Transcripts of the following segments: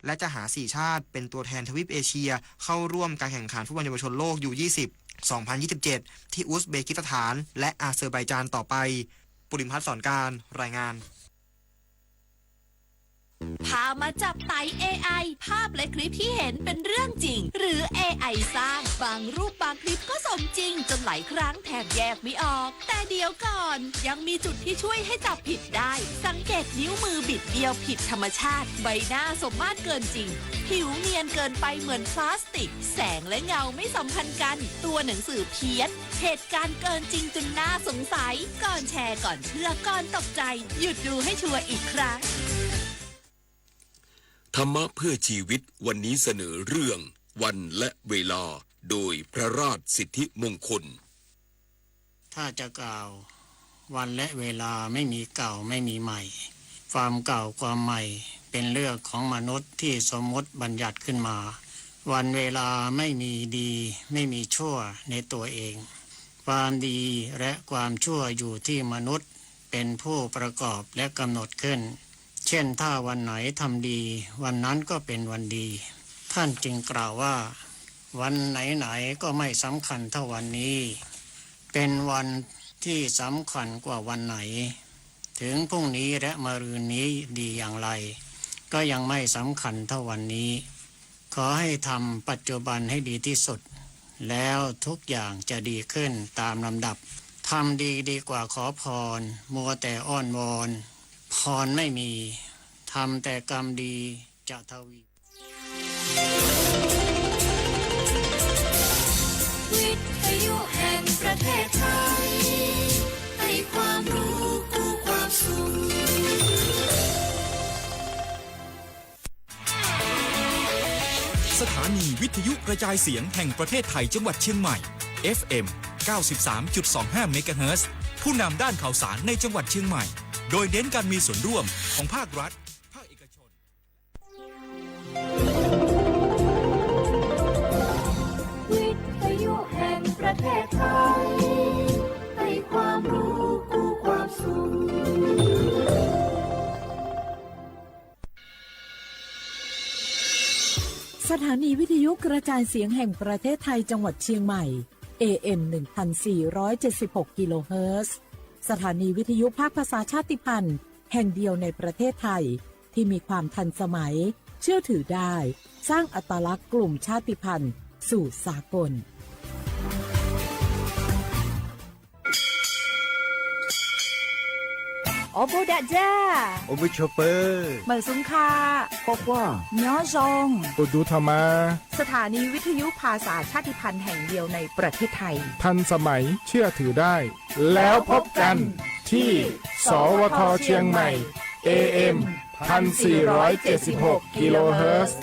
และจะหา4ชาติเป็นตัวแทนทวีปเอเชียเข้าร่วมการแข่งขันฟุตบอลเยาวชนโลกยู20 ที่อุซเบกิสถานและอาเซอร์ไบจานต่อไปปุริมพัฒน์สอนการรายงานพามาจับไต่ AI ภาพและคลิปที่เห็นเป็นเรื่องจริงหรือ AI สร้างบางรูปบางคลิปก็สมจริงจนหลายครั้งแทบแยกไม่ออกแต่เดี๋ยวก่อนยังมีจุดที่ช่วยให้จับผิดได้สังเกตนิ้วมือบิดเบี้ยวผิดธรรมชาติใบหน้าสมมาตรเกินจริงผิวเนียนเกินไปเหมือนพลาสติกแสงและเงาไม่สัมพันธ์กันตัวหนังสือเพี้ยนเหตุการณ์เกินจริงจนน่าสงสัยก่อนแชร์ก่อนเชื่อก่อนตกใจหยุดดูให้ชัวร์อีกครั้งธรรมะเพื่อชีวิตวันนี้เสนอเรื่องวันและเวลาโดยพระราชสิทธิมงคลถ้าจะกล่าววันและเวลาไม่มีเก่าไม่มีใหม่ความเก่าความใหม่เป็นเรื่องของมนุษย์ที่สมมติบัญญัติขึ้นมาวันเวลาไม่มีดีไม่มีชั่วในตัวเองความดีและความชั่วอยู่ที่มนุษย์เป็นผู้ประกอบและกำหนดขึ้นเช่นถ้าวันไหนทำดีวันนั้นก็เป็นวันดีท่านจึงกล่าวว่าวันไหนๆก็ไม่สำคัญเท่าวันนี้เป็นวันที่สำคัญกว่าวันไหนถึงพรุ่งนี้และมะรืนนี้ดีอย่างไรก็ยังไม่สำคัญเท่าวันนี้ขอให้ทำปัจจุบันให้ดีที่สุดแล้วทุกอย่างจะดีขึ้นตามลำดับทำดีกว่าขอพรมัวแต่อ้อนวอนพรไม่มีทำแต่กรรมดีจะทวีวิทยุแห่งประเทศไทยให้ความรู้คู่ความสุขสถานีวิทยุกระจายเสียงแห่งประเทศไทยจังหวัดเชียงใหม่ FM 93.25 เมกะเฮิรตซ์ผู้นำด้านข่าวสารในจังหวัดเชียงใหม่โดยเน้นการมีส่วนร่วมของภาครัฐภาคเอกชนวิทยุแห่งประเทศไทยให้ความรู้คู่ความสุขสถานีวิทยุกระจายเสียงแห่งประเทศไทยจังหวัดเชียงใหม่ AM 1476 กิโลเฮิรตซ์สถานีวิทยุภาคภาษาชาติพันธุ์แห่งเดียวในประเทศไทยที่มีความทันสมัยเชื่อถือได้สร้างอัตลักษณ์กลุ่มชาติพันธุ์สู่สากลโอโบดาจ้าโอบิชเปอร์เหมอซุงคาพกว่าย้อซงโอดูธรรมาสถานีวิทยุภาษาชาติพันธุ์แห่งเดียวในประเทศไทยทันสมัยเชื่อถือได้แล้วพบกันที่สวทเชียงใหม่ AM 1476 กิโลเฮิรตซ์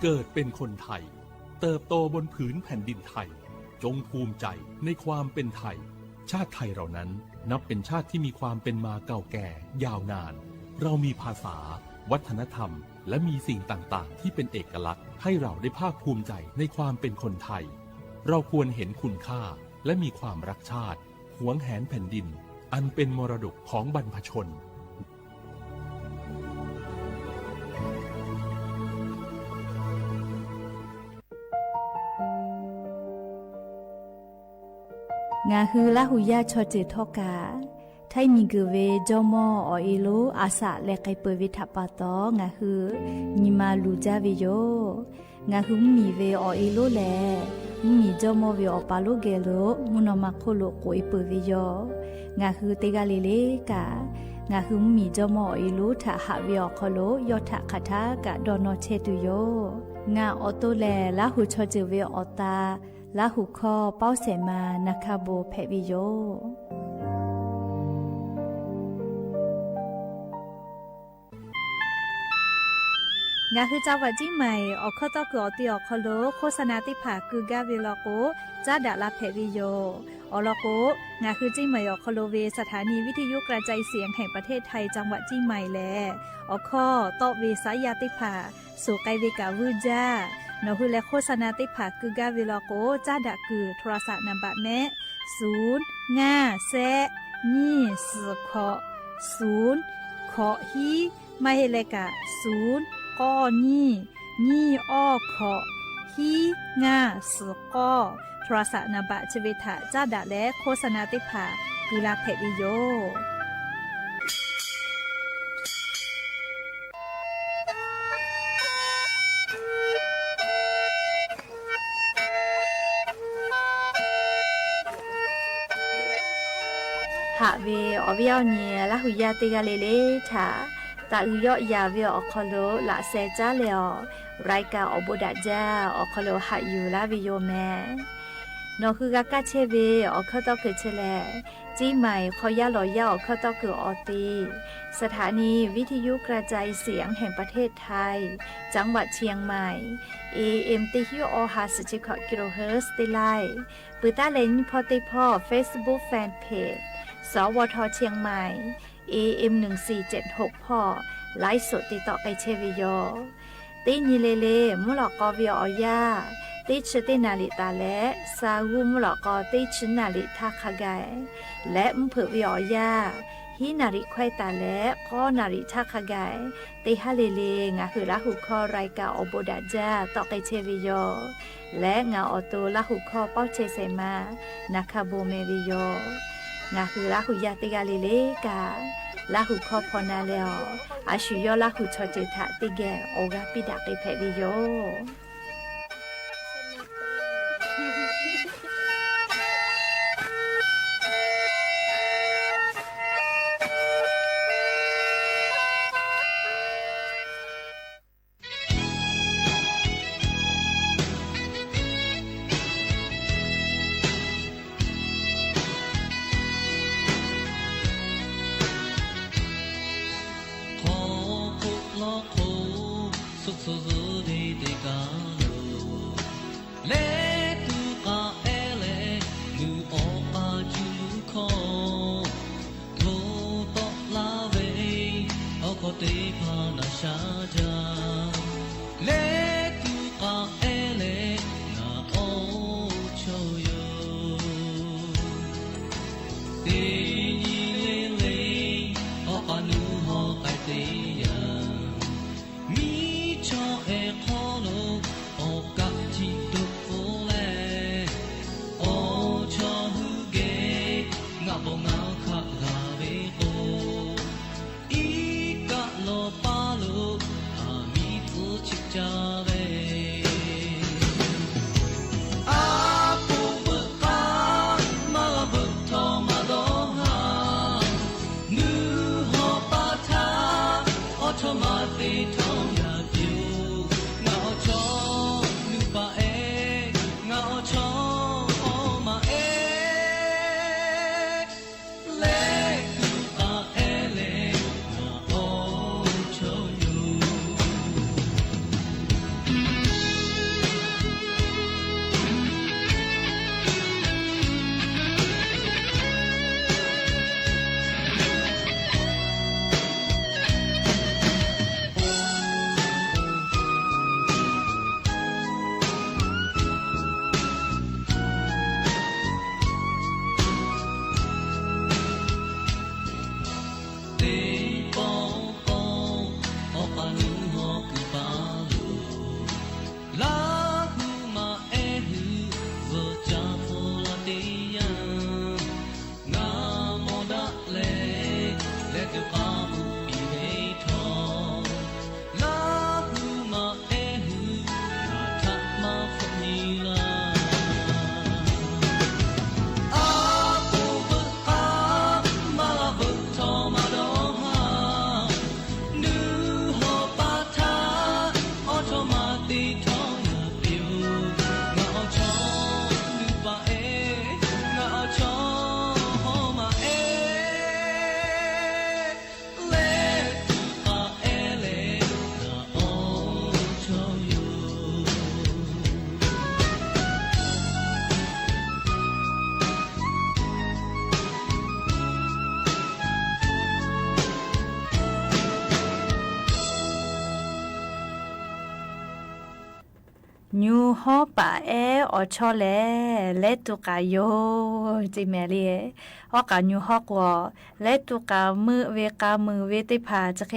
เกิดเป็นคนไทยเติบโตบนผืนแผ่นดินไทยจงภูมิใจในความเป็นไทยชาติไทยเรานั้นนับเป็นชาติที่มีความเป็นมาเก่าแก่ยาวนานเรามีภาษาวัฒนธรรมและมีสิ่งต่างๆที่เป็นเอกลักษณ์ให้เราได้ภาคภูมิใจในความเป็นคนไทยเราควรเห็นคุณค่าและมีความรักชาติหวงแหนแผ่นดินอันเป็นมรดกของบรรพชนงาฮือละหุยาชอเจทอกาไทยมีกเวจอมออเอโลอาสะเลไกเปวิทัปปะตองาฮือนิมาลูจาเวโยงาฮือมีเวอเอโลแลมีจอมอเวอปาโลเกโลมุนอมาโคโลโกอิเปเวโยงาฮือเตกาเลเลกางาฮือมีจอมอเอโลทะหะเวอคโลยอทะคาทากะดอนอเชตุโยงาออโตแลละหุชอเจเวอตาลาหุคอเป้าเสมานาคาโบเพวิโยงาคือเจ้าวัดจิ้งใหม่ออกข้อต่อคืออติออกคโลโฆษณาติผาคือกาเวลโกจ้าดาลาเพวิโยอลโกงาคือจิ้งใหม่ออกคโลเวสถานีวิทยุกระจายเสียงแห่งประเทศไทยจังหวัดจิ้งใหม่แลออกข้อต่อเวสายาติผาสู่ไกเวกาวูจ้า นอฮือและโฆษณาติผาคือกาเวลาโกจ้าดะคือโทรศัพท์นัมบะแม่0 5 แซนี่4ขอ0ขอฮีมาเฮเลกะ0ก้อนี่อ้อขอฮีง่า4ก้อโทรศัพท์นัมบะชเวทะจ้าดะและโฆษณาติผาคือลาเพดิโยหาเวอวิยเนี่ยละหุยาติกาเลเลถาตาอุยอยาเวอคอโลละเซจาเลอรายกาอบดาจาอคอโลหะอยู่ลาวิโยแมนอคือกากาเชเวอคอตอคือเชเลจีใหม่ขอยาลอยาอคอตอคือออตีสถานีวิทยุกระจายเสียงแห่งประเทศไทยจังหวัดเชียงใหม่ AM ติฮิโอฮาสจิคกิโลเฮิรตซ์ติไลปือตาเลนพอติพ่อ Facebook Fanpageสวทเชียงใหม่ AM 1476พ่อไลฟ์สดติดต่อไปเชวิโยตีนีเลเลมุหลอกกอวิออยาติชตินาลิตาและซาวูมุหลอกกอติชนาลิทาคาไกและมเผือวิออยาฮินาริควายตาและข้อนาริทาคาไกติฮาเลเลงาคือละหุคอรายกาอบดาจาต่อไปเชวิโยและงาออโตละหุคอเป้าเชเซมานาคาโบเมวิโยงาคือลาหุยาติกาเลเลกาลาหุคอพอนาเลออาชุยอลาหุชอเจทะติเกโอกาปิดาเกเพวิโย ฮอปะเออชอเลเลตุกาโยจิเมลีฮอกานูฮอกวอเลตุกามือเวกามือเวติพาจะเค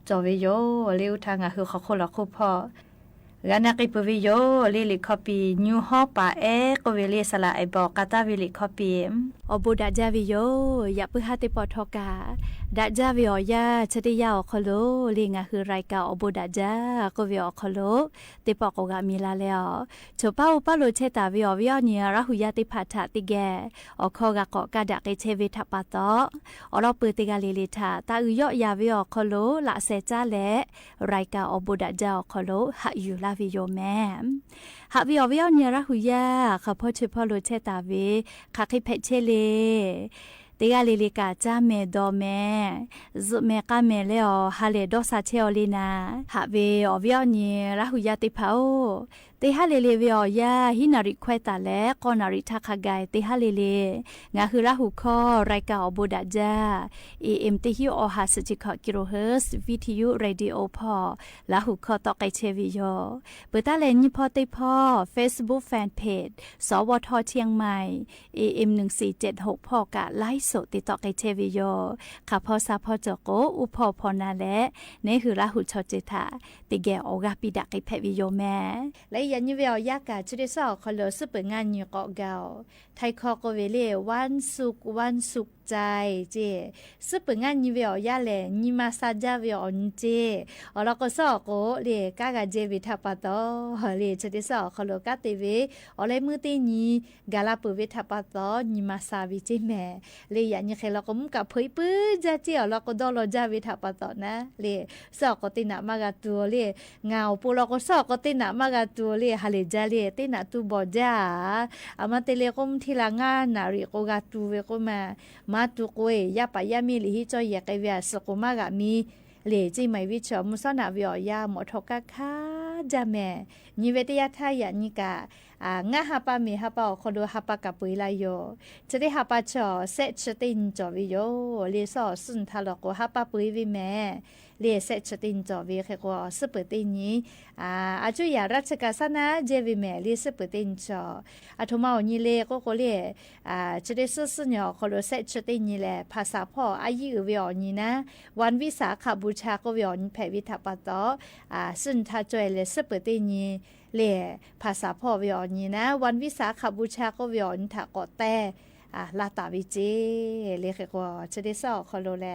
จอเวโยลิวทางอะคือเขาคนละคู่พอกานากิปวิโยลิลิคอปีนูฮอปะเอก็เวลีสละไอบอกกาตาวิลิคอปีอบูดาจาวิโยอย่าเพิ่งหาติปอทอกาดาจาวิโอยาชติยาอคโลลิงาคือรายกาอบูดาจาก็วิโอคโลติปอกกามีลาแล้วโชป้าอุปาโลเชตาวิโอวิโอเนียราหุยาติพัทธติแกอคอกะกอกาดะเกเชวิทัปปะตออรอปืติกาลิลิทาตาอุยอยาวิโอคโลละเซจาและรายกาอบูดาจาอคโลหะอยู่ลาวิโยแมหะวิโอวิโอเนียราหุยาขะพอเชพอโลเชตาวิคาคิเพเชเลตีกาลิลิกาจาเมดอเมซุเมกาเมเลอฮาเลดอซาเชอลินาหะเวอวิโอเนียราหุยาติพาโอตีฮาเลเลวิโอยาฮินาริควตาและกอนาริทักกายตีฮาเลเลงาคือราหุคอรายกาอบูดาจาAM ติฮิโอฮาสจิคกิโลเฮิรตซ์วิทยุเรดิโอพอลาหุคอตอไกเชวิโยเปิดตาเลนิพอติพอ Facebook Fan Page สวทเชียงใหม่ AM 1476พอกะไลฟ์สดติดต่อไกเชวิโยข้าพอซาพอจโกอุพอพอนาและเนคือราหุชอจิตาติแกโอกาปิดะไกเพวิโยแม่และยันยูเวลยากาจุดสอคอลซุปเปอร์งานยูเกาะเกาไทยคอโกเวเลวันสุกใจเจซุปเปอร์งานยูเวลยาเลนิมาซาจาเวลอนเจอลก็สอโกเลกากาเจวิทัปปะตอเลจุดสอคอลกาเตเวอเลมือตีนีกาลาปุวิทัปปะตอนิมาซาวิเจแม่เลยันยูเคลก็มุกะเผยปื้อจาเจอลก็ดอลจาวิทัปปะตอนะเลสอก็ตินามากาตัวเลเงาปุลก็สอก็ตินามากาตัวเลฮาเลจาเลตินาตูบอจาอามาเตเลก็มทีละงานนาริโกกาตูเวก็มาตุโกเอยาปายามีลิฮิจอยกะเวียสกุมากะมีเลจิไม่วิชอมุสนาวิอยาหมอทกะคาจาแม่นิเวตยาทายานิกางะฮาปาเมฮาปาคอโดฮาปากะปุยลายโยจะได้ฮาปาชอเซชตินจอวิโยเลซอสุนทาลโกฮาปาปุยวิแม่เลเซชตินจอวิเคโกสเปตินีอาจุยาราชกาสนาเจวิแม่เลสเปตินจออาทุมาอนีเลก็โกเลจะได้สุญญอคอโดเซชตินีแลภาษาพ่ออายุวิอนีนะวันวิสาขบูชาก็วิอนีแผ่วิทัปปะตอสุนทาจอยเลสเปตินีเลภาษาพ่อวิอนีนะวันวิสาขบูชาก็วิอนีถากอแต่ลาตาวิเจเลขก็จะได้สอคอโลแล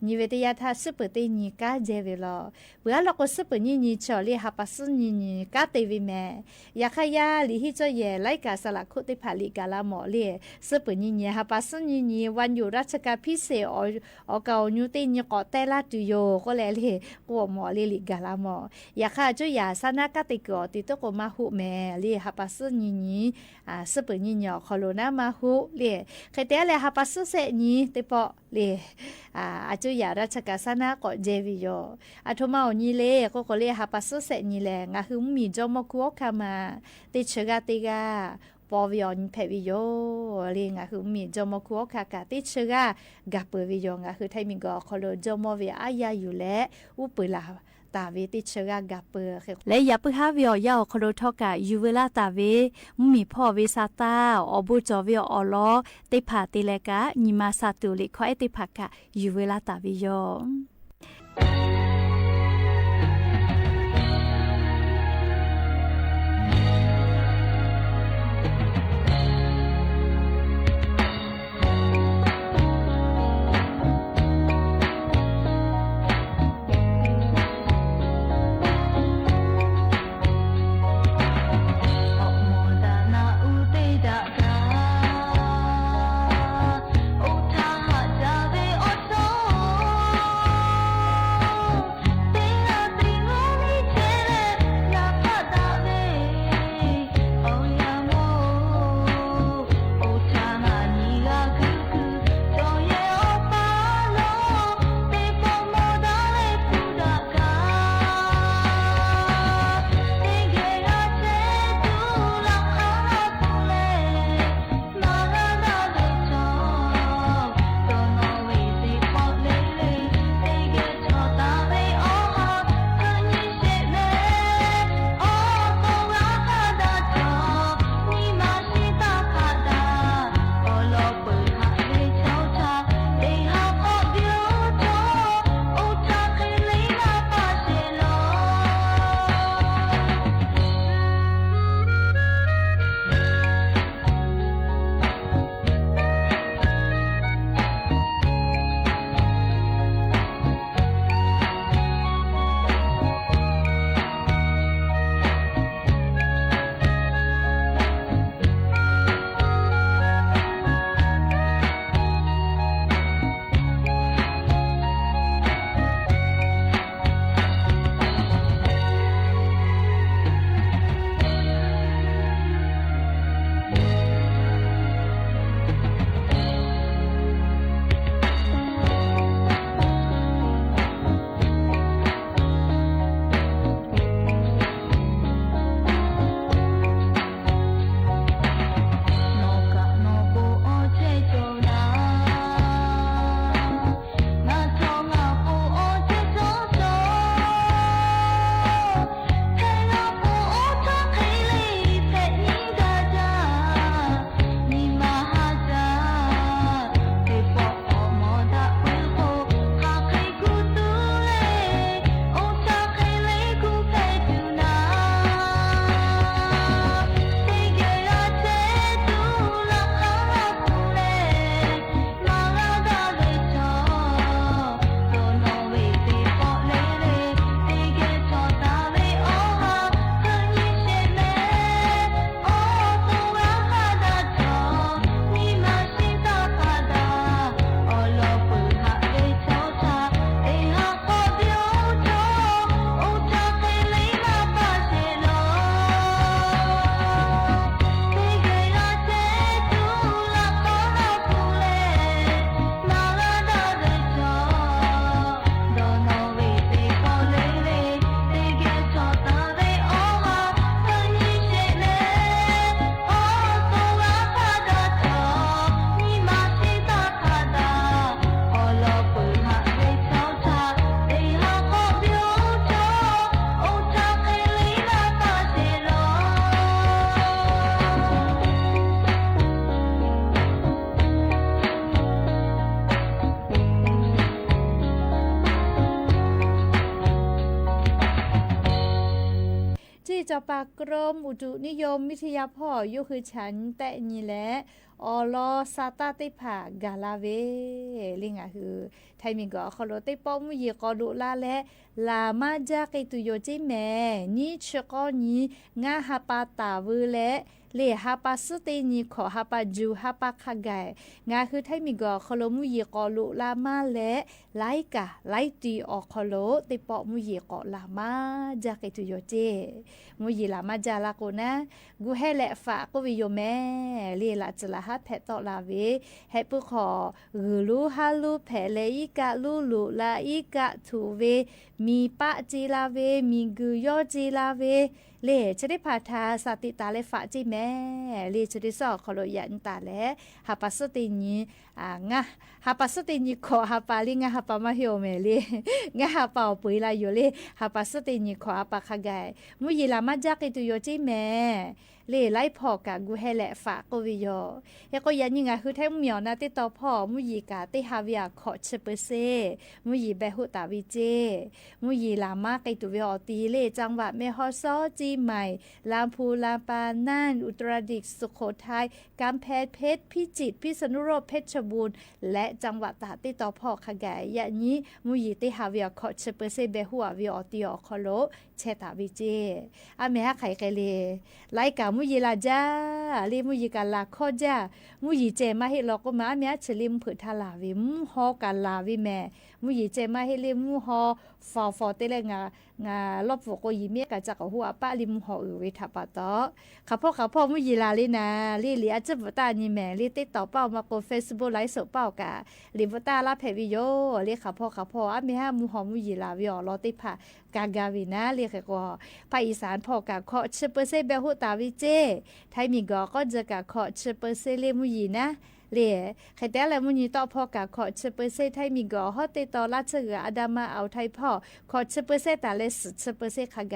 นิเวตยาทาสเปตินีกาเจเวลอเบื่อเราก็สเปนีชอเลฮาปัสนีกาเตวิแมยาขยาลิฮิจเยไลกาสลักคุติภาลิกาลาหมอเลสเปนีฮาปัสนีวันอยู่ราชการพิเศษอเกาญูตินกอแต่ลาตุโยก็แลเลกัวหมอเลลิกาลาหมอยาขจุยาสนากาติกอติตโกมาหุแมเลฮาปัสนีสเปนีคอโลนามาหุเลใครเตะเลยฮะปัสสุเสนีเตปอเลยอาจุยาราชกาสนาก็เจวิโยอาทุมาอนีเลก็เลยฮะปัสสุเสนีแลงาคือมีจอมคุกามาติเชกาติกาปอวิอนเพวิโยเลงาคือมีจอมคุกากาติเชกากาเปวิโยงาคือไทมิงก็คอโลจอมเวอายาอยู่และอุปลาตาเวติเชกากาเปและอย่าเพิ่งหาวิอยาคอโลทอกาอยู่เวลาตาเวมีพ่อเวซาตาอบูจอวิออลอติผาติเลกะนิมาซาตุลิคอยติภากะอยู่เวลาตาวิโย ต่อปากกรมอุตุนิยมวิทยาพ่อยุคือฉันแต่นี่แหละออลอซาตาติผากาลาเวลิงอ่ะคือไทยมีก็ขอโลติป้อมยีกอดุลาและลามาจากิตุโยจิแม่นี่ชกอนี้งาฮาปาตาวูและเลฮาปาสตินีขอฮาปาจูฮาปาคาไกงาคือไทยมีก็ขอโลมุยีกอลุลามาและไลกะไลตีออกขอโลติป้อมุยีกอลามาจากิตุโยเจมุยีลามาจาลาโกนะกูให้แหละฝากก็วิโยแม่เลละจละฮัดแพตอลาเวให้ปุขอรูฮาลูแผเลอีกะลูลูลาอีกะทูเวมีปะจีลาเวมีกุยอจีลาเวเลจะได้พาทาสติตาเลฝาจิแม่เลจะได้สอขอโลยันตาและฮาปัสตินีงะฮาปัสตินีขอฮาปาลิงะฮาปามาเฮียวเมเลงะฮาปาปุยลาโยเลฮาปัสตินีขอฮาปาคาไกมุยีลามาจากิตุโยจิแม่เลไล่พอกะกูให้แหละฝากก็วิโยเฮก็ยันยังไงคือแท้เหมียวนะติต่อพ่อมุยีกาติฮาวิอาขอเชเปเซมุยีเบหุตาวิเจมุยีลามาไกตุเวอตีเลจังหวัดแม่ฮอซอจีใหม่ลำพูลำปางน่านอุตรดิตถ์สุโขทัยกำแพงเพชรพิจิตรพิษณุโลกเพชรบูรณ์และจังหวัดตราดติต่อพ่อขะแก่ยะนี้มุยีติฮาวิอาขอเชเปเซเบหุอาวิอติอคอโลเชตาวิเจอเมฮะไขไกเลไลกามุยีลาจ้าลีมุยีกาลาข้อจ้ามุยีเจมาให้ลอกก็มาเมียฉลิมผืทาลาวิมฮอกาลาวิแม่มุยีเจมาให้ลิมฮอฟอเตเลงารอบฝกยีเมียกะจักหัวป้าลิมฮอวิทาปะตอข้าพ่อมุยีลาลีนาลีเหลียจะบตานี่แม่ลีติดต่อเป้ามาโกเฟซบุ๊กไลฟ์สดเป้ากะลีบตาลาเพวิโยลีข้าพ่ออะเมียมุฮอมุยีลาวิอลอติผากากาวินาลีกะก็ภาคอีสานพ่อกะขอเชเปเซเบหุตาวิเจไทยมีก็จะกะขอเชเปเซเลมุยีนะเลใครแต่ละมุนีต่อพ่อกะขอเชเปเซไทยมีก็ฮอตต่อราชเกืออาดามาเอาไทยพ่อขอเชเปเซตาเลสเชเปเซขะไก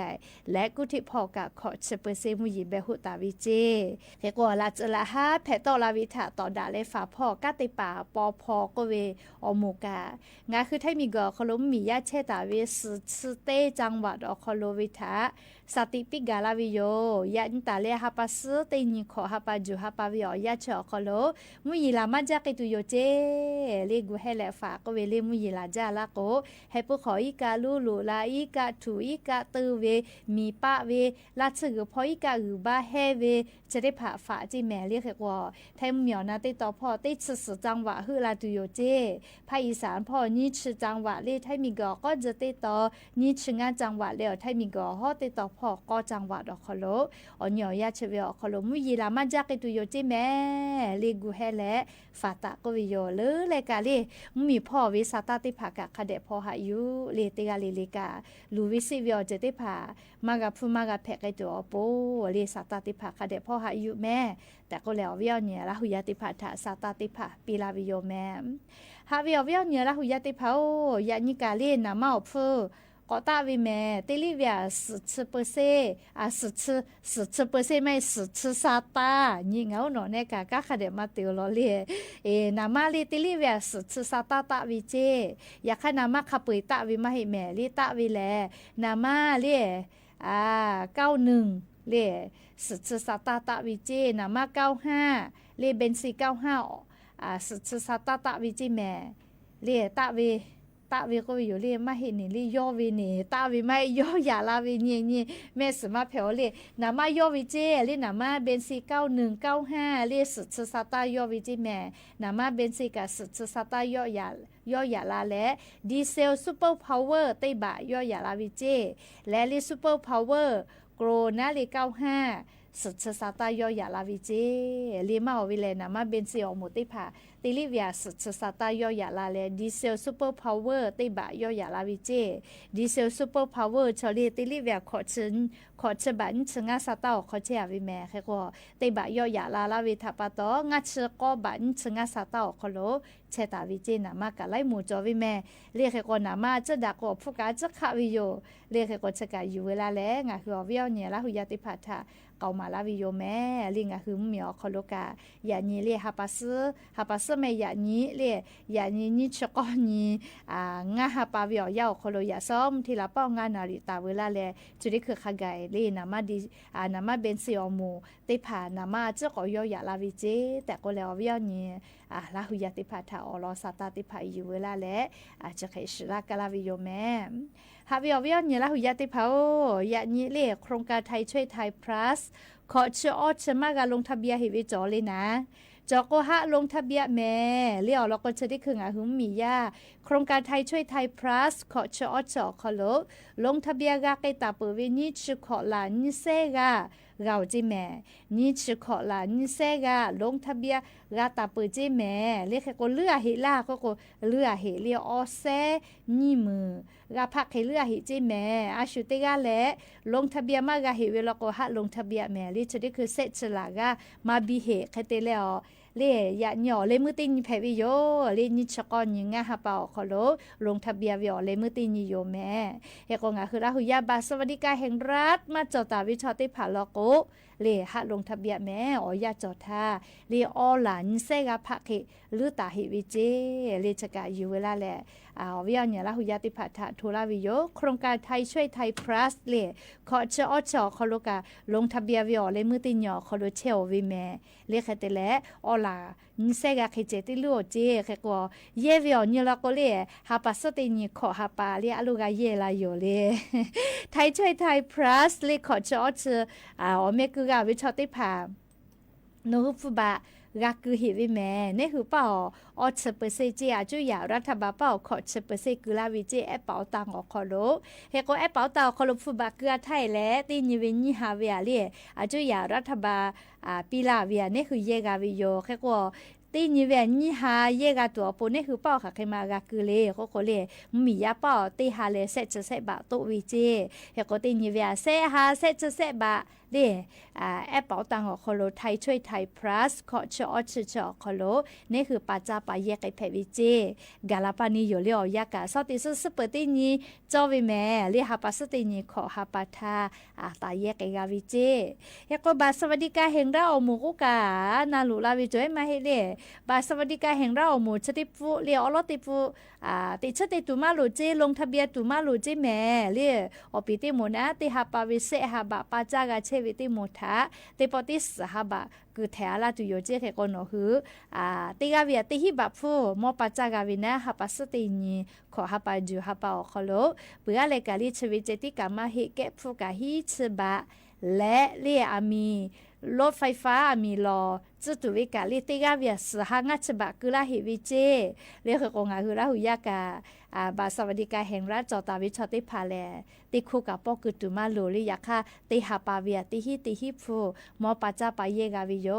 และกุทิพ่อกะขอเชเปเซมุยีเบหุตาวิเจเฮก็ราชละฮาแพต่อลาวิถาต่อดาเลฝาพ่อกะติป่าปอพอก็เวอโมกางาคือไทยมีก็ขลมมียาเชตาเวสเตจังหวัดอคโลวิทาสติปิกาลาวิโยยันตาเลฮาปัสเตนิขอฮาปาจูฮาปาวิอยาเชอคโลมุยีลามาจากิตุโยเจเลกูให้แหละฝากก็เวเลมุยีลาจาละโกให้ปุขออีกาลูลูลาอีกาถูอีกาตือเวมีปะเวลาสึกพออีกาอือบาเฮเวจะได้ผ่าฝาจิแม่เรียกว่าไทยเหมียวนะติต่อพ่อติสจังหวะฮือลาตุโยเจภาคอีสานพ่อนี่ชื่อจังหวะเลไทยมีก็จะติต่อนี่ชื่องานจังหวะแล้วไทยมีก็ฮอติต่อพ่อก็จังหวัดอคโลอเหนียวยาเชเวอคโลมุยีลามาจากิตุโยเจแม่เลกูให้แหละฝาตะก็วิโยเลยเลยกาเลมีพ่อวิสาตาติภากะคเดพ่อหายุเลติกาเลกาลูวิสิวิโอเจติภามากะพูมากะแพกไอตัวโปเลสาตาติภาคเดพ่อหายุแม่แต่ก็แล้ววิโอเนี่ยละหุยติภาทะสาตาติภาปีลาวิโยแม่หาวิโอเนี่ยละหุยติภาโอยานิกาเลนะมาอพูก็ตาวิแม่ติลิเวีย10%10%ไม่10%ซาตานี่เงาหนอเนี่ยกะคเดมาติโลเลนามาลิติลิเวีย10%ซาตาตะวิเจอยากให้นามาขปุยตะวิมาให้แม่ลิตะวิแลนามาเล91เล10%ซาตาตะวิเจนามา95เลเบนซี9510%ซาตาตะวิเจแม่เลตะวิตาวิก็อยู่เรียมาเห็นนี่ลีย่อวินี่ตาวิไม่ย่อย่าลาวินี่แม่สมาเพลเลยนามาย่อวิเจลีนามาเบนซี9195ลีสุดสตาย่อวิเจแม่นามาเบนซีกับสุดสตาย่อย่าลาและดีเซลซูเปอร์พาวเวอร์เตบะย่อย่าลาวิเจและลีซูเปอร์พาวเวอร์โกรนะลี95สุดสตาย่อย่าลาวิเจลีมาวิเลนามาเบนซีออกหมดติผาติลิเวียสุดสตาย่อย่าลาเลดีเซลซูเปอร์พาวเวอร์ติบะย่อย่าลาวิเจดีเซลซูเปอร์พาวเวอร์ชอลีติลิเวียขอชบันชงาสตาขอเชียวิแม่แค่ก็ติบะย่อย่าลาลาวิทัปตองาชก็บันชงาสตาขอโลเชตาวิเจนามากะไลหมู่จอวิแม่เรียกแค่ก็นามาจะดักก็พวกกาจะขะวิโยเรียกแค่ก็จะกะอยู่เวลาแล้วงาคือวิโอเนี่ยละหุยติพัทธะ เกามาลาวิโยแม่ลิงอ่ะคือเหมียวคอโลกาอย่านี้เรียฮาปัสไม่อย่านี้เรียอย่านี้นิชกอนี้งาฮาปาวิอยาคอโลอย่าซ้อมทีละป้องงานนาริตาเวลาแลจุดนี้คือขกายเรียนามาดีนามาเบนซิอมูติผ่านามาเจ้าก็ยอย่าลาวิเจแต่ก็แล้ววิญนี้ลาหุยาติผ่าถ้าอลอซาตาติผ่าอยู่เวลาแลจะเคยชลากาลาวิโยแม่ฮาวิอเนี่ยลาหุยาติผ่าอย่านี้เรียโครงการไทยช่วยไทย plus ขอเชื่อชมากาลงทะเบียนให้วิจอเลยนะจอกฮะลงทะเบียนแม่เลี้ยวเราก็จะได้คืองาหุมมียาโครงการไทยช่วยไทย plus ขอเชื่อจอขอลงทะเบียนกาเกตาเปวินิชขอลานิเซกาเราจิแม่นิชขอลานิเซกาลงทะเบียนกาตาเปจิแม่เรียกก็เลือหิลาก็เลือหิเลียออเซนี่มือกาพักให้เลือหิจิแม่อาชุติกาแลลงทะเบียนมากาหิเวลาก็ฮะลงทะเบียนแม่ลิจะได้คือเซตฉลากามาบิเหคเตแล้วเล่ยาหน่อเลมือตินแผ่วิโยเลนิชกอนยิงะฮะเปาขอลงทะเบียนวิโอเลมือตินโยแม่เฮกงะคือลาหุยาบาสวัสดิการแห่งรัฐมาจอตาวิชาติผ่าลโกเลฮะลงทะเบียนแม่อยาจอทาเลออหลานเซกาพักหรือตาหิวิเจเลชกาอยู่เวลาแลวิญญาณลาหุยาติพัทธะทุลาวิโยโครงการไทยช่วยไทย plus เลขอเชอจอขอลกาลงทะเบียนวิโอเลมือตินยอขอลเชอวิแม่เลขเตเลอลานิเซกาคิเจติลูเจเคก็เยวิโอนี่ละก็เลฮาปัสตินีขอฮาปาเลอลูกาเยลาโยเลไทยช่วยไทย plus เลขอเชอจอเมกุกาวิชติพาโนฮุฟุบะรักคือหิวิแม่เนี่ยคือเปล่าอดเปอร์เซจีอาจุยารัฐบาลเปล่าขอเปอร์เซกุลาวิเจแอปเป่าตังออกคอโลเฮก็แอปเป่าตังคอโลฟุบะเกือไทยและตีนิเวนิฮาเวียเลียอาจุยารัฐบาลปีลาเวียเนี่ยคือเยกาวิโยเฮก็ตีนิเวนิฮาเยกาตัวปนเนี่ยคือเป้าค่ะใครมากาคือเลยก็เลยมียาเป้าตีฮาเลเซจะเซบะตุวิเจเฮก็ตีนิเวเซฮาเซจะเซบะเดแอปเป่าตังของคอโลไทยช่วยไทย plus ขอเชอชอคอโลนี่คือปัจจัยปายกไอเพวิเจกาลาปานีอยู่เลียวยากาสติสเปตินีจอวิแม่เลียฮาปัสตินีขอฮาปาทาตายกไอกาวิเจเฮก็บาสวัสดิการแห่งเราหมู่กุกานาลุลาวิจอยมาให้เลียบาสวัสดิการแห่งเราหมู่ชติฟุเลียอลติฟุติชติตุมาลุเจลงทะเบียนตุมาลุเจแม่เลียอปิติโมนะติฮาปาวิเซฮาบะปาจากาเชวิติโมทาติปติสหบะคือแถลาตุโยเจเทโกโนหือติกาวิติฮิบับฟูมอปาจากาวินะฮาปัสตินีขอฮาปาจูฮาปาอคโลเปือเลกาลิชวิเจติกามาฮิเกฟูกาฮิชบะและเลียอามีรถไฟฟ้ามีรอจุดวิกาลิติกาวิสหงัชบะกุลาฮิวิเจเรียกกงาคือลาหุยากาบาสวัสดิการแห่งรัฐจอตาวิชติพาแลติคูกับปอกุตุมาโลลิยาคาติฮาปาเวียติฮิฟูมอปาจาปาเยกาวิโย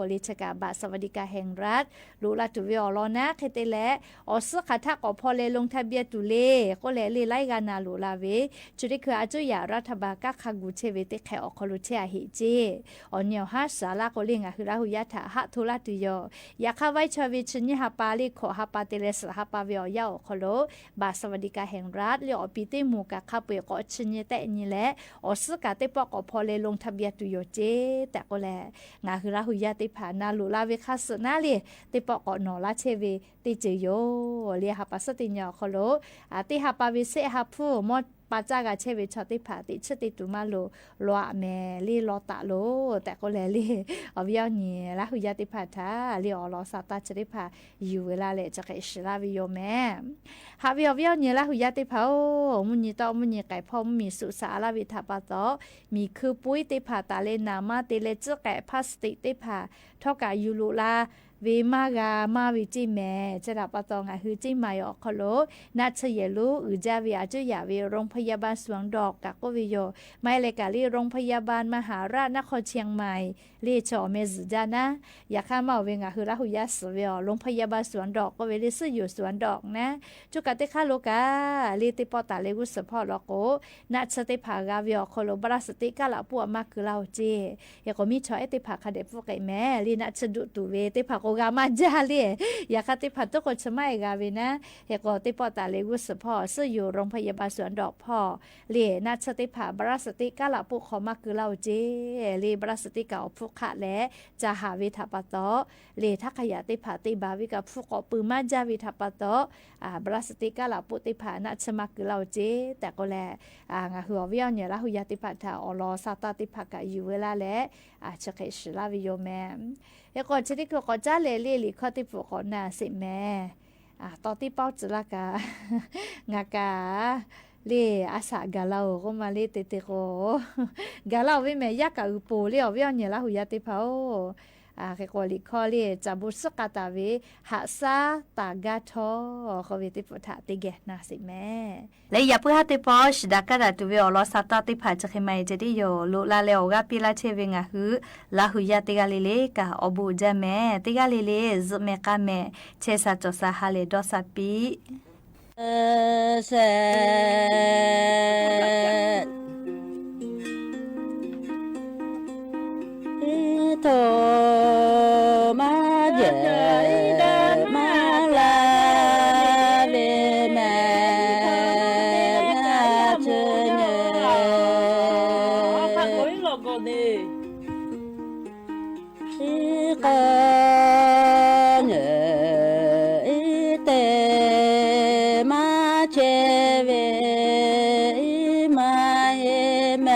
ลิชกาบาสวัสดิการแห่งรัฐลูลาตุวิอลอนะเคเตเลอสคาทักอพอเลลงทะเบียนตุเลก็เลไลกานาลูลาเวจุดิคืออาจุยารัฐบาลกักขกุเชเวติแขอคลุเชอาฮิเจอเนียวฮาสาลาโกลิงาคือลาหุยาถาฮะทุลาตุโยยาคาไวชวิชนิฮาปาลิขอฮาปาเตเลสฮาปาวิอยาอคโลบาสวัสดิการแห่งรัฐเลียอปิติมูกะคาเปยก็ชนิแต่นี่แหละอสกาเตปอกพอเลลงทะเบียนตุโยเจแต่ก็แลงาคือลาหุยาติผานาลุลาเวคัสนาเลเตปอกนอลาเชเวติเจโยเลียฮาปัสติญาคโลติฮาปาวิเซฮาพูมอปาจากาเชวิชติผาติชติตุมาโลลวะแมลีลอตะโลแต่ก็แลลีอวิยนี่ละหุยาติผาทาลีอลอซาตาชติผาอยู่เวลาเลจะกอิสลาวิโยแม่ฮาวิอวิยนี่ละหุยาติผามุนีตอมุนีไก่พอมมีสุสาลาวิทาปาตอมีคือปุ้ยติผาตาเลนามาติเลจแกพลาสติกติผาเท่ากับยูลุลาเวมากามาวิจิแม่จะรับปะตองหือจิมายอคโลนัชเยลูอือจาวิอาจุยาเวโรงพยาบาลสวนดอกกักวิโยไม่เลกาลีโรงพยาบาลมหาราชนครเชียงใหม่เลชอเมซจานะอยากข้ามาเวงหือละหุยาสเวโรงพยาบาลสวนดอกก็เวลิซอยู่สวนดอกนะจุกะเตคาโลกาลีติปอตาเลกุสพอลโกนัชติภากาวิอคโลบราสติกาละปัวมาคือเราเจยก็มีชอเอติภาคาเดฟกไกแม่ลีนัชดุตุเวติภาโก กามาจาเลยอยากติพัดตุกชไม่กาวินะเฮโกติปอตาเลกุสพ่อซึ่งอยู่โรงพยาบาลสวนดอกพ่อเลียนัดสติผาบรัสติกาละปุขอมาคือเราเจลีบรัสติเก่าพุขะและจะหาวิทาปะโตเลียทักขยะติผาติบาวิกับพุกอปืมาจาวิทาปะโตบรัสติกาละปุติผานัดชมาคือเราเจแต่ก็แลงาหัววิญญาณละหุยติผาทาอลอซาตาติผากะอยู่เวลาและจะเคชลาวิโยแมเฮโกชติก็จะเลลีลิข้อที่ปุกอนาสิแม่ตอนที่เป้าจุลกางากาเล่อาสากาลาก็มาเล่เตเตโกกาลาวิเมยากาอุปูเลี้ยววิญญาณละหุยติผาเฮโกลิข้อเล่จับุสกาตาวิหาซาตากาทอเขาวิติปุถาติเกนาสิแม่และอย่าเพื่อติปอชดักกะดาตุเวอลอซาตาติผาจะเคมัยจะได้โยลุลาเลโอกาปิลาเชเวงะฮือลาหุยติกาลิเลกาอบูจาเมติกาลิเลซเมกาเมเชซาจอซาฮาเลดอซาปีเซโตมาเยมาลาเวแมนาเชเนข้าโอยโลโกเนสิกาเนเตมาเชเวมาเอแม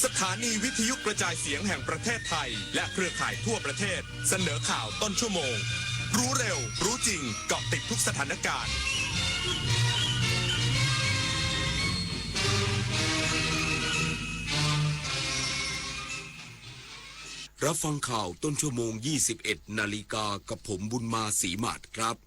สถานีวิทยุกระจายเสียงแห่งประเทศไทยและเครือข่ายทั่วประเทศเสนอข่าวต้นชั่วโมงรู้เร็วรู้จริงเกาะติดทุกสถานการณ์รับฟังข่าวต้นชั่วโมง 21 นาฬิกากับผมบุญมาศรีมาศครับ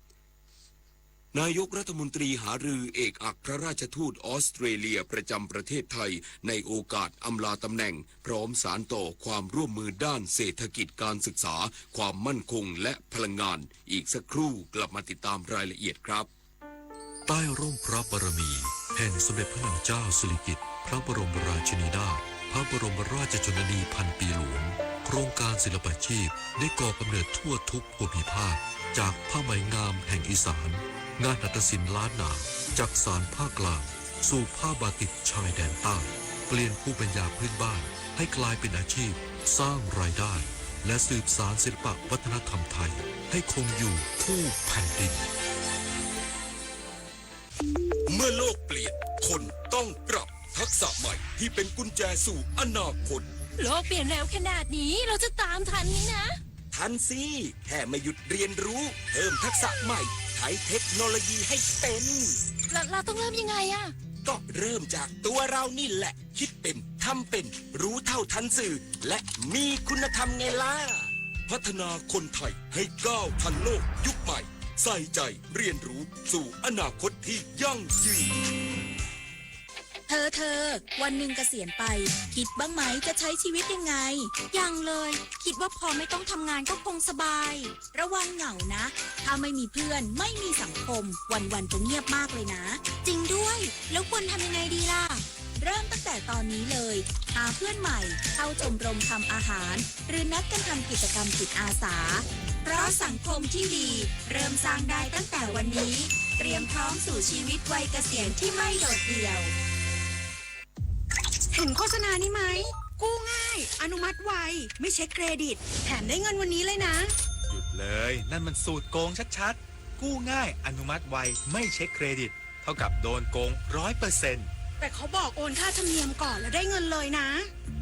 นายกรัฐมนตรีหารือเอกอัครราชทูตออสเตรเลียประจำประเทศไทยในโอกาสอำลาตำแหน่งพร้อมสานต่อความร่วมมือด้านเศรษฐกิจการศึกษาความมั่นคงและพลังงานอีกสักครู่กลับมาติดตามรายละเอียดครับใต้ร่มพระบารมีแห่งสมเด็จพระนางเจ้าสิริกิติ์พระบรมราชินีนาถพระบรมราชชนนีพันปีหลวงโครงการศิลปาชีพได้ก่อกำเนิดทั่วทุกภูมิภาคจากผ้าไหมงามแห่งอีสาน งานหัตถศิลป์ล้านนาจากสารภาคกลางสู่ผ้าบาติกชายแดนใต้เปลี่ยนภูมิปัญญาพื้นบ้านให้กลายเป็นอาชีพสร้างรายได้และสืบสานศิลปวัฒนธรรมไทยให้คงอยู่คู่แผ่นดินเมื่อโลกเปลี่ยนคนต้องปรับทักษะใหม่ที่เป็นกุญแจสู่อนาคต โลกเปลี่ยนเร็วขนาดนี้เราจะตามทันนี้นะ ทันสิแค่ไม่หยุดเรียนรู้เพิ่มทักษะใหม่ใช้เทคโนโลยีให้เป็น เราต้องเริ่มยังไงอะ ก็เริ่มจากตัวเรานี่แหละคิดเป็นทำเป็นรู้เท่าทันสื่อและมีคุณธรรมไงล่ะพัฒนาคนไทยให้ก้าวทันโลกยุคใหม่ใส่ใจเรียนรู้สู่อนาคตที่ยั่งยืน เธอวันหนึ่งเกษียณไปคิดบ้างไหมจะใช้ชีวิตยังไงยังเลยคิดว่าพอไม่ต้องทำงานก็คงสบายระวังเหงานะถ้าไม่มีเพื่อนไม่มีสังคมวันๆจะเงียบมากเลยนะจริงด้วยแล้วควรทำยังไงดีล่ะเริ่มตั้งแต่ตอนนี้เลยหาเพื่อนใหม่เข้าชมรมทำอาหารหรือนัดกันทำกิจกรรมจิตอาสาเพราะสังคมที่ดีเริ่มสร้างได้ตั้งแต่วันนี้เตรียมพร้อมสู่ชีวิตวัยเกษียณที่ไม่โดดเดี่ยวเห็นโฆษณานี้ไหมกู้ง่ายอนุมัติไวไม่เช็คเครดิตแถมได้เงินวันนี้เลยนะหยุดเลยนั่นมันสูตรโกงชัดๆกู้ง่ายอนุมัติไวไม่เช็คเครดิตเท่ากับโดนโกง 100% แต่เขาบอกโอนค่าธรรมเนียมก่อนแล้วได้เงินเลยนะ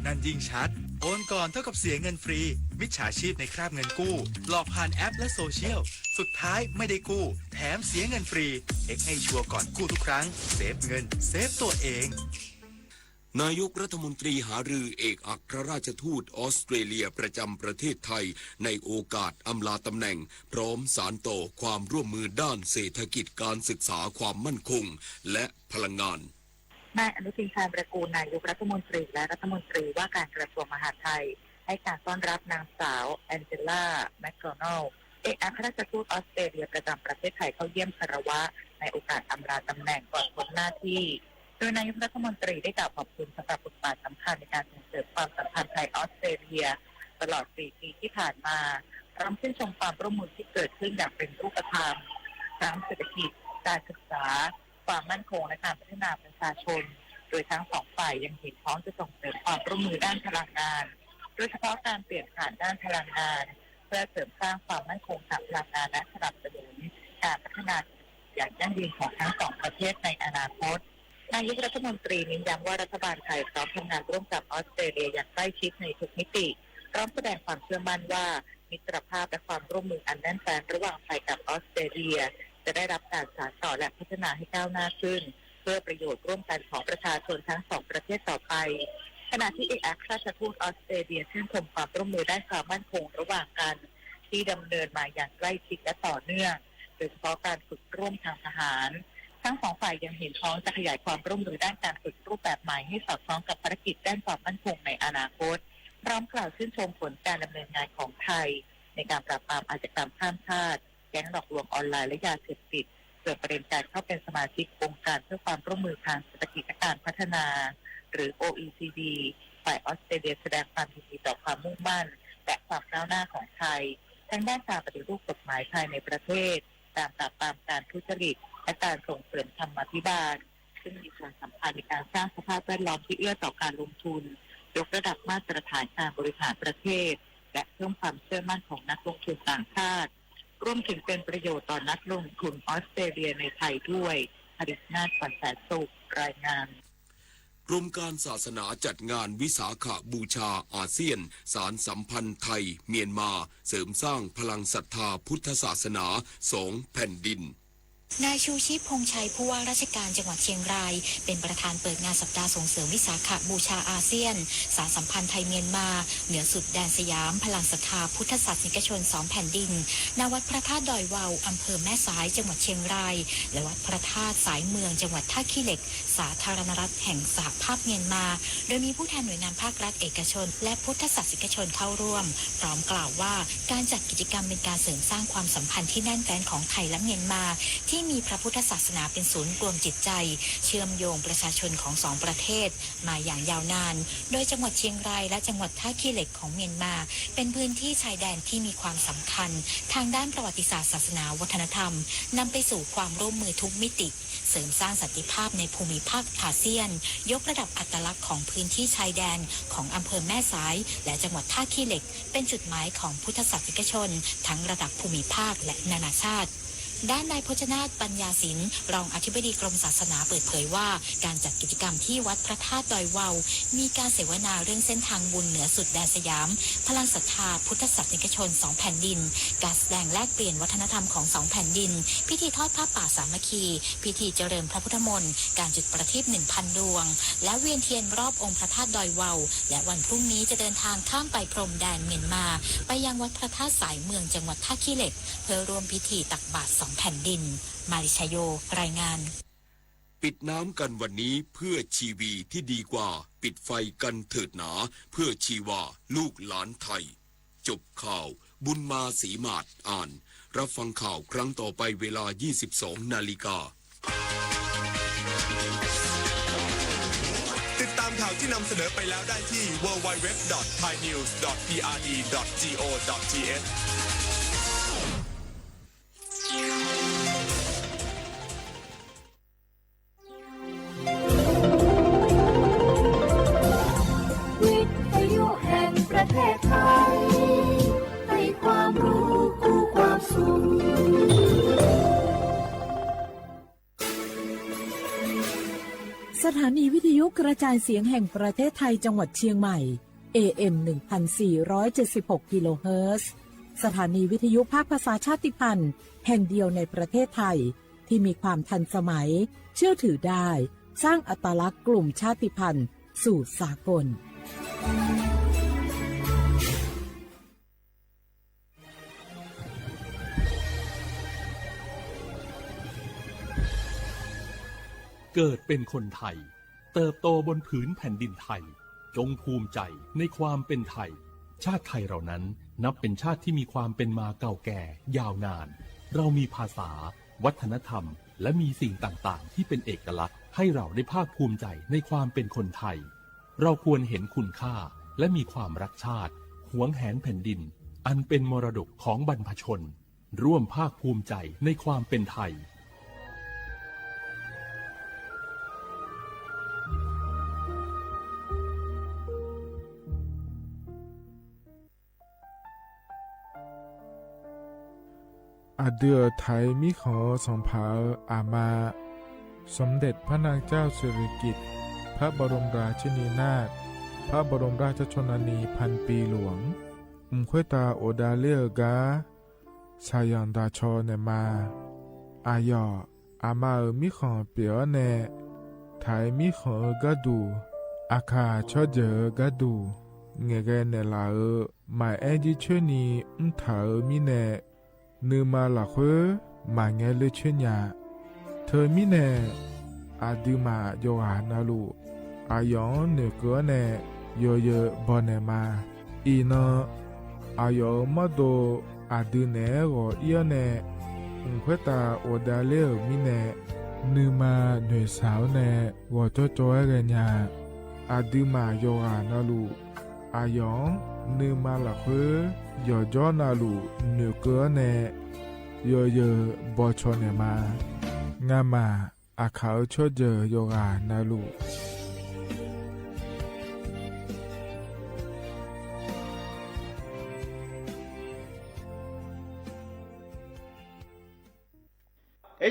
นั่นยิ่งชัดโอนก่อนเท่ากับเสียเงินฟรีมิจฉาชีพในคราบเงินกู้หลอกผ่านแอปและโซเชียลสุดท้ายไม่ได้กู้แถมเสียเงินฟรีเช็คให้ชัวร์ก่อนกู้ทุกครั้งเซฟเงินเซฟตัวเองนายกรัฐมนตรีหารือเอกอัครราชทูตออสเตรเลียประจำประเทศไทยในโอกาสอำลาตำแหน่งพร้อมสานต่อความร่วมมือด้านเศรษฐกิจการศึกษาความมั่นคงและพลังงานนายอนุทินชาญประกูลนายกรัฐมนตรีและรัฐมนตรีว่าการกระทรวงมหาดไทยให้การต้อนรับนางสาวแองเจล่าแมคโดนัลด์เอกอัครราชทูตออสเตรเลียประจำประเทศไทยเข้าเยี่ยมคารวะในโอกาสอำลาตำแหน่งก่อนพ้นหน้าที่โดยนายกรัฐมนตรีได้กล่าวขอบคุณสำหรับบทบาทสำคัญในการส่งเสริมความสัมพันธ์ไทยออสเตรเลียตลอด 4 ปีที่ผ่านมาพร้อมชื่นชมความร่วมมือที่เกิดขึ้นอย่างเป็นรูปธรรมทั้งเศรษฐกิจการศึกษาความมั่นคงและการพัฒนาประชาชนโดยทั้งสองฝ่ายยังเห็นพ้องจะส่งเสริมความร่วมมือด้านพลังงานโดยเฉพาะการเปลี่ยนผ่านด้านพลังงานเพื่อเสริมสร้างความมั่นคงทางพลังงานและสนับสนุนการพัฒนาอย่างยั่งยืนของทั้งสองประเทศในอนาคตนายกรัฐมนตรีเน้นย้ำว่ารัฐบาลไทยพร้อมทำงานร่วมกับออสเตรเลียอย่างใกล้ชิดในทุกมิติพร้อมแสดงความเชื่อมั่นว่ามิตรภาพและความร่วมมืออันแน่นแฟ้นระหว่างไทยกับออสเตรเลียจะได้รับการสานต่อและพัฒนาให้ก้าวหน้าขึ้นเพื่อประโยชน์ร่วมกันของประชาชนทั้งสองประเทศต่อไปขณะที่เอกอัครราชทูตออสเตรเลียชื่นชมความร่วมมือด้านความมั่นคงระหว่างกันที่ดำเนินมาอย่างใกล้ชิดและต่อเนื่องโดยเฉพาะการฝึกร่วมทางทหารทั้งสองฝ่ายยังเห็นพ้องจะขยายความร่วมมือด้านการฝึกรูปแบบใหม่ให้สอดคล้องกับภารกิจด้านความมั่นคงในอนาคตพร้อมกล่าวชื่นชมผลการดำเนินงานของไทยในการปราบปรามอาชญากรรมข้ามชาติแก๊งหลอกลวงออนไลน์และยาเสพติดส่วนประเด็นการเข้าเป็นสมาชิกองค์การเพื่อความร่วมมือทางเศรษฐกิจและการพัฒนาหรือ OECD ฝ่ายออสเตรเลียแสดงความยินดีต่อความมุ่งมั่นและความก้าวหน้าของไทยทั้งด้านการปฏิรูปกฎหมายภายในประเทศการปราบปรามการทุจริตและการส่งเสริมธรรมาภิบาลซึ่งมีส่วนสำคัญในการสร้างสภาพแวดล้อมที่เอื้อต่อการลงทุนยกระดับมาตรฐานการบริหารประเทศและเพิ่มความเชื่อมั่นของนักลงทุนต่างชาติรวมถึงเป็นประโยชน์ต่อนักลงทุนออสเตรเลียในไทยด้วยอดิษฐ์นาถ ขวัญแสนสุขรายงานกรมการศาสนาจัดงานวิสาขบูชาอาเซียนสารสัมพันธ์ไทยเมียนมาเสริมสร้างพลังศรัทธาพุทธศาสนา2 แผ่นดิน นายชูชีพพงษ์ชัยผู้ว่าราชการจังหวัดเชียงรายเป็นประธานเปิดงานสัปดาห์ส่งเสริมวิสาขบูชาอาเซียนสารสัมพันธ์ไทยเมียนมาเหนือสุดแดนสยามพลังศรัทธาพุทธศาสนิกชน2 แผ่นดินณวัดพระธาตุดอยวาวอำเภอแม่สายจังหวัดเชียงรายและวัดพระธาตุสายเมืองจังหวัดท่าขี้เหล็กสาธารณรัฐแห่งสหภาพเมียนมาโดยมีผู้แทนหน่วยงานภาครัฐเอกชนและพุทธศาสนิกชนเข้าร่วมพร้อมกล่าวว่าการจัดกิจกรรมเป็นการเสริมสร้างความสัมพันธ์ที่แน่นแฟ้นของไทยและเมียนมาที่ มีพระพุทธศาสนาเป็นศูนย์รวมจิตใจเชื่อมโยงประชาชนของสองประเทศมาอย่างยาวนานโดยจังหวัดเชียงรายและจังหวัดท่าขี้เหล็กของเมียนมาเป็นพื้นที่ชายแดนที่มีความสำคัญทางด้านประวัติศาสตร์ศาสนาวัฒนธรรมนำไปสู่ความร่วมมือทุกมิติเสริมสร้างสันติภาพในภูมิภาคอาเซียนยกระดับอัตลักษณ์ของพื้นที่ชายแดนของอำเภอแม่สายและจังหวัดท่าขี้เหล็กเป็นจุดหมายของพุทธศาสนิกชนทั้งระดับภูมิภาคและนานาชาติด้านนายพจนาถปัญญาศิลป์รองอธิบดีกรมศาสนาเปิดเผยว่าการจัดกิจกรรมที่วัดพระธาตุดอยวาวมีการเสวนาเรื่องเส้นทางบุญเหนือสุดแดนสยามพลังศรัทธาพุทธศาสนิกชน2แผ่นดินการแสดงแลกเปลี่ยนวัฒนธรรมของ2แผ่นดินพิธีทอดผ้าป่าสามัคคีพิธีเจริญพระพุทธมนต์การจุดประทีป 1,000 ดวงและเวียนเทียนรอบองค์พระธาตุดอยวาวและวันพรุ่งนี้จะเดินทางข้ามไปพรมแดนเมียนมาไปยังวัดพระธาตุสายเมืองจังหวัดท่าขี้เหล็กเพื่อร่วมพิธีตักบาตร2แผ่นดินมาริชโยรายงานปิดน้ำกันวันนี้เพื่อชีวีที่ดีกว่าปิดไฟกันเถิดหนาเพื่อชีวาลูกหลานไทยจบข่าวบุญมาศรีมาศอ่านรับฟังข่าวครั้งต่อไปเวลา 22 นาฬิกาติดตามข่าวที่นำเสนอไปแล้วได้ที่ www.thainews.prd.go.thวิทยุแห่งประเทศไทยให้ความรู้คู่ความสุขสถานีวิทยุกระจายเสียงแห่งประเทศไทยจังหวัดเชียงใหม่ AM 1476 กิโลเฮิรตซ์สถานีวิทยุภาคภาษาชาติพันธุ์แห่งเดียวในประเทศไทยที่มีความทันสมัยเชื่อถือได้สร้างอัตลักษณ์กลุ่มชาติพันธุ์สู่สากลเกิดเป็นคนไทยเติบโตบนผืนแผ่นดินไทยจงภูมิใจในความเป็นไทยชาติไทยเรานั้นนับเป็นชาติที่มีความเป็นมาเก่าแก่ยาวนานเรามีภาษาวัฒนธรรมและมีสิ่งต่างๆที่เป็นเอกลักษณ์ให้เราได้ภาคภูมิใจในความเป็นคนไทยเราควรเห็นคุณค่าและมีความรักชาติหวงแหนแผ่นดินอันเป็นมรดกของบรรพชนร่วมภาคภูมิใจในความเป็นไทยอาเดือไทยมิขอสมภาอามาสมเด็จพระนางเจ้าสิริกิติ์พระบรมราชินีนาถพระบรมราชชนนีพันปีหลวงควยตาโอดาเลียกาชายันดาชอเนมาอายออามามิขอเปียวเนไทยมิขอกะดูอาคาชอเจอกะดูเงเกเนลาหมายแอจิชนีถามิเนนือมาหลักเฮมาเงเลชญาเธอมิเนอาดิมาโยหานาลูอายองเนเกเนโยเยบอเนมาอีนอายอมาโดอาดิเนโกเอียเนควยตาโอดาเลมิเนนือมาหน่วยสาวเนวอจโจเอเกญาอาดิมาโยหานาลูอายองนือมาหลักเฮยอจอนาลูเนเกเนโยเยบอชอเนมางามาอาเขาชอเจโยกานาลู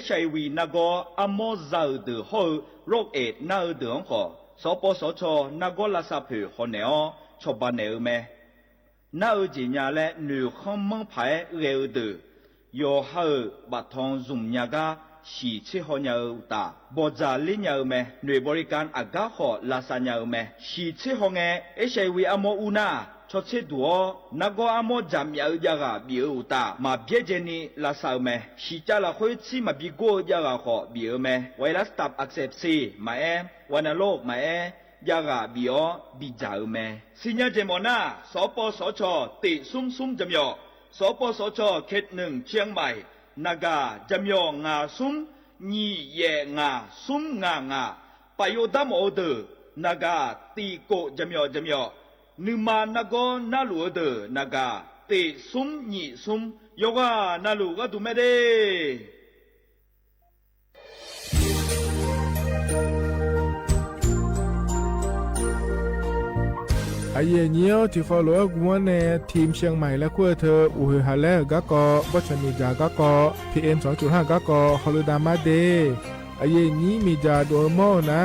HIV 那个阿莫造的后肉诶那的好，所波所错那个拉萨皮好呢哦，错把呢咩？那几年嘞，女汉门牌热的，有好把汤用那个洗吃好牛大，不咋哩牛咩？女บริการอาการ好拉萨牛咩？洗吃好嘅 HIV 阿莫乌那。ชดเชยตัวนักก็อโมจำยาวยากาบิวตามาเบียเจนีลาสาวเมชิจาลาคุยซีมาบิโกยากาขอบิวเมไวรัสตับอักเสบซีมาวันโรคมายากาบิโอบิจาวเมสิญญาเจมอนาสปสชติซุ่มจำยอสปสชเขต1เชียงใหม่那个这苗伢孙你也伢孙伢把有那么的那个地个这苗你嘛那个那路的那个地孙你孙有个那路个都没得。ไอเย่เนี้ยวที่ฟอลโล่กัวเนทีมเชียงใหม่และขั้วเธออุหฮาเลกะกอวัชมีจากะกอ PM 2.5 กะกอฮอลดามาเดไอเย่นี้มีจาโดโมนะ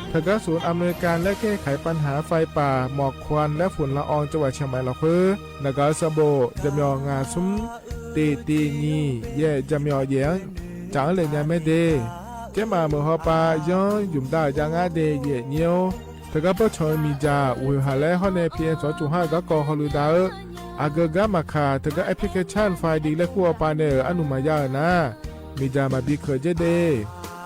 เธอกะศูนย์อำนวยการและแก้ไขปัญหาไฟป่าหมอกควันและฝุ่นละอองจังหวัดเชียงใหม่ละคือนกาสะโบจำยองาซุมตีงีเย่จำยอเยียงจางเลยเนี่ยไม่เดเจ้ามาเมื่อฮอปาย้อนยุ่มได้จางอาเดเย่เนี้ยวถ้าก็ผู้ชมมีจ่าอุหาและฮอนในเพียง2.5ก็กอฮอลูดาอากามาคาถ้าก็แอปพลิเคชันไฟดีและคู่ปาเนอร์อนุมายานะมีจ่ามาบีเคเจเด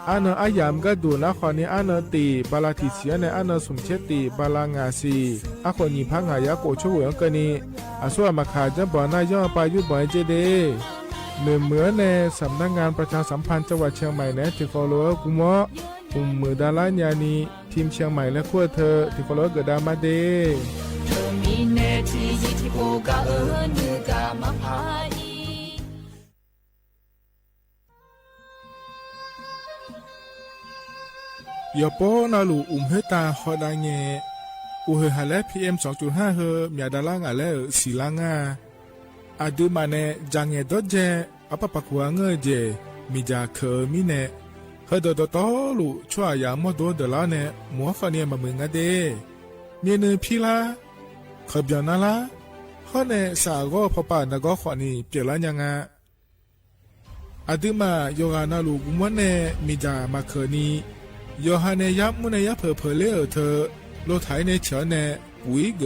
อันอายามก็ดูนะขอนี้อันตีบาลาติเสียในอันสมเชติบาลางาซีอาคนนี้พังหายาโกช่วยกันนี้อาส่วนมาคาจะบ่อนาย่อไปยุบบ่อยเจเดเหมือนในสำนักงานประชาสัมพันธ์จังหวัดเชียงใหม่ในที่ฟอลโล่กุมอมือดาราญานีทีมเชียงใหม่และขั้วเธอที่ฟอลโล่เกิดดามาเดยอปอนาลูเฮตาฮอดาเงอุเฮฮาเล PM 2.5 เฮมีดาลางาเลสีลางาอาดูมาเนจังเงดเจอปะปะกัวเงเจมีจาเคมีเนเฮดดตอลูชัวยามอดดลาเนมัวฟาเนียมามึงอะเดเมียนพีลาขบยานาลาฮอเนสาโกพปานกอขวานีเปลายังาอาดูมาโยกานาลูกุมวเนมีจามาเคนีโยฮาเนยับมุเนยับเพเลเธอโลไทเนเฉเนวิเก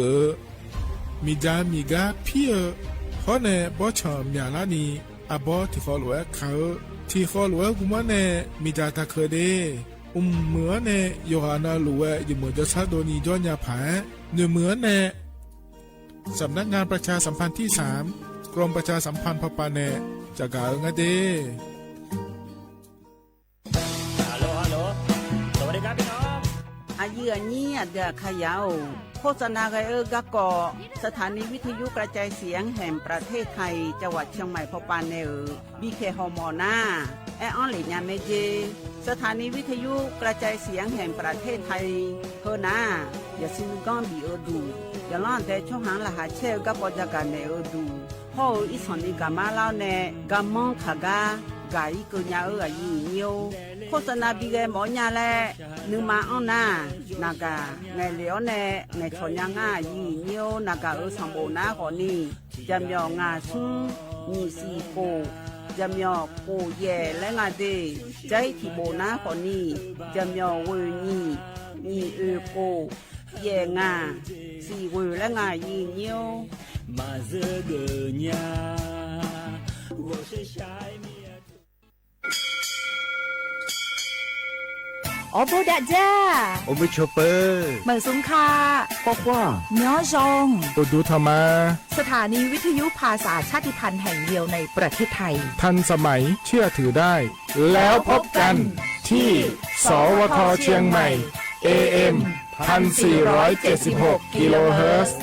มีจามีกาพี่ฮอเนบอชอมยาลานีอาบอที่ฟอลเวเขาที่ฟอลเวกุมวเนมีจาตาเคเดเหมือนเนโยฮานาลูเวอยู่เหมือนจะซาโดนีจอนยาผาเหมือนเนสำนักงานประชาสัมพันธ์ที่3กรมประชาสัมพันธ์พปาเนจากกาเงเดอาเยือนี้เดือขยาวโฆษณาไกกะกอสถานีวิทยุกระจายเสียงแห่งประเทศไทยจังหวัดเชียงใหม่พปาเนบีเคฮอมอนาแอออนหลีญาเมเจสถานีวิทยุกระจายเสียงแห่งประเทศไทยเฮนาอย่าซื้อก้อนบีดูอย่าล้อนแต่ช่องหางละหาเชลกับปจักกันเนดูพออีสอนนี้กามาเล่าเนกามองขากากาอีกุญญาอายุเนียวโฆษณาบีเกหมอญาแลนึมาอ้อนานากาไงเหลียวเนไงชนยังง่ายีเนียวนากาสมบูรณ์นะขอนี่จำยองาซุงมีสีโกจำยอโกเย่และงาเดใจที่โบนะขอนี่จำยอเวนี่มีโกเย่งาสีเวและงายีเนียวมาเจอเกญา我是下面ออโบดาจ้า โอเวชเปอร์เหมือนสุงคาปอกว่าเนื้อจงตัวดูธรรมาสถานีวิทยุภาษาชาติพันธุ์แห่งเดียวในประเทศไทยทันสมัยเชื่อถือได้แล้วพบกันที่สวทเชียงใหม่ AM 1476 กิโลเฮิรตซ์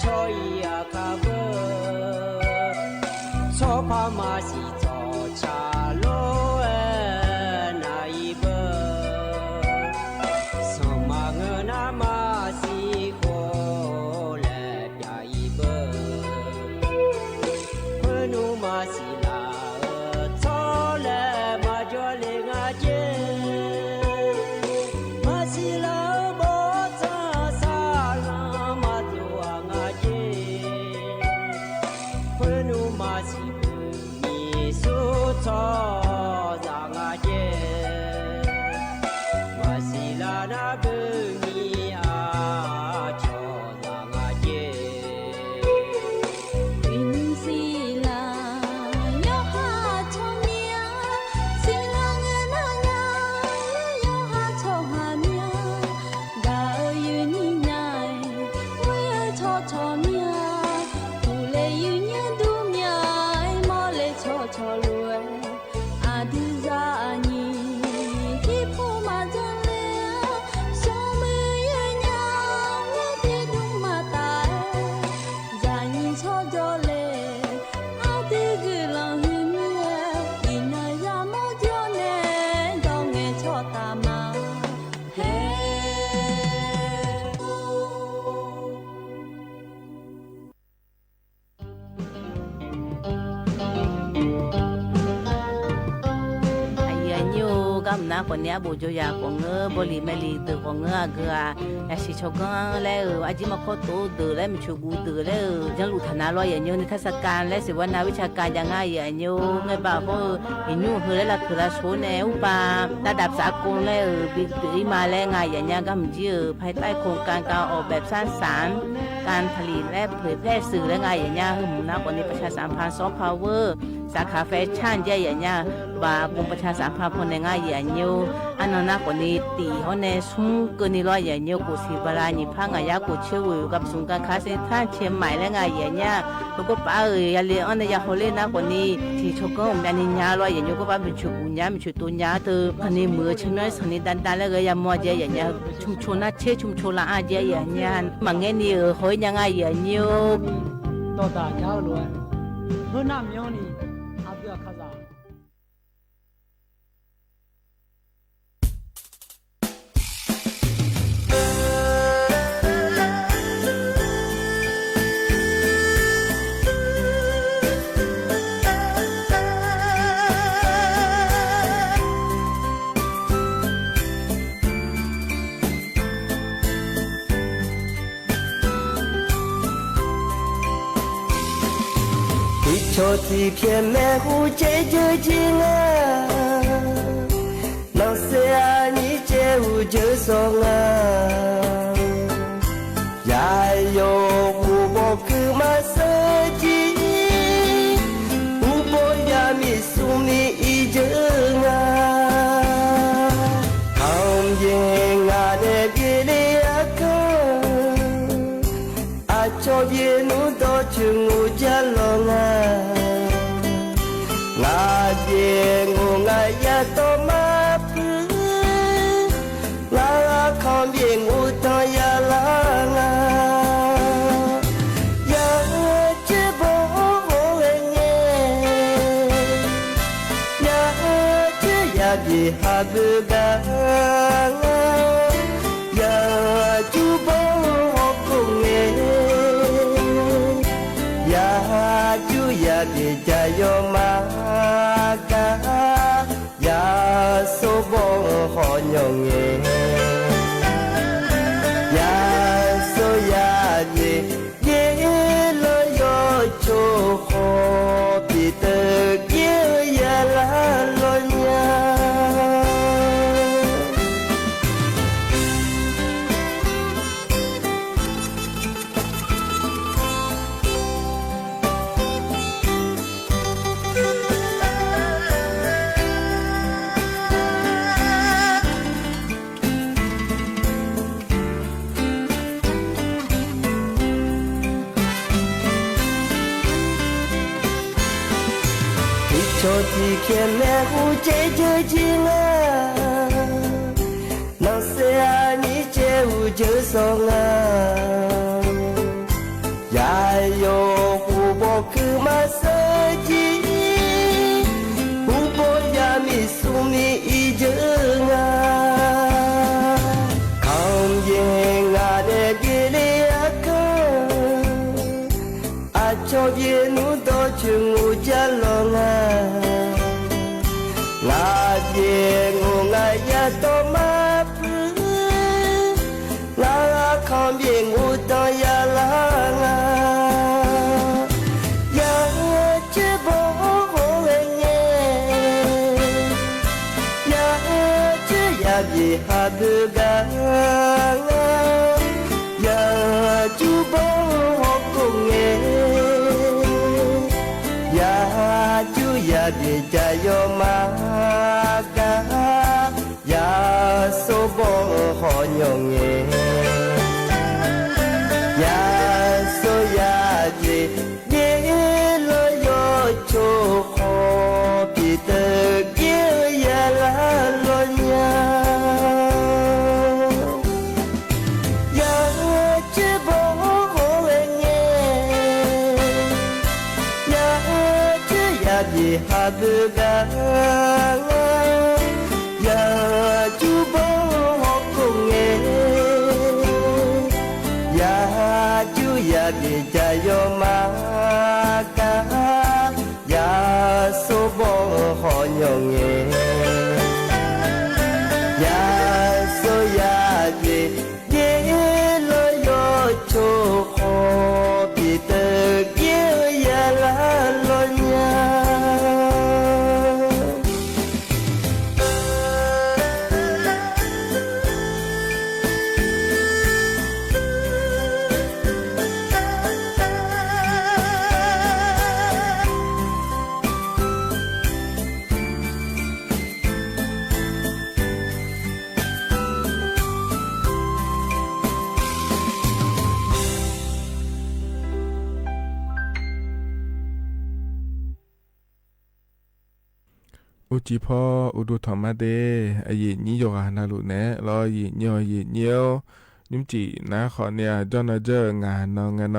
ช คนเนี้ยบุจยาของเงอบริเมลีตัวของเงอเกลือและสิชกันแล้วอาจิมาโคตูตัวแล้วมีชูกูตัวแล้วยังลุทนาลอยอย่างยูนิทรรศการและสิวนาวิชาการยังไงอย่างยูเงยบ่าวเขาอินูเฮแล้วคือละโซเนอุปาระดับสากลแล้วบิดตีมาแล้วไงอย่างเงี้ยก็มันจื้อภายใต้โครงการการออกแบบสร้างสรรค์การผลิตและเผยแพร่สื่อและไงอย่างเงี้ยคือหมู่นักวันนี้ประชาสัมพันธ์ซอฟต์พาวเวอร์สาขาแฟชั่นเยอะอย่างเงี้ยบากรมประชาสัมพันธ์คนในง่ายอย่างเงี้ยอันนั้นนักวันนี้ตีเขาในซุ้มเกินนี่ร้อยอย่างเงี้ยกูสิบาลานี่พังอายากูเชื่อวิวกับศูนย์การค้าเซ็นทรัลเชียงใหม่และไงอย่างเงี้ยแล้วก็ป้าอย่าเลี้ยงอันนี้อย่าเขาเล่นนักวันนี้ที่ชกก็แบบนี้ยาร้อยอย่างเงี้ยก็ป้าเป็นชุกุญญาเป็นชุตัวยาเธอคันนี้มือชิ้นน้อยสันนิษฐานแล้วก็ยามัวเยอะอย่างเงี้ยชุมชนน่าเชื่อชุมชนละอาเยอะอย่างเงี้ยมันเงี้ยนี่เขายังไงอย่างเงี้ยต่อตาเจ้าล้วนเพื่อนน้ำย้อนนี่อาเบียข้าจ้า秋地片面湖姐姐近啊，老师啊你姐夫就送啊，呀有湖泊去马设计，湖泊呀米苏米一整啊，旁边啊那边的啊个，啊这边路到去我家龙啊。ngà về ngô ngà ya to ma phu ngà không về ngô to ya la ngà ya che bo nghe ya che ya bi ha bu ga ya chu bo ko nghe ya chu ya bi ja yo ma ya so bo ho nyong ye ya so ya ye ye lo yo cho ho pi te ye ya la lo nya秋地片面湖姐姐近啊，老师啊你姐夫就送啊，呀有湖泊去马设计，湖泊呀米苏米一整啊，康燕啊那边的啊个，啊这边路到去我家龙啊。ngà về ngô ngà ya to ma phu ngà không về ngô to ya la ngà ya che bo nghe ya che ya bi ha bu ga ya chu bo ko nghe ya chu ya bi ja yo ma ga ya so bo ho nyong ye ya so ya ye ye lo yo cho ho pi te ye ya la lo nya ya che bo ho nghe ya che ya bi ha bu ga ya chu bo ho ko nghe ya chu ya bi ja yo ma ka ya so bo ho nyong ye อุจิพ่ออุดุธรรมะเดอเยนี้โยกานาลุเนะรอเยเนียวเยเนียวนิมจีนะขอเนี่ยจอนเจองานนองาน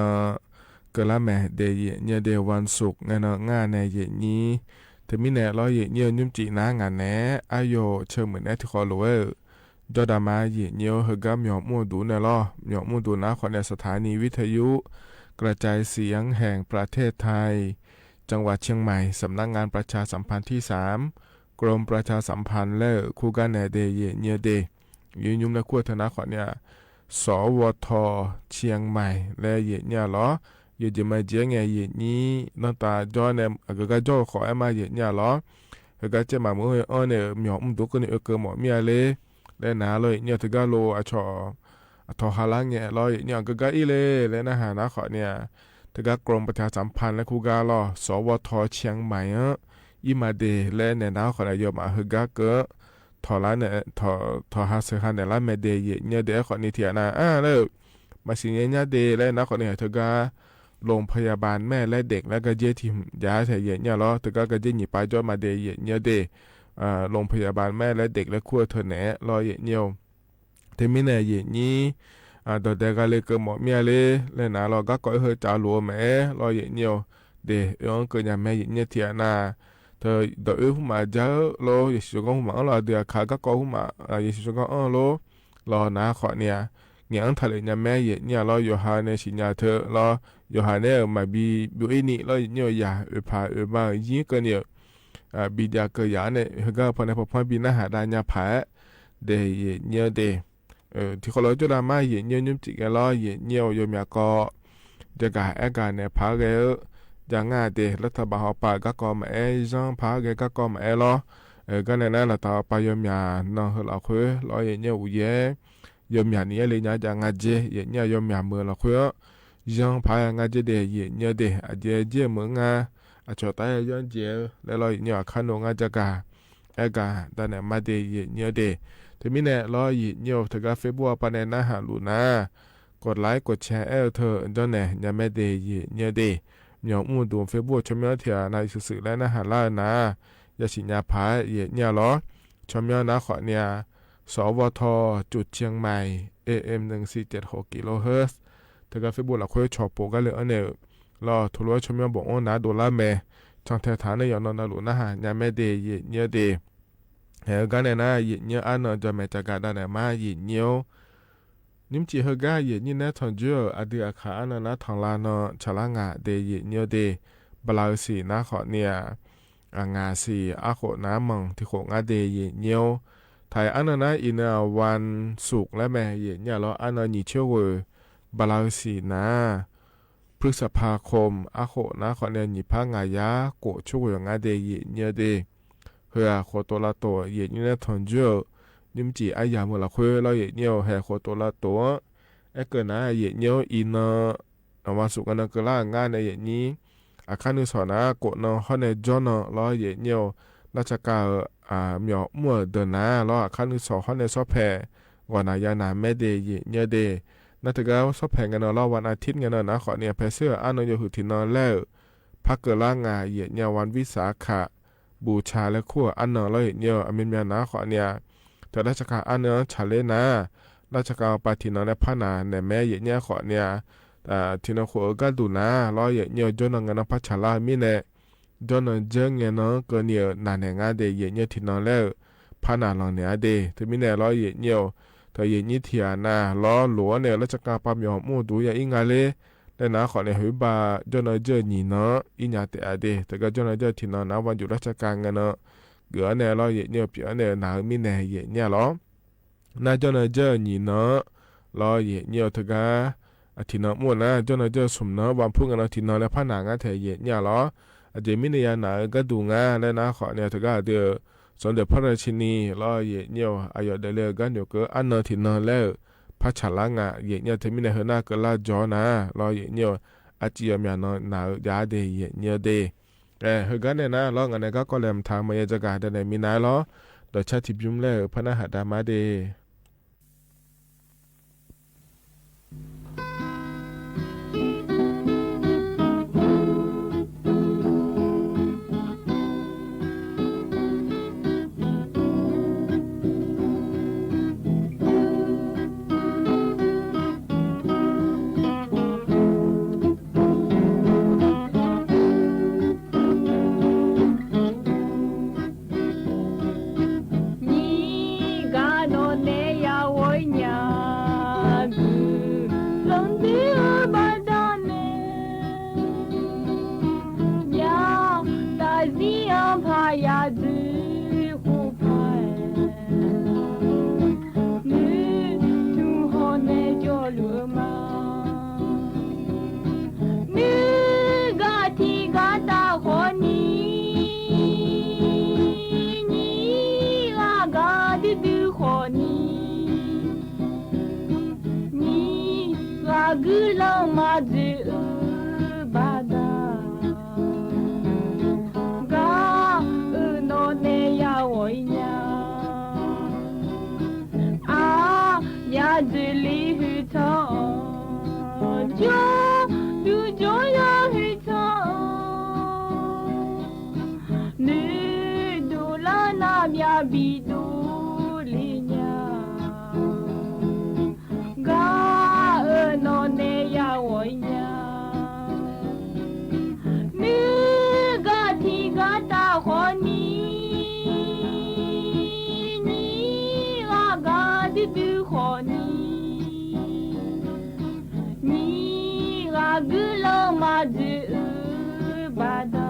กะละแม่เดเยเนียเดวันศุกร์งานงานในเยนี้ถึงมีแน่รอเยเนียวนิมจีนะงานแน่อายโยเชิงเหมือนแน่ที่ขอรู้จอดามาเยเนียวเฮกะหมอกมูดูเนลอหมอกมูดูนะขอในสถานีวิทยุกระจายเสียงแห่งประเทศไทยจังหวัดเชียงใหม่สำนักงานประชาสัมพันธ์ที่3กรมประชาสัมพันธ์และคู่กันแนเดเยเนียเดยืนยุมและคู่ธนาขอเนี่ยสวทเชียงใหม่และเยเนี่ยล้อเยจะมาเจียงไงเยนี้น้องตาจอเนี่ยก็จอขอไอ้มาเยเนี่ยล้อก็จะมาเมื่ออ้อนเนี่ยหมอกมุดุกันเกิดหมอเมียเลยและหนาเลยเนี่ยถึงก็โลอาชอทอฮาลังเนี่ยล้อเนี่ยก็อีเลยและนะฮะนะขอเนี่ยถึงก็กรมประชาสัมพันธ์และคู่กันล้อสวทเชียงใหม่อีมาเดและเนี่ยนะขอเนี่ยมาฮึกะเกอทอละเนี่ยทอหาเสือหันเนี่ยละเมเดยเนี่ยเดขอนี่เทียนะแล้วมาสิเนี่ยเดและนะขอเนี่ยถึงก็โรงพยาบาลแม่และเด็กแล้วก็เจทีมยาเสียเนี่ยล้อถึงก็เจหนีไปจอมาเดยเนี่ยเดโรงพยาบาลแม่และเด็กและครัวเธอแหน่รอเยเนี่ยเทมินเนี่ยเยนี้ตอนเด็กก็เลยเกิดหมอเมียเลยและนะเราก็ก้อยเฮจ่าหลัวแม่รอเยเนี่ยเดย้อนเกิดอย่างแม่เยเนี่ยเทียนะเธอเดี๋ยวมาเจอโลยสิจงมาเราเดี๋ยวขาก็ก้าวมายสิจงก็โลรอนะขอเนี่ยเงี้ยทะเลเนี่ยแม่เยเนี่ยเราอยู่หาในสิญญาเธอเราอยู่หาเนี่ยมาบีอินี่เราเนี่ยอยากพามายิ่งกันเนี่ยบิดาเกยาเนี่ยก็พอในพอพบินหาดาญาผาเดยเนี่ยเดที่เขาเราจะได้มาเยเนี่ยยุ่งจิกันเราเยเนี่ยอยู่มีก็จะกะการเนี่ยพาเกอย่างง่ายเดรัฐบาลปาก็มาจังพาเกก็มาล้อก็ในนั้นเราต่อไปยมยาน้องเราคุยเราเยเนี่ยอุเยยมยาเนี่ยเลยเนี่ยจะง่ายเจเยเนี่ยยมยาเมื่อเราคุยจังพาง่ายเจเดยเนี่ยเดเจเมื่องาจอดใต้ย้อนเจียวแล้วเราเนี่ยขันงอาจะกาแต่เนี่ยมาเดยเนี่ยเดถึงมีเนี่ยเราเนี่ยถึงกับเฟซบุ๊กปนเนี่ยนะฮะลูน่ากดไลค์กดแชร์เธอจนเนี่ยยังไม่เดยเนี่ยเดหยองมูดูเฟซบุ๊กชมยอดเถียในสื่อและนะฮะล่านะยาสิญญาพายเนี่ยล้อชมยอดนะขอเนี่ยสวทจุดเชียงใหม่ AM 1476กิโลเฮิรตซ์ถึงกับเฟซบุ๊กเราคุยชอบโปกันเลยเนี่ยรอทุลชมยอบอกว่านะ$แม่ช่างเทฐานในยอนนลุนะฮะยาแม่เดยเนี่ยเดเฮกันเนี่ยนะเนี่ยอันจะแม่จากการเนี่ยมาเนี่ยนิมจีเฮกาเนี่ยนะทองจ่ออดีอาคาอันนะทองลานฉลางาเดยเนี่ยเดบลาวสีนะขอเนี่ยงาสีอาโคน้ำมังที่โคงาเดยเนี่ยไทยอันนะอินาวันศุกร์และแม่เนี่ยแล้วอันนี้เชื่อว่าบลาวสีนะพฤษภาคมอาโคนะขอเนี่ยหยิบผ้างายาโกช่วยงาเดยเนี่ยเดเฮือโคตัวละตัวเนี่ยนะทองจ่อนิมจีอายามื่อละคุยเราเนี่ยแห่โคตัวละตัวเกิดนะเนี่ยอินวันศุกร์นั้นก็ล่างานในนี้อาคารนึกสอนนะกดนอเขาในจอนเราเนี่ยราชการเหมียวมั่วเดินนะเราอาคารนึกสอนเขาในซอแพรวันอายานาแม่เดยเนี่ยเดนั่นถือว่าซอแพรกันเราวันอาทิตย์กันนะขอเนี่ยเพเสื้ออันนั้นอยู่ที่นอนแล้วพักเกิดล่างานเนี่ยวันวิสาขบูชาและขั้วอันนั้นเราเนี่ยอเมริกานะขอเนี่ยแต่ราชการอันเนื้อชาเลนะราชการปาทินในพนาในแม่เนี่ยขอเนี่ยที่นั่งหัวก็ดูนะร้อยเนี่ยจนงั้นพัชลามีเนี่ยจนเจงเนี่ยน้องก็เนี่ยนานงานเดียเนี่ยที่นั่งแล้วพนาหลังเนี่ยเดที่มีเนี่ยร้อยเนี่ยเธอเนี่ยเทียนะล้อหลวเนี่ยราชการปามยอมมูดูอย่างอิงาเลยแต่นะขอเนี่ยหือบาจนเจอนี่เนาะอิญาเตอเดแต่ก็จนเจอที่นั่งนะวันอยู่ราชการกันเนาะเกือเนี่ยเราเนี่ยเปียเนี่ยหนามีเนี่ยล้อน่าจนเจอนี่เนาะเราเนี่ยถึงก็ที่นั่งมั่วนะจนเจอสมเนาะวันพุ่งกันที่นั่งแล้วพนักงานเทียเนี่ยล้ออาจจะมีเนี่ยหนาก็ดูงาแล้วนะขอเนี่ยถึงก็เดือสมเด็จพระราชินีเราเนี่ยอายุเดลกันอยู่ก็อันนที่นั่งแล้วพระฉลางเนี่ยที่มีเนี่ยหน้าก็ลาจอนะเราเนี่ยอาจจะมีหนายาเดเนี่ยเดเฮกันเนี่ยนะร้องอันนี้ก็เริ่มทางมาจะการแต่ในมีนายล้อโดยชาติบิมเล่พระนาหดามาเด เ可你，你阿个老妈子巴达，嘎诺内呀我呀，啊呀这里去唱，就就就要去唱。Mia bidu linya ga no ne ya wonya ni ga ti ga ta ho ni ni ga di du ho ni ni ga gu lo ma du ba da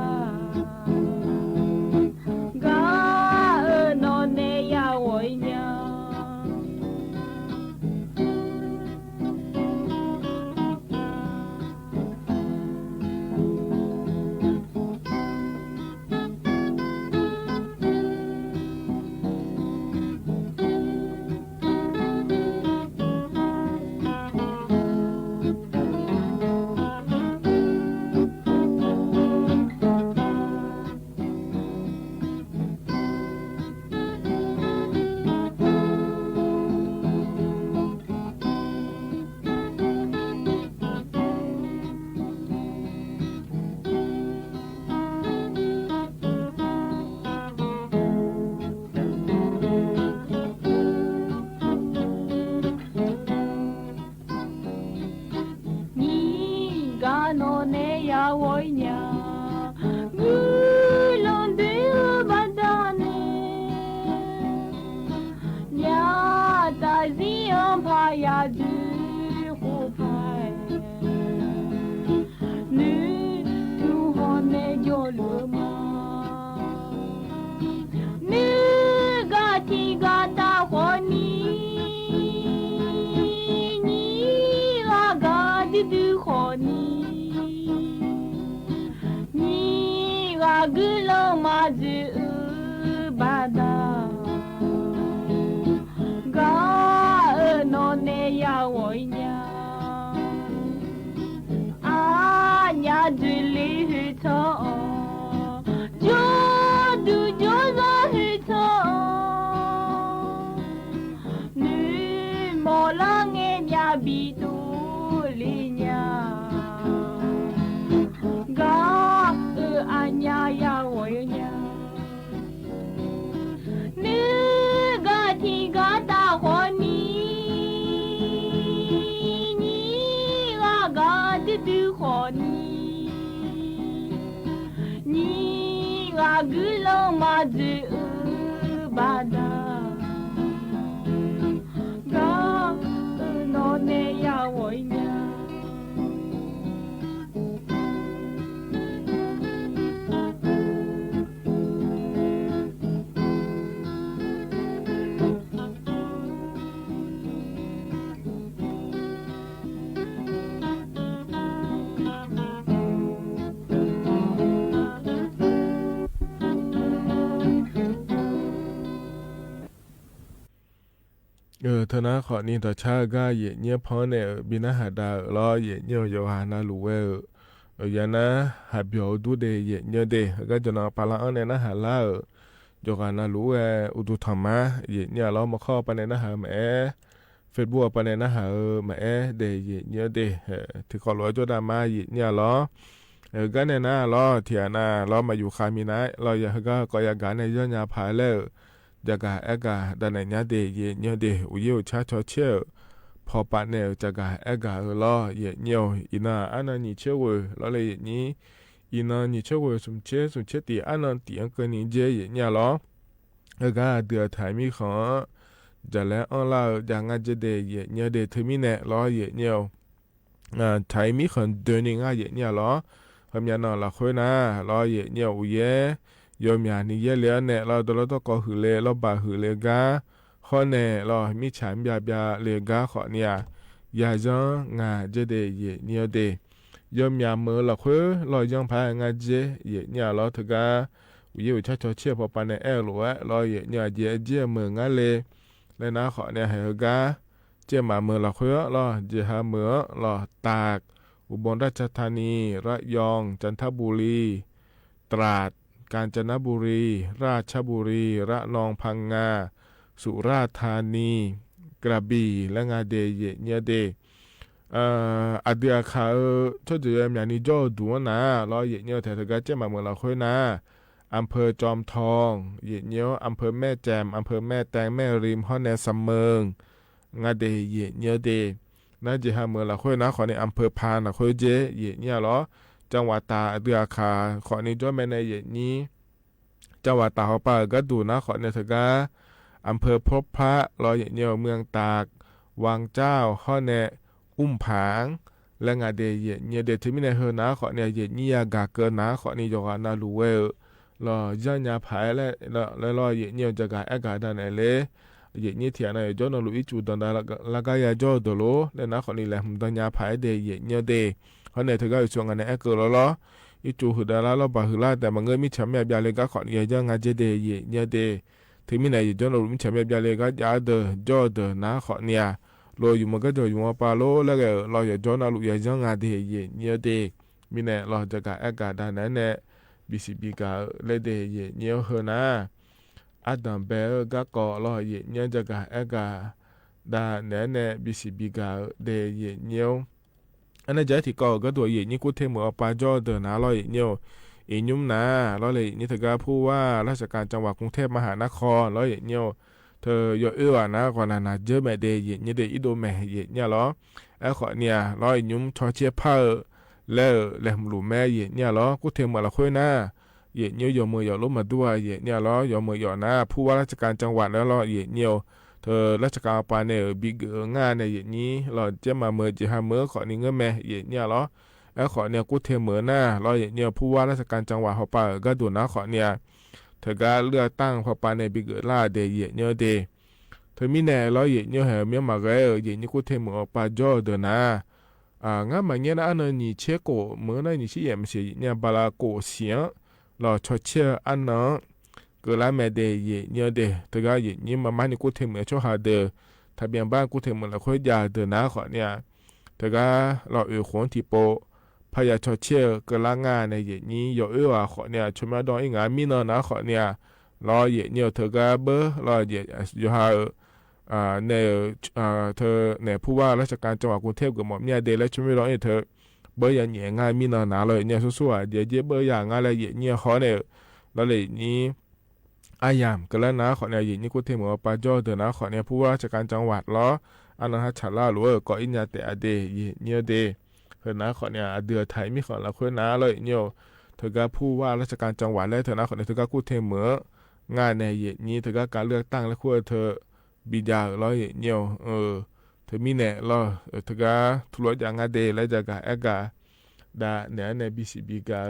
เธอนะขอนี่ต่อชาก็เย่เนี่ยพอเนี่ยบินะหาดาล้อเย่เนี่ยโยหานาลูเวยานะหาเบียวดูเดเย่เนี่ยเดก็จะนอปาละอันเนี่ยนะหาลาโยหานาลูเวอุดุธรรมะเย่เนี่ยล้อมาข้อปะเนี่ยนะหาแม่เฟซบุ๊กปะเนี่ยนะหาแม่เดเย่เนี่ยเดที่ขอร้อยตัวดามาเย่เนี่ยล้อก็เนี่ยนะล้อเทียนะล้อมาอยู่คามินะล้ออย่าก็อยากกันในย้อนยาพายแล้วjaga ega dana nyade ye nyode uyo chacho che pho pa ne jaga ega lo ye nyo ina ana ni chewe lo le ni ina ni chewe sum che ti ana ti an ke ni je ye nya lo ega de thai mi kho jale on la janga je de ye nyode thmi ne lo ye nyo thai mi kho de ni nga ye nya lo pham ya na la khoi na lo ye nyo u yeโยมยานี่เยเลียเนี่ยเราตัวเราต้องก่อหือเลยเราบ่าหือเลยกาข้อเนี่ยเรามีฉันบยาเลยกาขอเนี่ยยาจังงาเจเดเยเนี่ยเดโยมยามือเราคุยเรายังพางาเจเยเนี่ยเราถึงกาวิวชัดเชี่ยพอปานในแอลหรือว่าเราเยเนี่ยเจมืองาเลย และนะขอเนี่ยให้กาเจ้ามาเมืองละเคือรอเจหาเมืองรอตากอุบลราชธานีระยองจันทบุรีตราดกาญจนบุรีราชบุรีระนองพังงาสุราษฎร์ธานีกระบี่และงาเดเยเนเดอาเดียขาช่วยเจออย่างนี้จ่อดูนะรอเยเนียวแต่ถ้าเกิดเจ้ามาเมืองเราค่อยนะอำเภอจอมทองเยเนียวอำเภอแม่แจ่มอำเภอแม่แตงแม่ริมฮอนแนสำเมิงงาเดเยเนียวเดน่าจะหาเมืองเราค่อยนะขอในอำเภอพานเราค่อยเจเยเนียวหรอจังหวัดตาเดียขาขอในจ่อแม่ในเยนี้จังหวัดตาเขาป่าก็ดูนะขอในถ้าเกิดอำเภอพบพระรอเยเนียวเมืองตากวังเจ้าฮอนแนอุ้มผางและงาเดเยเนียเดที่มีในเฮนะขอเนี่ยเยเนียกาเกินนะขอนี่ยกานาลูเวลรอยันยาภายและรอเยเนียจะกาเอกาดานเลเยเนียเทียนจอนลูอิจูดันดาละกายาจอดโลและนะขอนี่แหละมุดันยาภายเดเยเนียเดขอเนี่ยเธอก็อยู่ช่วงนั้นเอกลออิจูหุดาลาลบาหุลาแต่มันเงยมิฉามยาเลก็ขอเนี่ยยังงาเจเดเยเนียเดที่มีในจอนลูมิฉามยาเลก็ยาเดจอดนะขอเนี่ยรออยู่มันก็จะอยู่มาปาโลแล้วก็รออย่าจอนาลุอย่าจังงาเดเยเนียเดมีเนี่ยรอจะกะเอกาดานนั้นเนี่ยบิสิบิกาเลเดเยเนียเฮนะอาดัมเบลก็กอรอเยเนียจะกะเอกาดาเนี่ยบิสิบิกาเดเยเนียอันนั้นจะที่ก็ตัวเยนี่กูเทมัวปาจอเดนะรอเยเนียอีนุ่มนะรอเลยนี่ถึงก็พูดว่าราชการจังหวัดกรุงเทพมหานครรอเยเนียเธออย่านะก่อนนะเจอแม่เดย์เนี่ยเดย์อิโดแม่เนี่ยหรอไอ้ขอเนี่ยรอยยุ่มชอเชียเพอแล้วแหลมหลูแม่เนี่ยหรอกูเทมาละค่อยนะเนี่ยยอมือยอลบมาด้วยเนี่ยหรอยอมือยอนะผู้ว่าราชการจังหวัดแล้วรอเนี่ยเธอราชการปาเนี่ยบิ๊กงานเนี่ยนี้รอเจมาเมื่อจะหาเมื่อขอนี่เงินแม่เนี่ยหรอไอ้ขอเนี่ยกูเทเหมือหน้ารอเนี่ยผู้ว่าราชการจังหวัดเขาปาก็ดูนะขอเนี่ยเธอก็เลือกตั้งพอปานในบิกล่าเดย์เนเดเธอมีแน่ร้อยเนเหมียมาเกอนี่กูเทมือปาจอเดนะงั้นมันเนี่ยนะอันนี้เชโกเมื่อนั้นนี่ชี้ไม่ใช่เนี่ยบาลาโกเสียงรอชดเชออันนั้นก็ลาแม่เดย์เนเดเธอก็นี่มานี่กูเทมือชอหาเดทะเบียนบ้านกูเทมือละค่อยยาเดนะขอเนี่ยเธอก็รอคนที่โปพยาชดเชอก็ลางานในนี้อยู่ขอเนี่ยชมาดองอีงานมีนะขอเนี่ยรอเนี่ยเธอก็เบอรออยู่หาในเธอเนี่ยผู้ว่าราชการจังหวัดกรุงเทพกับหมอเนี่ยเดลชมาดองเธอเบออย่างเนี่ยงานมีนะเลยเนี่ยสู้ๆเดี๋ยวเบออย่างงานอะไรเนี่ยขอเนี่ยแล้วเลยนี้อายามก็แล้วนะขอเนี่ยนี่กูเทมือปาจอเดนะขอเนี่ยผู้ว่าราชการจังหวัดล้ออันนั้นฉลาดหรือว่าก็อินยาแต่เดเนี่ยเดเธอนะขอเนี่ยเดือไทยมีขอละค่อยนะเลยเนี่ยเธอก็ผู้ว่าราชการจังหวัดและเธอนะขอเนี่ยเธอก็กู้เทเหมืองานในนี้เธอก็การเลือกตั้งและค่อยเธอบิดาร้อยเนี่ยเธอมีเนี่ยรอเธอก็ทุรอย่างงานเดและจะก็เอกาดาเนี่ยในบิสิบิกา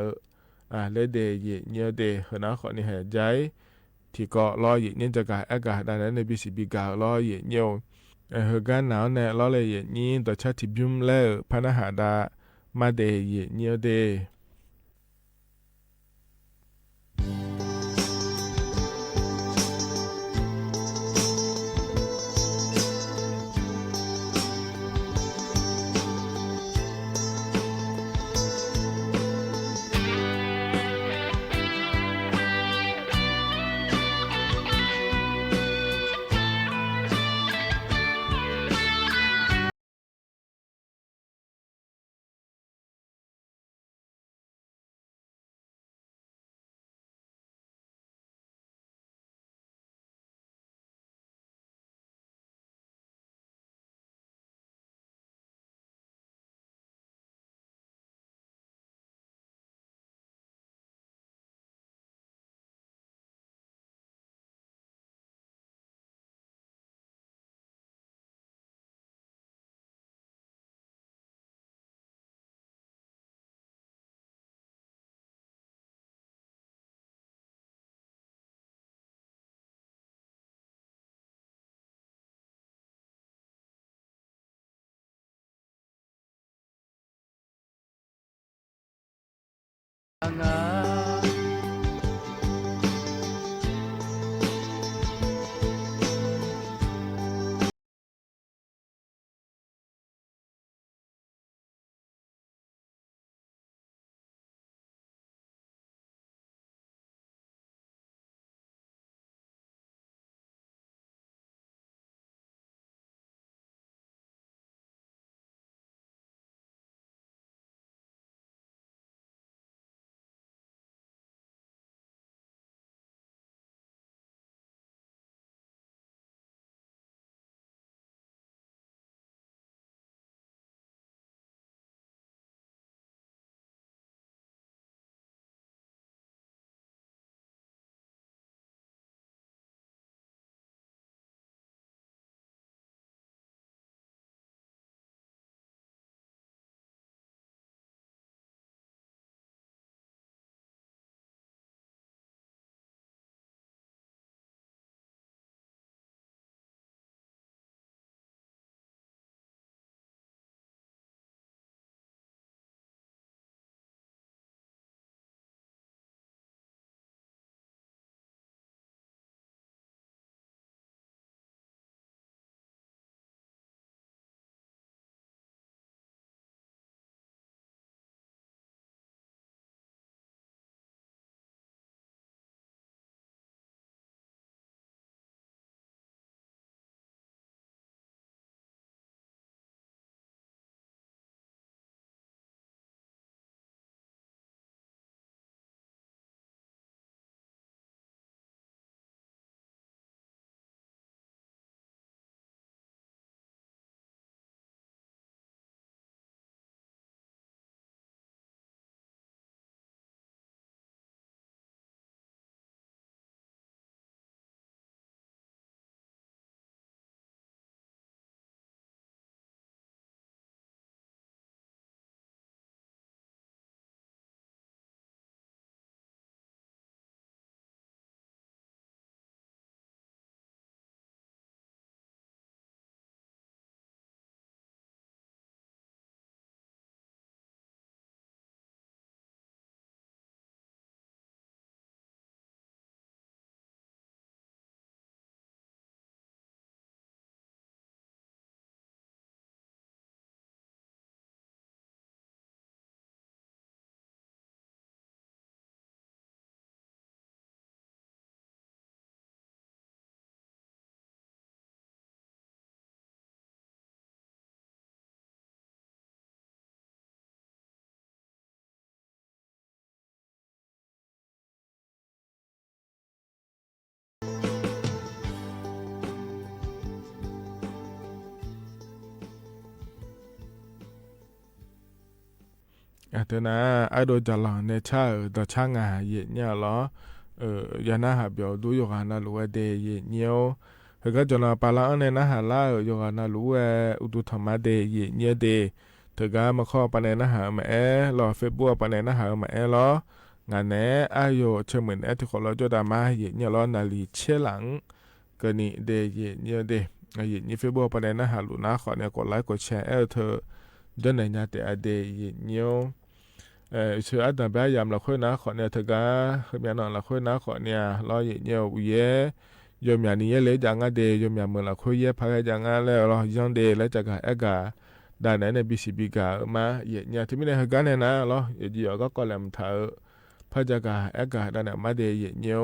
และเดเนี่ยเดเธอนะขอเนี่ยหายใจที่ก็รอเนี่ยจะก็เอกาดาในบิสิบิการอเนี่ยเฮกันหนาวเนี่ยล้อเลยนี้ต่อชาติบิมเล่พนักหาดามาเดยเนี่ยเด เถอะนะไอโดจะหลังในชาต่อช่างงาเย็นเนี่ยล้อยานาหาเบียวดูอยู่กันนะรู้ว่าเดยเนียวเฮก็จะนาปาลาอันเนี่ยนะหาล่าอยู่กันนะรู้ว่าอุตุธรรมะเดยเนียเดเธอก็มาข้อปนนะหามารอเฟซบุ๊กปนนะหามาล้องานแหนอายุเชื่อเหมือนที่คนเราจะดามาเย็นเนี่ยล้อนาลีเชื่อหลังก็นี่เดยเนียเดเย็นนี่เฟซบุ๊กปนนะหาลูน่าขอเนี่ยกดไลค์กดแชร์เธอจนไหนเนี่ยแต่เดยเนียวเชื่ออันดับแบบยามเราค่อยนะขอเนี่ยเธอก็คือมีนอนเราค่อยนะขอเนี่ยรอเย็นเนี่ยอุ้ยยมอย่างนี้เลยจังเดยยมอย่างเมื่อเราคุยพายจังแล้วเราย้อนเดแล้วจะก็เอกาด้านไหนในบีซีบีกามาเนี่ยที่ไม่ได้กันเนี่ยนะเราอยู่ก็กอลมเธอพายจะก็เอกาด้านไหนมาเดยเนี่ย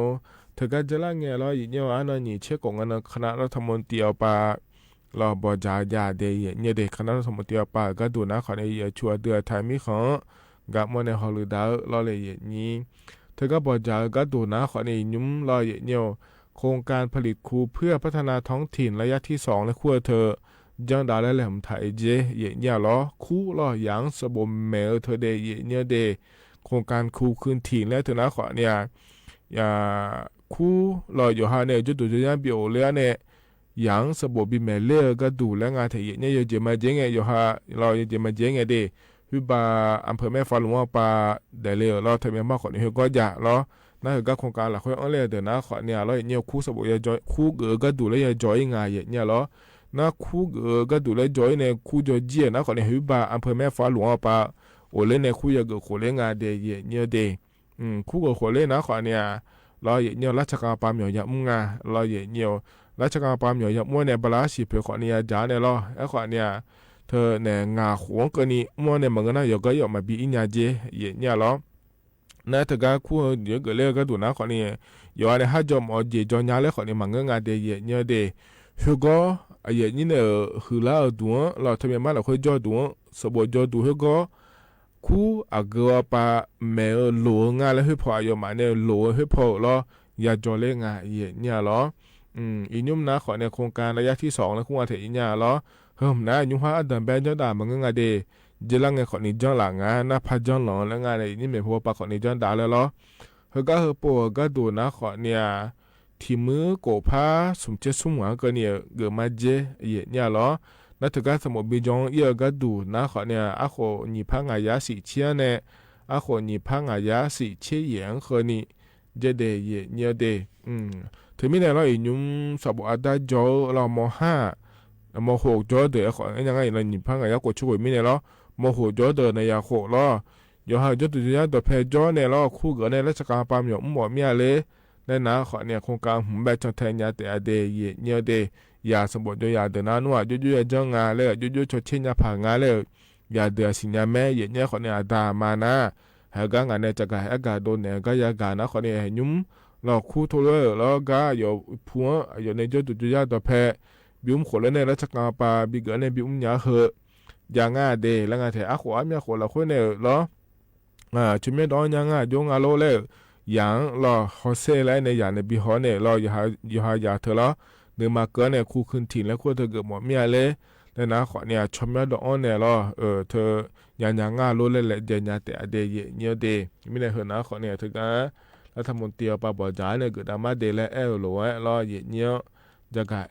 เธอก็จะละเงี้ยเราเนี่ยอันนี้เชื่อของอันคณะรัฐมนตรีปาเราบอกจ่ายาเดยเนี่ยเด็กคณะรัฐมนตรีปาก็ดูนะขอเนี่ยชัวเดือดไทยมีของกับมันในฮอลลีดาวเราเลยนี้เธอก็บอกจ่ายก็ดูนะขอเนี่ยยุ่มเราเนี่ยโครงการผลิตครูเพื่อพัฒนาท้องถิ่นระยะที่2และขั้วเธอยังดาและแหลมไทยเจเย่เนี่ยล้อคู่ล้อยังสบมเมลเธอเดเย่เนี่ยเดโครงการครูคืนถิ่นและเธอนะขอเนี่ยอย่าคู่ล้ออยู่ฮะเนี่ยจุดตัวยังเบียวเลยเนี่ยยังสบบิเมลเลก็ดูแลงานไทยเนี่ยอยู่เจมาเจงไงอยู่ฮะล้ออยู่เจมาเจงไงเดฮึบาอำเภอแม่ฟ้าหลวงว่าปาเดเลล้อทะเบียนมากกว่านี้ก็จะล้อนั่นคือโครงการหลักของอันเล่เดินนะขอเนี่ยเราเนี่ยคู่สมุยจอยคู่ก็ดูเลยจอยง่ายเนี่ยล้อนะคู่ก็ดูเลยจอยเนี่ยคู่จอยเจียนะขอเนี่ยฮึบาอำเภอแม่ฟ้าหลวงปาโอเล่เนี่ยคู่ยาก็โคเล่งาเดยเนี่ยเดคู่ก็โคเล่นะขอเนี่ยเราเนี่ยราชการปามเหมียวยามุงาเราเนี่ยราชการปามเหมียวยามัวเนี่ยบลาสิเพื่อขอเนี่ยจาเนี่ยล้อไอ้ขอเนี่ยเธอเนี่ยงาหัวก็นี่มัวเนี่ยมันก็น่าอยู่ก็อยู่มาบีอินยาเจเนี่ยล้อนะถ้าก็คู่เดี๋ยวก็เลิกก็ดูนะคนนี้ย้อนให้จอมอดีจอนยาเลยคนนี้มันก็งานเดียเนี่ยเดคือก็ไอ้เนี่ยเนี่ยคือเราดูเราทำยังไงเราค่อยจอดูสบจอดูคือก็คู่อาเกอปาเมลหลวงานแล้วให้พออยู่มาเนี่ยหลวงให้พอแล้วอย่าจอเล่งานเนี่ยหรออีนุ่มนะขอเนี่ยโครงการระยะที่2แล้วคู่อาเทียเนี่ยหรอเฮ้ยนะยุ่งว่าอันดับแบนจะด่ามันก็งานเดเจลังไงคนนี้จ้องหลังงานนะพัดจ้องหลังแล้วงานอะไรนี่เหมือนพวกปากคนนี้จ้องด่าแล้วเหรอเฮก็เฮปัวก็ดูนะขอเนี่ยที่มือโกผ้าสมเจสมหวังก็เนี่ยเกิดมาเจเนี่ยเหรอนั่นถือการสมบูรณ์จงเยอะก็ดูนะขอเนี่ยอาโคนี่พังอายาสีเชียเนี่ยอาโคนี่พังอายาสีเชียอย่างคนนี้เจเดเนี่ยเดถึงไม่ได้เราอีนุ่มสอบอาดาจอเราม.5 ม.6 จอเดือขอยังไงเรานี่พังอายาก็ช่วยไม่ได้หรอมโหจอเดินในยาโคล้อยอหาจตุยาตัวเพจอเนี่ยล้อคู่กับในราชการปามหยงหมอเมียเลยในนาขอเนี่ยโครงการหุ่มแบบจังแทนยาแต่เดยเนี่ยเดยาสมบูรณ์ยาเดินนัวยุ่ยจังงาเลยยุ่ยชดเชยยาผ่างาเลยยาเดือสิญญาแม่เนี่ยขอเนี่ยดามานะหากงานเนี่ยจะกายอากาศโดนเนี่ยก็ยากานะขอเนี่ยยุ่มล้อคู่ทั่วเลยแล้วก็อยู่พัวอยู่ในจตุยาตัวเพบิวมขอเลยในราชการปาบิเกอในบิวมยาเหอย่างาเดแล้วงาเถอะขวามีขวาละคนเนี่ยล้อชุดเมื่อตอนยังยงอาโลเลยอย่างล้อฮอเซ่แล้วในอย่างในบิฮอเนี่ยล้อย่าเธอล้อเนื้อมาเกินเนี่ยคู่ขึ้นถิ่นแล้วคู่เธอเกิดหมดเมียเลยแล้วนะขอเนี่ยชุดเมื่อตอนเนี่ยล้อเธออย่างาโลเลยแหละเดียร์แต่เดียเนี่ยเดไม่ได้เหรอนะขอเนี่ยถึงนะรัฐมนตรีปาบอจ่าเนี่ยเกิดดราม่าเดแล้วหรือว่าล้อเนี่ยจะกะ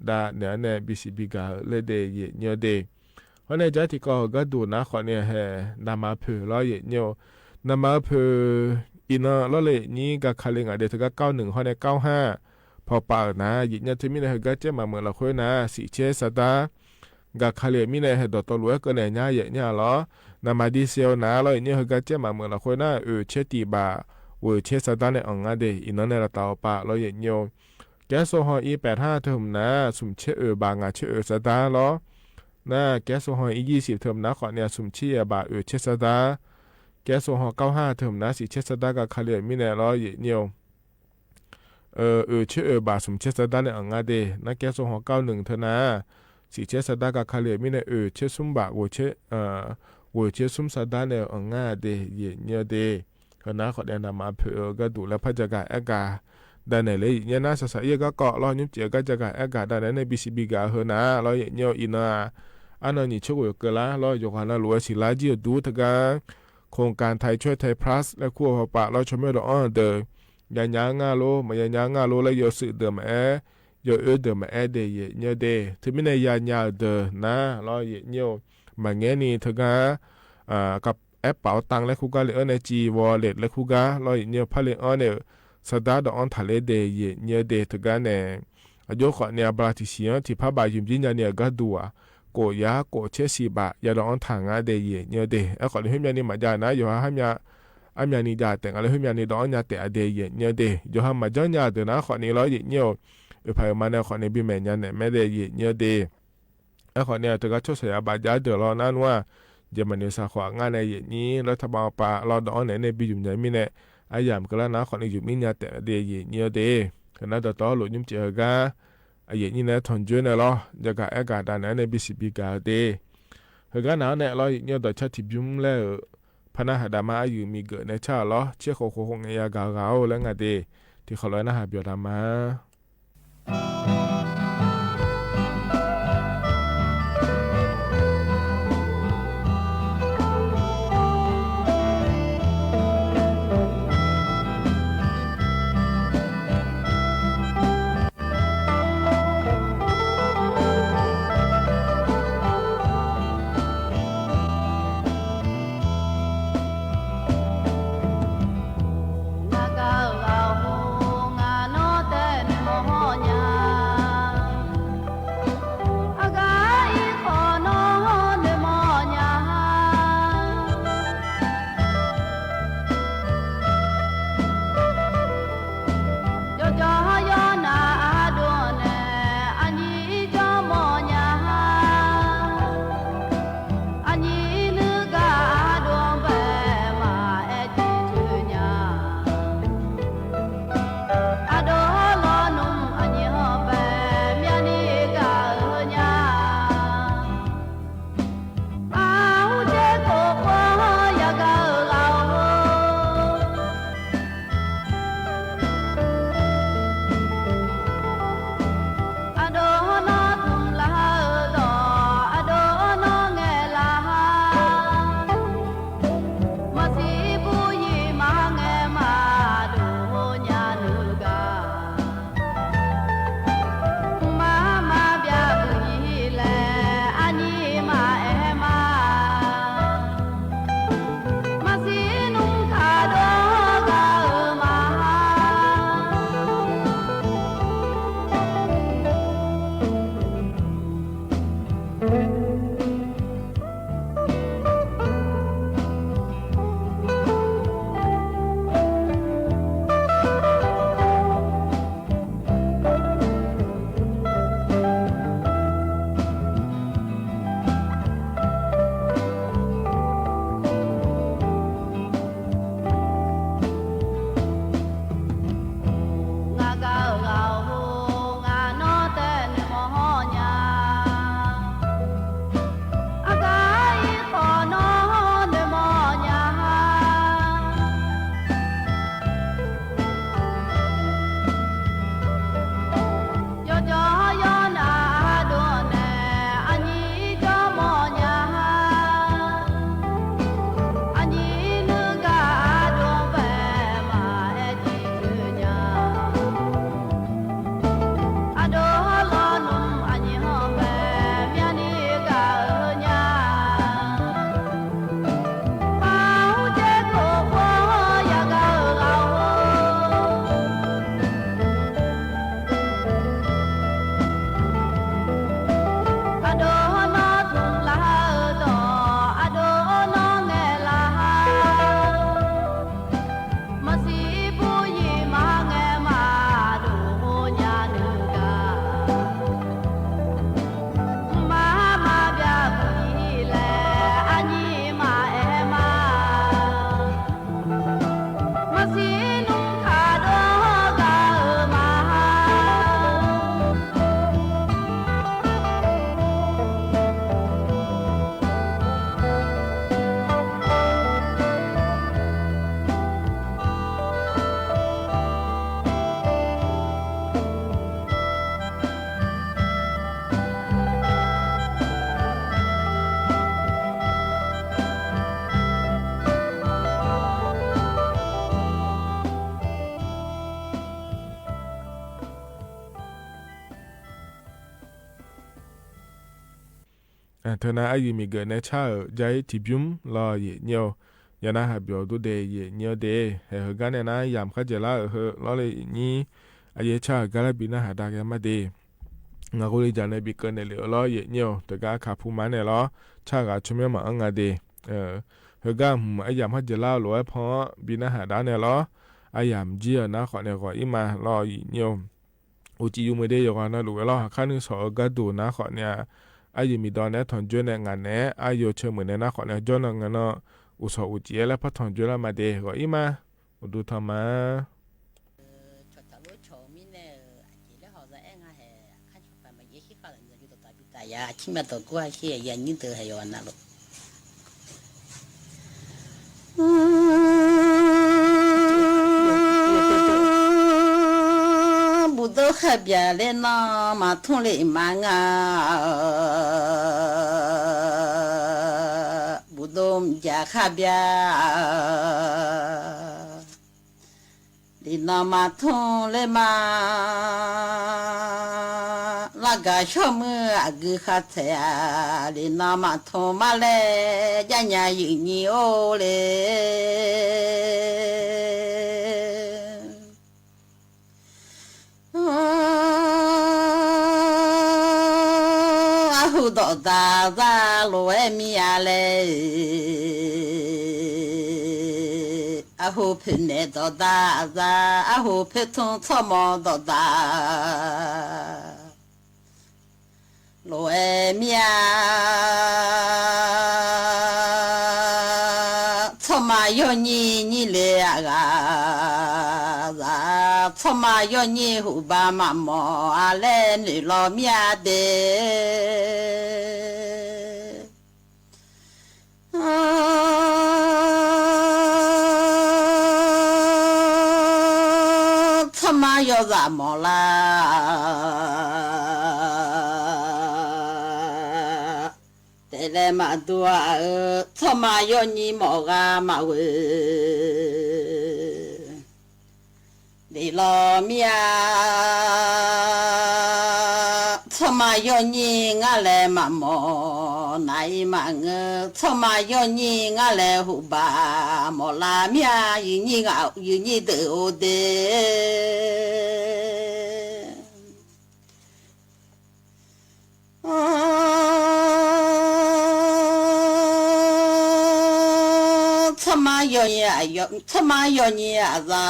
ดาเนี่ยบีซีบีกาเลยเดเนี่ยเดเพราะในใจที่ก็ดูนะขอเนี่ยแห่นามาเผือล้อเนี่ยนามาเผืออินล้อเลยนี่ก็คาลิงเดทก็91ข้อใน95พอปากนะเนี่ยที่มีในก็เจ้ามาเมื่อเราคุยนะสีเชสตาก็คาลิมีในเหตุตัวรวยก็เนี่ยเนี่ยล้อนามาดีเซลนะล้อเนี่ยก็เจ้ามาเมื่อเราคุยนะเชติบาเชสตาในอ่างเดอินในเราต่อปากล้อเนี่ยแก๊สโซฮอล์E85เทอมนะสุ่มเชบางเชสตาล้อนะแก๊สโซฮอล์E20เทอมนะขอเนี่ยสุ่มเชียบาเชสตาแก๊สโซฮอล์95เทอมนะสิเชสตากับคาเลียมีแน่ล้อเนี่ยเชบาสุ่มเชสตาในอ่างเดนะแก๊สโซฮอล์91เทอนะสิเชสตากับคาเลียมีแน่เชซุมบาเชซุมสตาในอ่างเดเนี่ยเดก็นะขอเนี่ยนำมาเพื่อก็ดูแลพัฒนาอากาศด้านไหนเลยเนี่ยนะสายก็เกาะล้อยุ่งเจียก็จะกะอากาศด้านไหนในบีซีบีกาเฮนะล้อเนี่ยอินา อันนั้นนี่ช่วยเกิดละรอยกหันหลวงศิลาจีดูทการโครงการไทยช่วยไทยพลัสและคู่หัวปะเราชมเราอ้อนเดยายางาโลมายางาโลและยสื่อเดิมยเดิมเดยเนเดถึงไม่ในยาเดนะรอยเนียวมาเงี้ยนี่ทการกับแอปเป๋าตังและคู่กันเลยในจีวอลเล็ตและคู่กันรอยเนียวพาเลออนเนี่ยสดาดอนทะเลเดยเนเดทการเนี่ยอายุขอเนี่ยบราติเซียที่พระบายุมจินเนี่ยก็ดัวโกยาโกเชสีบะยาดอนทางาเดยเนเดไอ้ขอที่ให้มีนี่มาจานะอยู่ให้มีอามีนี่จ่าแต่งอะไรให้มีนี่ดอนเนี่ยแต่เดยเนเดอยู่ให้มาจอนยาเดนะขอนี่ร้อยเนียวพายมาเนี่ยขอเนี่ยบิแมนยันเนี่ยไม่ได้เยอะดีไอ้ขอเนี่ยตัวก็ช่วยเสียบาดเจ็บเดือดร้อนนั่นว่าเยอรมนีสาขวางานในอย่างนี้รัฐบาลป่าเราดอนในบิจุมใหญ่ไม่เนี่ยไอ้ยามก็แล้วนะขอเนี่ยอยู่ไม่เนี่ยแต่เดียเยอะดีขณะต่อหลุดยุ่งเจอกันไอ้อย่างนี้เนี่ยทนจุนเนี่ยหรอจะกับไอ้การดันในบิสิบิกาดีเหตุการณ์นั้นเนี่ยเราเนี่ยต่อชาติบิมแล้วพนักหาดามาอยู่มีเกิดในชาหรอเชื่อโคงเงียกาแล้วไงดีที่เขาเลยนะหาเบียดามาNgao ngao ngano ten mo nya เธอนะอายุมีเกิดในชาใจที่บุ้มรอเยเนียวยานะหาเบียวดูเดเยเนียวเดเฮกันเนี่ยนะยามข้าเจล่ารอเลยนี่อายุชากาลบินะหาดาแกมาเดงากุลิจานในบิเกินในเหลือรอเยเนียวแต่ก็ขาผู้มันเนี่ยรอชากาชมมาอังอาเดเฮกันอายามข้าเจล่าหลวยเพราะบินะหาดาเนี่ยรออายามเจียนะขอเนี่ยก็อิมารอเยเนียวอุจิยูไม่ได้ยกนะหรือรอข้านึงสอกัดดูนะขอเนี่ยอายุมีตอนนี้ถอนจวนในงานเนี่ยอายุเชื่อเหมือนในนักขอเนี่ยจวนงานเนาะอุศอุจิแล้วพัฒนจวนมาเดก็อีมาดูทำมาที่มาตัวกูให้ขี้ยันยิ่งเตอให้ยอนนะลูกบุตรขับยาเล่นน้ำมาทุ่งเล่มังอ่ะบุตรยาขับยาเล่นน้ำมาทุ่งเล่มาลักกะชมืออากุขัดเสียเล่นน้ำมาทุ่งมาเล่ยันยายิงยี่โอเล่หูดอตาตาโลเอมีอะไรหูพินเนดอตาตาหูพิทุนทมอดอตาโลเอมีอาทมาโยนีนี่เลยอะทมาโยนีหูบามามออะไรนี่ลอมีอาเดทมาโยซามอลาแต่เลมาตัวทมาโยนีมอกามาเวดีลอมีอาทมาโยนีงาเลมามอนายมังทมาโยนีงาเลหุบามอลามีอายินีงายินีเดโอเดทมาโยนีอายุทมาโยนีอาซา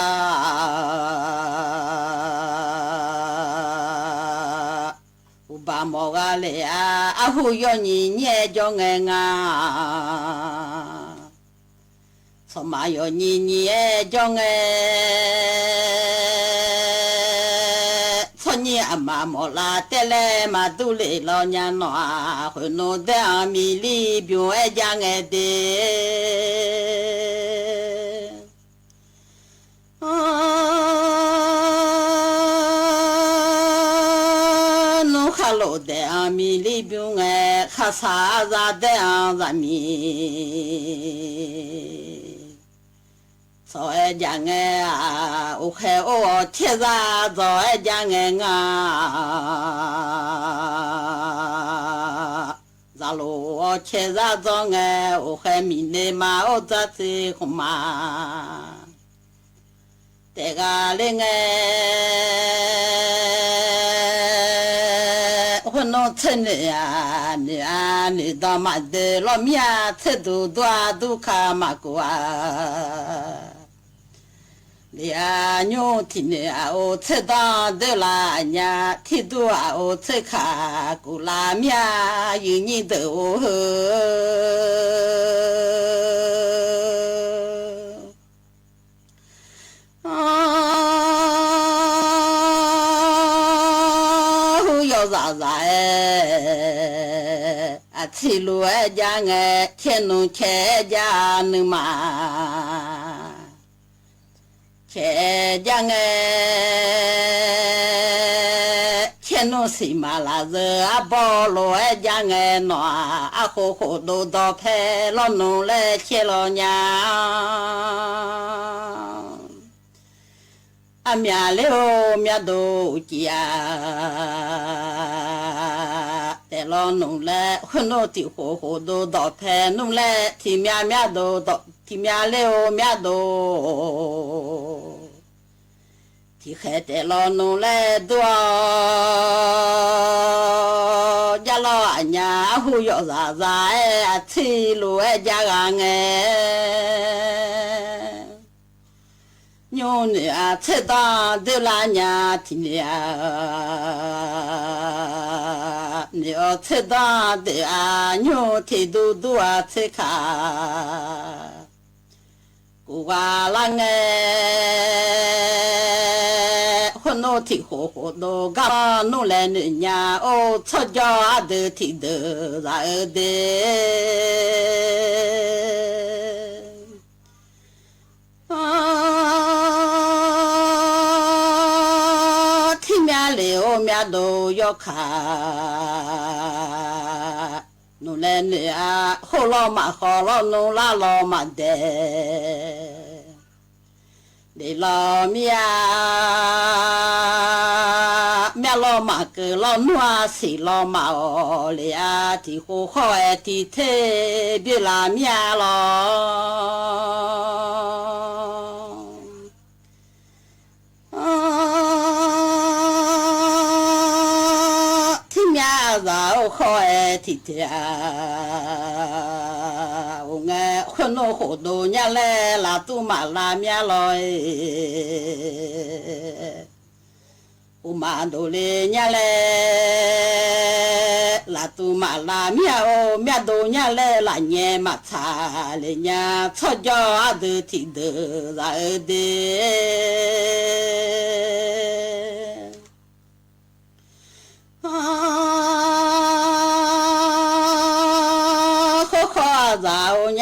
อุบามอกาเลอาหูโยนีเนจงเงาทมาโยนีเนจงเงทนีอามามอลาเตเลมาตุเลลอญาโนอาหุโนเดอามิลีบิวเอจังเอเดนุขโลเดอามิลีบิวเอข้าสาซาเดอาซามีสอเอจังเอโอเคโอเทซาสอเอจังเองาซาโลเทซาจงเอโอเคมิเนมาโอจัตสิคุมาเตกาเลงเอคนโนเทเนียนี่ดอมาเดลอมีอาเทดูดัวดูคามากว่าเลียโยทิเนอาโอเทดาเดลาญาทิดูอาโอเทคากุลามีอายินีเดโอเฮซาซาอาทิลูเอจังเอเชนุเชจานุมาเชจังเอเชนุสิมาลาเซอาบอโลเอจังเอโนอาโคโคโดโดเพลอนุเลเชโลญาอามีอาเลโอมีอาโดจิอา แต่รอหนุ่มและคนโนติโหโหโดดอกแพนุ่มและที่เมียเมียโดดอกที่เมียเลวเมียโดที่แค่แต่รอหนุ่มและดัวยาลออัญญาหูยอซาซาที่รู้จางเงโยนอาเทตาเดลาญาทิเนียเนียเทตาเดอาโยที่ดูอาเทคากูว่าลังคนโนที่โหโหโดกาโนแลนญาโอชอจอเดที่เดราเดที่เมียเลวเมียโดยกขาโนแลนอาโหลอมาโหลอโนลาลอมาเดเดลอเมียลอมาเกลอนัวสิลอมาโอเลอาที่โหโหที่เทบิลาเมียลอที่เมียเราโหที่เทงะคนโนโหโดญะแลลาตุมาลาเมียลอยอุมาโดเลญะแลลาตุมาลาเมียโอเมียโดญะแลลาเญมาทาเลญะชอจออะเดที่เดราเด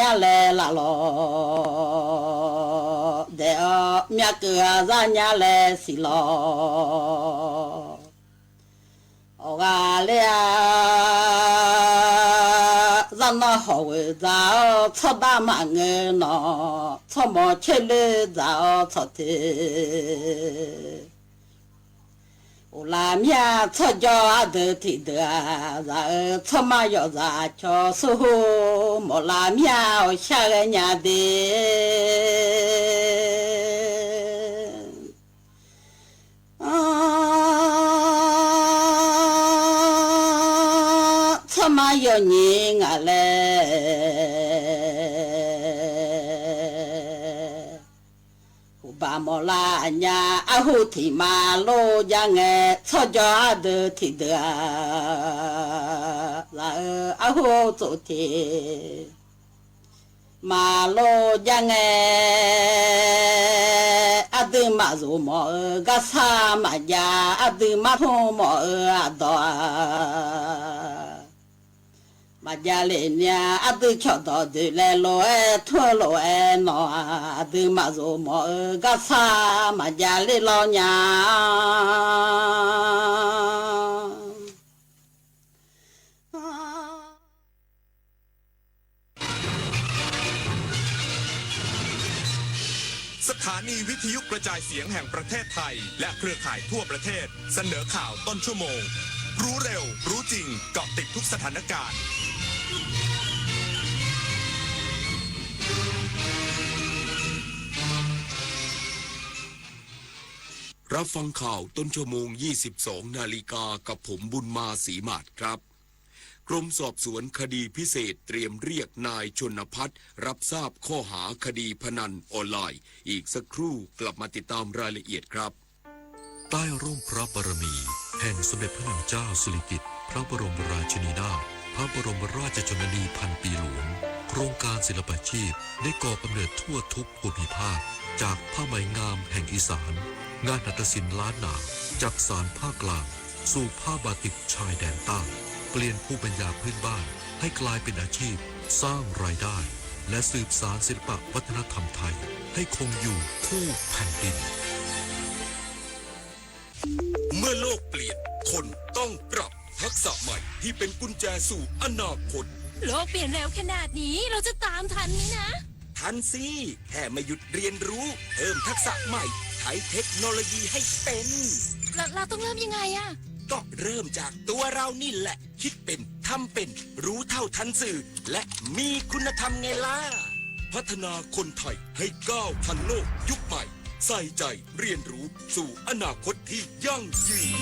ญาเลลาลอเดอเมียเกอซาญาเลสิลอโอกาเลอาซันนาฮอเวซาชอดามาเงนอชอมอเชเลซาชอเทโอลาเมียชอจอเดที่เดราชอมายอซาชอสุโมลาเมียโอชาเกญาเดชอมายอญิงอะเลบามลาญาอาหุทิมาโลยังเงชอจอเดที่เดลาอาหุจุทิมาโลยังเงอดมาซุมอกะสามายาอดมาพมออดอมาจาเลเนียอดชอดอเดเลโลทัวโลนออดมาซุมอกะสามาจาเลลอญาสถานีวิทยุกระจายเสียงแห่งประเทศไทยและเครือข่ายทั่วประเทศเสนอข่าวต้นชั่วโมงรู้เร็วรู้จริงเกาะติดทุกสถานการณ์รับฟังข่าวต้นชั่วโมง 22 นาฬิกากับผมบุญมาศรีมาศครับกรมสอบสวนคดีพิเศษเตรียมเรียกนายชนภัทรรับทราบข้อหาคดีพนันออนไลน์อีกสักครู่กลับมาติดตามรายละเอียดครับใต้ร่มพระบารมีแห่งสมเด็จพระนางเจ้าสิริกิติ์พระบรมราชินีนาถพระบรมราชชนนีพันปีหลวงโครงการศิลปาชีพได้ก่อกำเนิดทั่วทุกภูมิภาคจากผ้าไหมงามแห่งอีสานงานหัตถศิลป์ล้านนาจากสารภาคกลางสู่ผ้าบาติกชายแดนใต้เปลี่ยนภูมิปัญญาพื้นบ้านให้กลายเป็นอาชีพสร้างรายได้และสืบสานศิลปวัฒนธรรมไทยให้คงอยู่คู่แผ่นดิน เมื่อโลกเปลี่ยนคนต้องปรับทักษะใหม่ที่เป็นกุญแจสู่อนาคต โลกเปลี่ยนเร็วขนาดนี้เราจะตามทันไหมนะ ทันสิแค่ไม่หยุดเรียนรู้เพิ่มทักษะใหม่ใช้เทคโนโลยีให้เป็นเราต้องเริ่มยังไงอะ ก็เริ่มจากตัวเรานี่แหละคิดเป็นทำเป็นรู้เท่าทันสื่อและมีคุณธรรมไงล่ะพัฒนาคนไทยให้ก้าวทันโลกยุคใหม่ใส่ใจเรียนรู้สู่อนาคตที่ยั่งยืน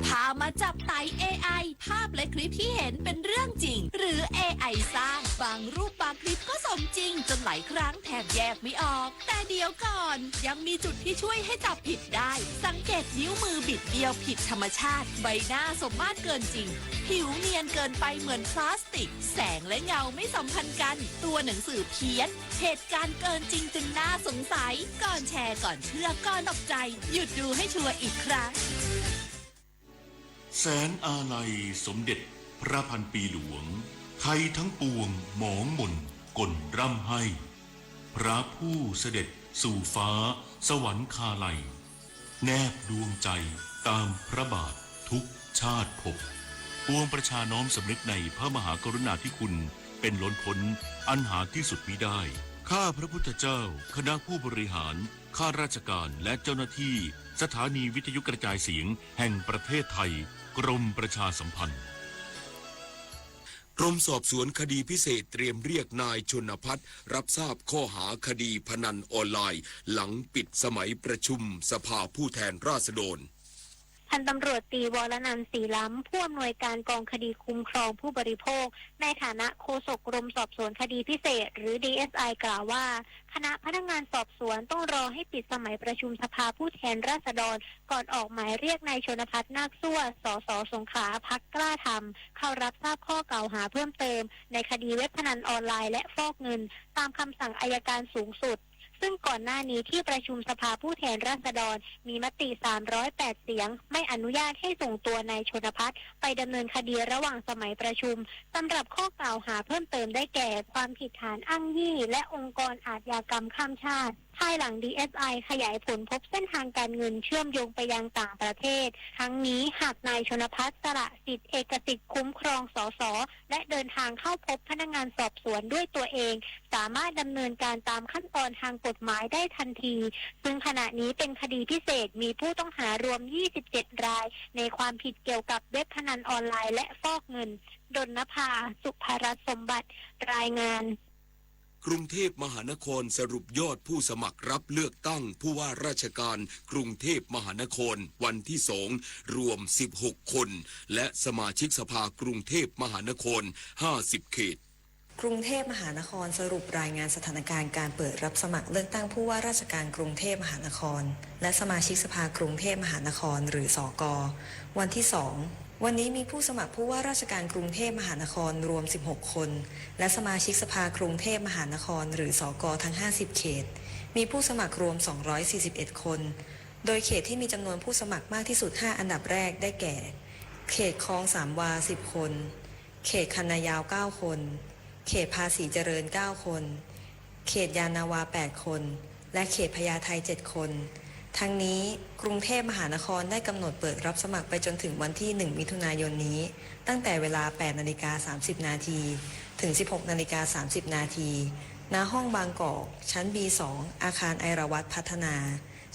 พามาจับไต่ AI ภาพและคลิปที่เห็นเป็นเรื่องจริงหรือ AI สร้างบางรูปบางคลิปก็สมจริงจนหลายครั้งแทบแยกไม่ออกแต่เดี๋ยวก่อนยังมีจุดที่ช่วยให้จับผิดได้สังเกตนิ้วมือบิดเบี้ยวผิดธรรมชาติใบหน้าสมมาตรเกินจริงผิวเนียนเกินไปเหมือนพลาสติกแสงและเงาไม่สัมพันธ์กันตัวหนังสือเพี้ยนเหตุการณ์เกินจริงจนน่าสงสัยก่อนแชร์ก่อนเชื่อก่อนตกใจหยุดดูให้ชัวร์อีกครั้งแสนอาลัยสมเด็จพระพันปีหลวงไทยทั้งปวงหมองหม่นกลร่ำให้พระผู้เสด็จสู่ฟ้าสวรรคาลัยแนบดวงใจตามพระบาททุกชาติภพปวงประชาน้อมสำนึกในพระมหากรุณาธิคุณเป็นล้นพ้นอันหาที่สุดมิได้ข้าพระพุทธเจ้าคณะผู้บริหารข้าราชการและเจ้าหน้าที่สถานีวิทยุกระจายเสียงแห่งประเทศไทยกรมประชาสัมพันธ์กรมสอบสวนคดีพิเศษเตรียมเรียกนายชนภัทรรับทราบข้อหาคดีพนันออนไลน์หลังปิดสมัยประชุมสภาผู้แทนราษฎรพันตำรวจตรีวรนันท์ศรีล้ำผู้อำนวยการกองคดีคุ้มครองผู้บริโภคในฐานะโฆษกกรมสอบสวนคดีพิเศษหรือ DSI กล่าวว่าคณะพนักงานสอบสวนต้องรอให้ปิดสมัยประชุมสภาผู้แทนราษฎรก่อนออกหมายเรียกนายชนภัทรนาคสั่วสสสงขลาพรรคกล้าธรรมเข้ารับทราบข้อกล่าวหาเพิ่มเติมในคดีเว็บพนันออนไลน์และฟอกเงินตามคำสั่งอัยการสูงสุดซึ่งก่อนหน้านี้ที่ประชุมสภาผู้แทนราษฎรมีมติ308เสียงไม่อนุญาตให้ส่งตัวนายชนภัทรไปดำเนินคดีระหว่างสมัยประชุมสำหรับข้อกล่าวหาเพิ่มเติมได้แก่ความผิดฐานอ้างยี่และองค์กรอาชญากรรมข้ามชาติภายหลัง DSI ขยายผลพบเส้นทางการเงินเชื่อมโยงไปยังต่างประเทศทั้งนี้หากนายชนภัทรสละสิทธิเอกสิทธิ์คุ้มครองสสและเดินทางเข้าพบพนักงานสอบสวนด้วยตัวเองสามารถดำเนินการตามขั้นตอนทางกฎหมายได้ทันทีซึ่งขณะนี้เป็นคดีพิเศษมีผู้ต้องหารวม27รายในความผิดเกี่ยวกับเว็บพนันออนไลน์และฟอกเงินดลนภาสุภรัตน์สมบัติรายงานกรุงเทพมหานครสรุปยอดผู้สมัครรับเลือกตั้งผู้ว่าราชการกรุงเทพมหานครวันที่2รวม16คนและสมาชิกสภากรุงเทพมหานคร50เขตกรุงเทพมหานครสรุปรายงานสถานการณ์การเปิดรับสมัครเลือกตั้งผู้ว่าราชการกรุงเทพมหานครและสมาชิกสภากรุงเทพมหานครหรือสก.วันที่2วันนี้มีผู้สมัครผู้ว่าราชการกรุงเทพมหานครรวม16คนและสมาชิกสภากรุงเทพมหานครหรือสก.ทั้ง50เขตมีผู้สมัครรวม241คนโดยเขตที่มีจำนวนผู้สมัครมากที่สุด5อันดับแรกได้แก่เขตคลองสามวา10คนเขตคันนายาว9คนเขตภาษีเจริญ9คนเขตยานนาวา8คนและเขตพญาไท7คนทั้งนี้กรุงเทพมหานครได้กำหนดเปิดรับสมัครไปจนถึงวันที่1มิถุนายนนี้ตั้งแต่เวลา 8:30 นาทีถึง 16:30 นาทีณห้องบางกอกชั้น B2 อาคารไอราวัตพัฒนา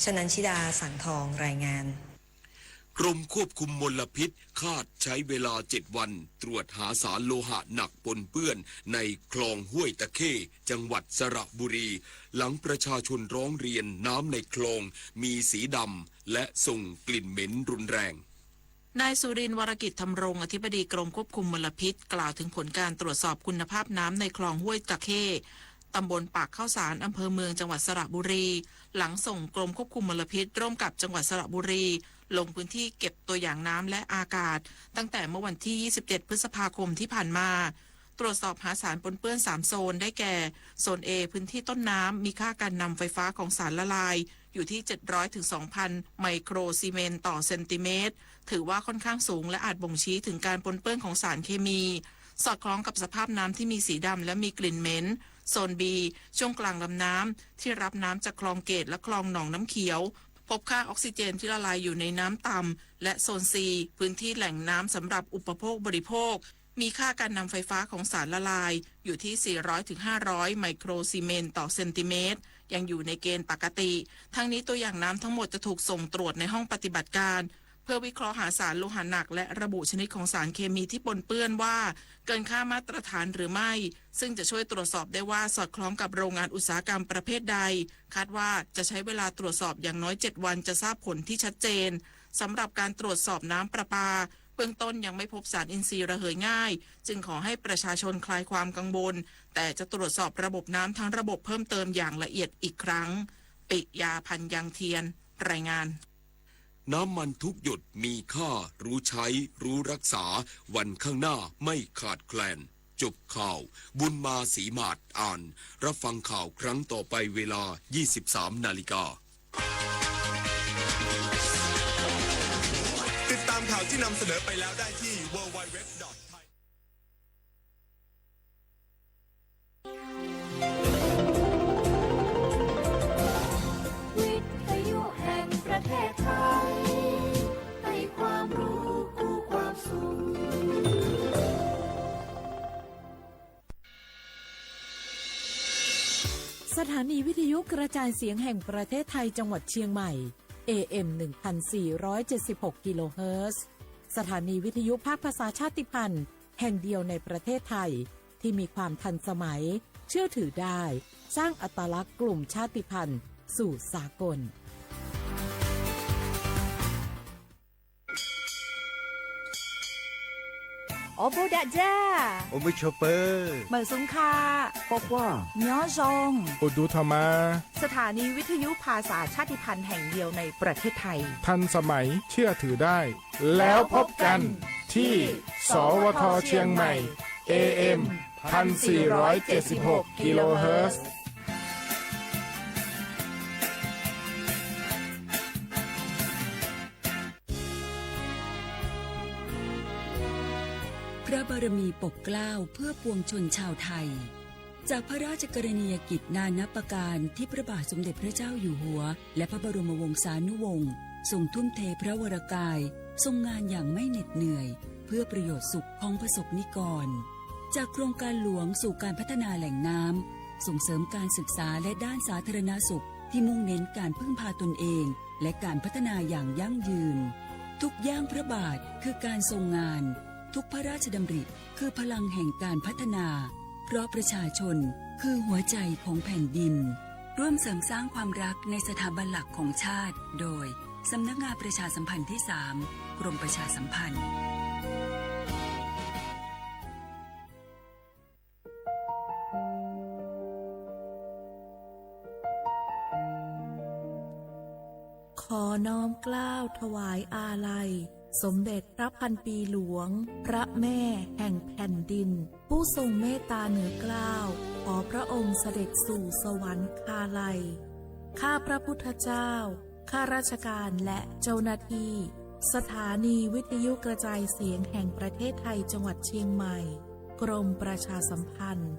ชนันชิดาสังทองรายงานกรมควบคุมมลพิษคาดใช้เวลา7วันตรวจหาสารโลหะหนักปนเปื้อนในคลองห้วยตะเข้จังหวัดสระบุรีหลังประชาชนร้องเรียนน้ำในคลองมีสีดำและส่งกลิ่นเหม็นรุนแรงนายสุรินทร์วรกิจธรรมรงค์อธิบดีกรมควบคุมมลพิษกล่าวถึงผลการตรวจสอบคุณภาพน้ำในคลองห้วยตะเข้ตำบลปากข้าวสารอำเภอเมืองจังหวัดสระบุรีหลังส่งกรมควบคุมมลพิษร่วมกับจังหวัดสระบุรีลงพื้นที่เก็บตัวอย่างน้ำและอากาศตั้งแต่เมื่อวันที่27พฤษภาคมที่ผ่านมาตรวจสอบหาสารปนเปื้อน3โซนได้แก่โซน A พื้นที่ต้นน้ำมีค่าการนำไฟฟ้าของสารละลายอยู่ที่700ถึง 2,000 ไมโครซีเมนต์ต่อเซนติเมตรถือว่าค่อนข้างสูงและอาจบ่งชี้ถึงการปนเปื้อนของสารเคมีสอดคล้องกับสภาพน้ำที่มีสีดำและมีกลิ่นเหม็นโซน B ช่วงกลางลำน้ำที่รับน้ำจากคลองเกตและคลองหนองน้ำเขียวพบค่าออกซิเจนที่ละลายอยู่ในน้ำต่ำและโซน C พื้นที่แหล่งน้ำสำหรับอุปโภคบริโภคมีค่าการนำไฟฟ้าของสารละลายอยู่ที่400ถึง500ไมโครซีเมนต์ต่อเซนติเมตรยังอยู่ในเกณฑ์ปกติทั้งนี้ตัวอย่างน้ำทั้งหมดจะถูกส่งตรวจในห้องปฏิบัติการ พื่อวิเคราะห์หาสารโลหะหนักและระบุชนิดของสารเคมีที่ปนเปื้อนว่าเกินค่ามาตรฐานหรือไม่ซึ่งจะช่วยตรวจสอบได้ว่าสอดคล้องกับโรงงานอุตสาหกรรมประเภทใดคาดว่าจะใช้เวลาตรวจสอบอย่างน้อย7 วันจะทราบผลที่ชัดเจนสำหรับการตรวจสอบน้ำประปาเบื้องต้นยังไม่พบสารอินทรีย์ระเหยง่ายจึงขอให้ประชาชนคลายความกังวลแต่จะตรวจสอบระบบน้ำทั้งระบบเพิ่มเติมอย่างละเอียดอีกครั้งปิยาพันธ์ยังเทียนรายงานน้ำมันทุกหยดมีค่ารู้ใช้รู้รักษาวันข้างหน้าไม่ขาดแคลนจบข่าวบุญมาศรีมาศอ่านรับฟังข่าวครั้งต่อไปเวลา 23 นาฬิกาติดตามข่าวที่นำเสนอไปแล้วได้ที่ www.ประเทศไทยให้ความรู้คู่ความสุขสถานีวิทยุกระจายเสียงแห่งประเทศไทยจังหวัดเชียงใหม่ AM 1476 กิโลเฮิรตซ์สถานีวิทยุภาคภาษาชาติพันธุ์แห่งเดียวในประเทศไทยที่มีความทันสมัยเชื่อถือได้สร้างอัตลักษณ์กลุ่มชาติพันธุ์สู่สากลโอโบดะจ้าโอมิชเปอร์เหมอซุงคาปอกว่าย้อซงอุดูธรรมาสถานีวิทยุภาษาชาติพันธุ์แห่งเดียวในประเทศไทยทันสมัยเชื่อถือได้แล้วพบกันที่สวทเชียงใหม่ AM 1476 กิโลเฮิรตซ์พระบารมีปกเกล้าเพื่อปวงชนชาวไทยจากพระราชกรณียกิจนานับประการที่พระบาทสมเด็จพระเจ้าอยู่หัวและพระบรมวงศานุวงศ์ทรงทุ่มเทพระวรกายทรงงานอย่างไม่เหน็ดเหนื่อยเพื่อประโยชน์สุขของประสบนิกรจากโครงการหลวงสู่การพัฒนาแหล่งน้ำส่งเสริมการศึกษาและด้านสาธารณสุขที่มุ่งเน้นการพึ่งพาตนเองและการพัฒนาอย่างยั่งยืนทุกย่างพระบาทคือการทรงงานทุกพระราชดำริคือพลังแห่งการพัฒนาเพราะประชาชนคือหัวใจของแผ่นดินร่วมเสริมสร้างความรักในสถาบันหลักของชาติโดยสำนักงานประชาสัมพันธ์ที่ 3 กรมประชาสัมพันธ์ขอน้อมเกล้าถวายอาลัยสมเด็จพระพันปีหลวงพระแม่แห่งแผ่นดินผู้ทรงเมตตาเหนือเกล้าขอพระองค์เสด็จสู่สวรรคาลัยข้าพระพุทธเจ้าข้าราชการและเจ้าหน้าที่สถานีวิทยุกระจายเสียงแห่งประเทศไทยจังหวัดเชียงใหม่กรมประชาสัมพันธ์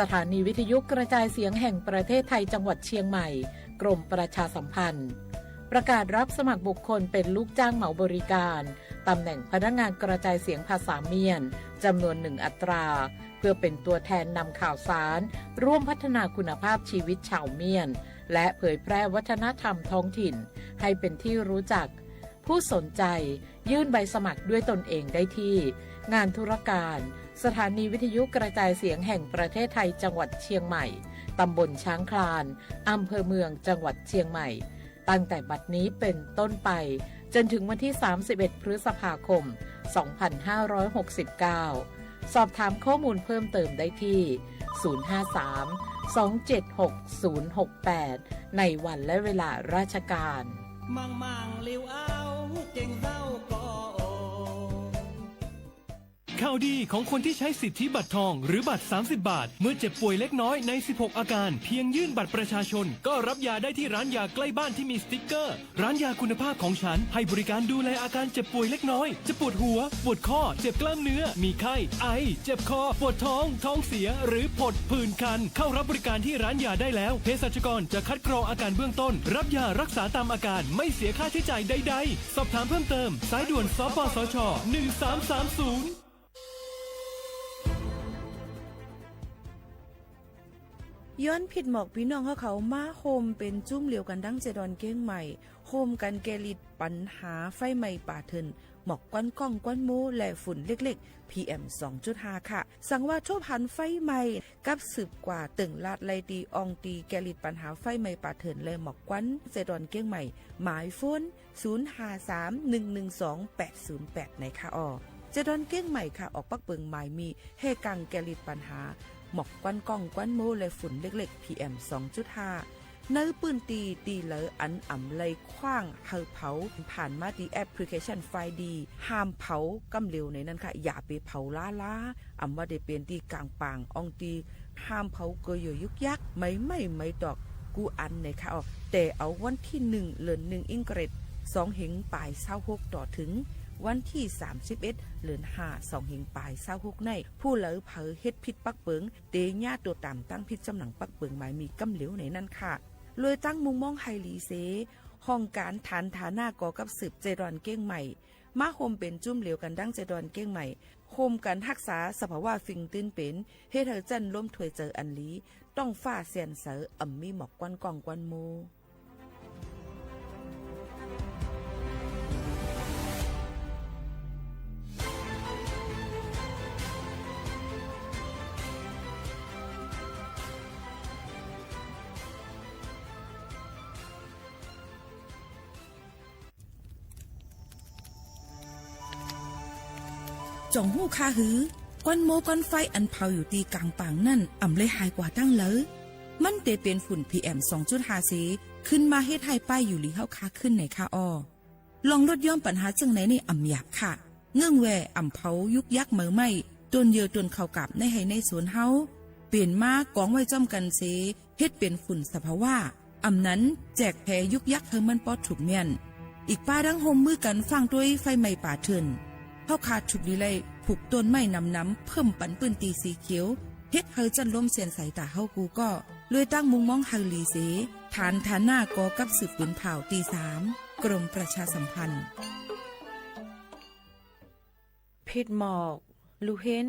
สถานีวิทยุกระจายเสียงแห่งประเทศไทยจังหวัดเชียงใหม่กรมประชาสัมพันธ์ประกาศรับสมัครบุคคลเป็นลูกจ้างเหมาบริการตำแหน่งพนักงานกระจายเสียงภาษาเมียนจำนวน1 อัตราเพื่อเป็นตัวแทนนำข่าวสารร่วมพัฒนาคุณภาพชีวิตชาวเมียนและเผยแพร่วัฒนธรรมท้องถิ่นให้เป็นที่รู้จักผู้สนใจยื่นใบสมัครด้วยตนเองได้ที่งานธุรการสถานีวิทยุกระจายเสียงแห่งประเทศไทยจังหวัดเชียงใหม่ตำบลช้างคลานอำเภอเมืองจังหวัดเชียงใหม่ตั้งแต่บัดนี้เป็นต้นไปจนถึงวันที่31 พฤษภาคม 2569 สอบถามข้อมูลเพิ่มเติมได้ที่ 053-276-068 ในวันและเวลาราชการมังเลี้ยวเอาเก่งเศร้าก็ข่าวดีของคนที่ใช้สิทธิบัตรทองหรือบัตร30 บาทเมื่อเจ็บป่วยเล็กน้อยใน16อาการเพียงยื่นบัตรประชาชนก็รับยาได้ที่ร้านยาใกล้บ้านที่มีสติ๊กเกอร์ร้านยาคุณภาพของฉันให้บริการดูแลอาการเจ็บป่วยเล็กน้อยจะปวดหัวปวดข้อเจ็บกล้ามเนื้อมีไข้ไอเจ็บคอปวดท้องเสียหรือผดผื่นคันเข้ารับบริการที่ร้านยาได้แล้วเภสัชกรจะคัดกรองอาการเบื้องต้นรับยารักษาตามอาการไม่เสียค่าใช้จ่ายใดๆสอบถามเพิ่มเติมสายด่วนสปสช1330 วิทยุกระจายเสียงแห่งประเทศไทยจังหวัดเชียงใหม่ AM 1476 กิโลเฮิรตซ์สถานีวิทยุภาคภาษาชาติพันธุ์แห่งเดียวในประเทศไทย ย้อนผิดหมอกพี่น้องเขามาโฮมเป็นจุ้มเหลียวกันดังเจดอนเก้งใหม่โฮมกันแกลิดปัญหาไฟไหม้ป่าเถินหมอกก้อนก้องก้อนมูและฝุ่นเล็กๆ PM 2.5 ค่ะสั่งว่าโชพันไฟไหม้กับสืบกว่าตึงลาดไลตีอองตีแกลิดปัญหาไฟไหม้ป่าเถินและหมอกก้อนเจดอนเก้งใหม่หมายโฟน0531128808ในค่ะเจดอนเก้งใหม่ค่ะออกปักเบิงหมายมีเฮกังแกลิดปัญหาหมอกก้อนก้องก้อนมูและฝุ่นเล็กๆ PM 2.5 เนื้อปืนตีเหลออันอ่ำเลยคว้างเฮาเผาผ่านมาดีแอปพลิเคชันไฟดีห้ามเผากำเร็วในนั้นค่ะอย่าไปเผาล้าอ่ำว่าได้เป็นตีกลางปางอองตีห้ามเผาเกยยุกยักไม่ดอกกูอันในค่ะแต่เอาวันที่1เดือน1อิงเกรด2เหงปลาย26ต่อถึงวันที่31เดือน5 2เหงปลาย26ในผู้เหลอเผาเฮ็ดผิดปักเปิงเตญาตัวตามตั้งผิดจำหนังปักเปิงหมายมีกำเหลวในนั้นค่ะเลยตั้งมุมมองไฮลีเซห้องการฐานฐาหน้าก่อกับสืบเจดอนเก้งใหม่มาโฮมเป็นจุ่มเหลียวกันดั้งเจดอนเก้งใหม่โฮมกันรักษาสภาวะฟิงตื้นเป็นเฮ็ดให้จันล้มถวยเจออันลีต้องฟ้าเสียนเสออ่ำมีหมอกก้อนกองก้อนโมจ่องหู้คาหือก้อนโมก้อนไฟอันเผาอยู่ตีกลางปางนั่นอ่ำเลยหายกว่าตั้งเลยมันเตเป็นฝุ่น PM 2.5 สีขึ้นมาเฮ็ดให้ป้ายอยู่ลีเฮาคาขึ้นในคาลองลดย่อมปัญหาจังไหนในอ่ำหยาบค่ะเงื่องแวอ่ำเผายุกยักเหมือไม่ต้นเยอต้นเข้ากับในให้ในสวนเฮาเปลี่ยนมากองไว้จ้อมกันเสเฮ็ดเป็นฝุ่นสภาวะอ่ำนั้นแจกแพยุกยักเธอมันปอดถูกเมียนอีกป้าดังโฮมมือกันฟังด้วยไฟไหม้ป่าเถินเฮาขาดฉุกดีเลยผูกต้นไม้น้ำเพิ่มปันปืนตีสีเขียวเฮ็ดเฮาจันล้มเสียนสายตาเฮากูก็เลยตั้งมุงมองเฮาลีเสฐานหน้ากอกับสืบปืนเผาตี3กรมประชาสัมพันธ์เพชรหมอกลูเห็น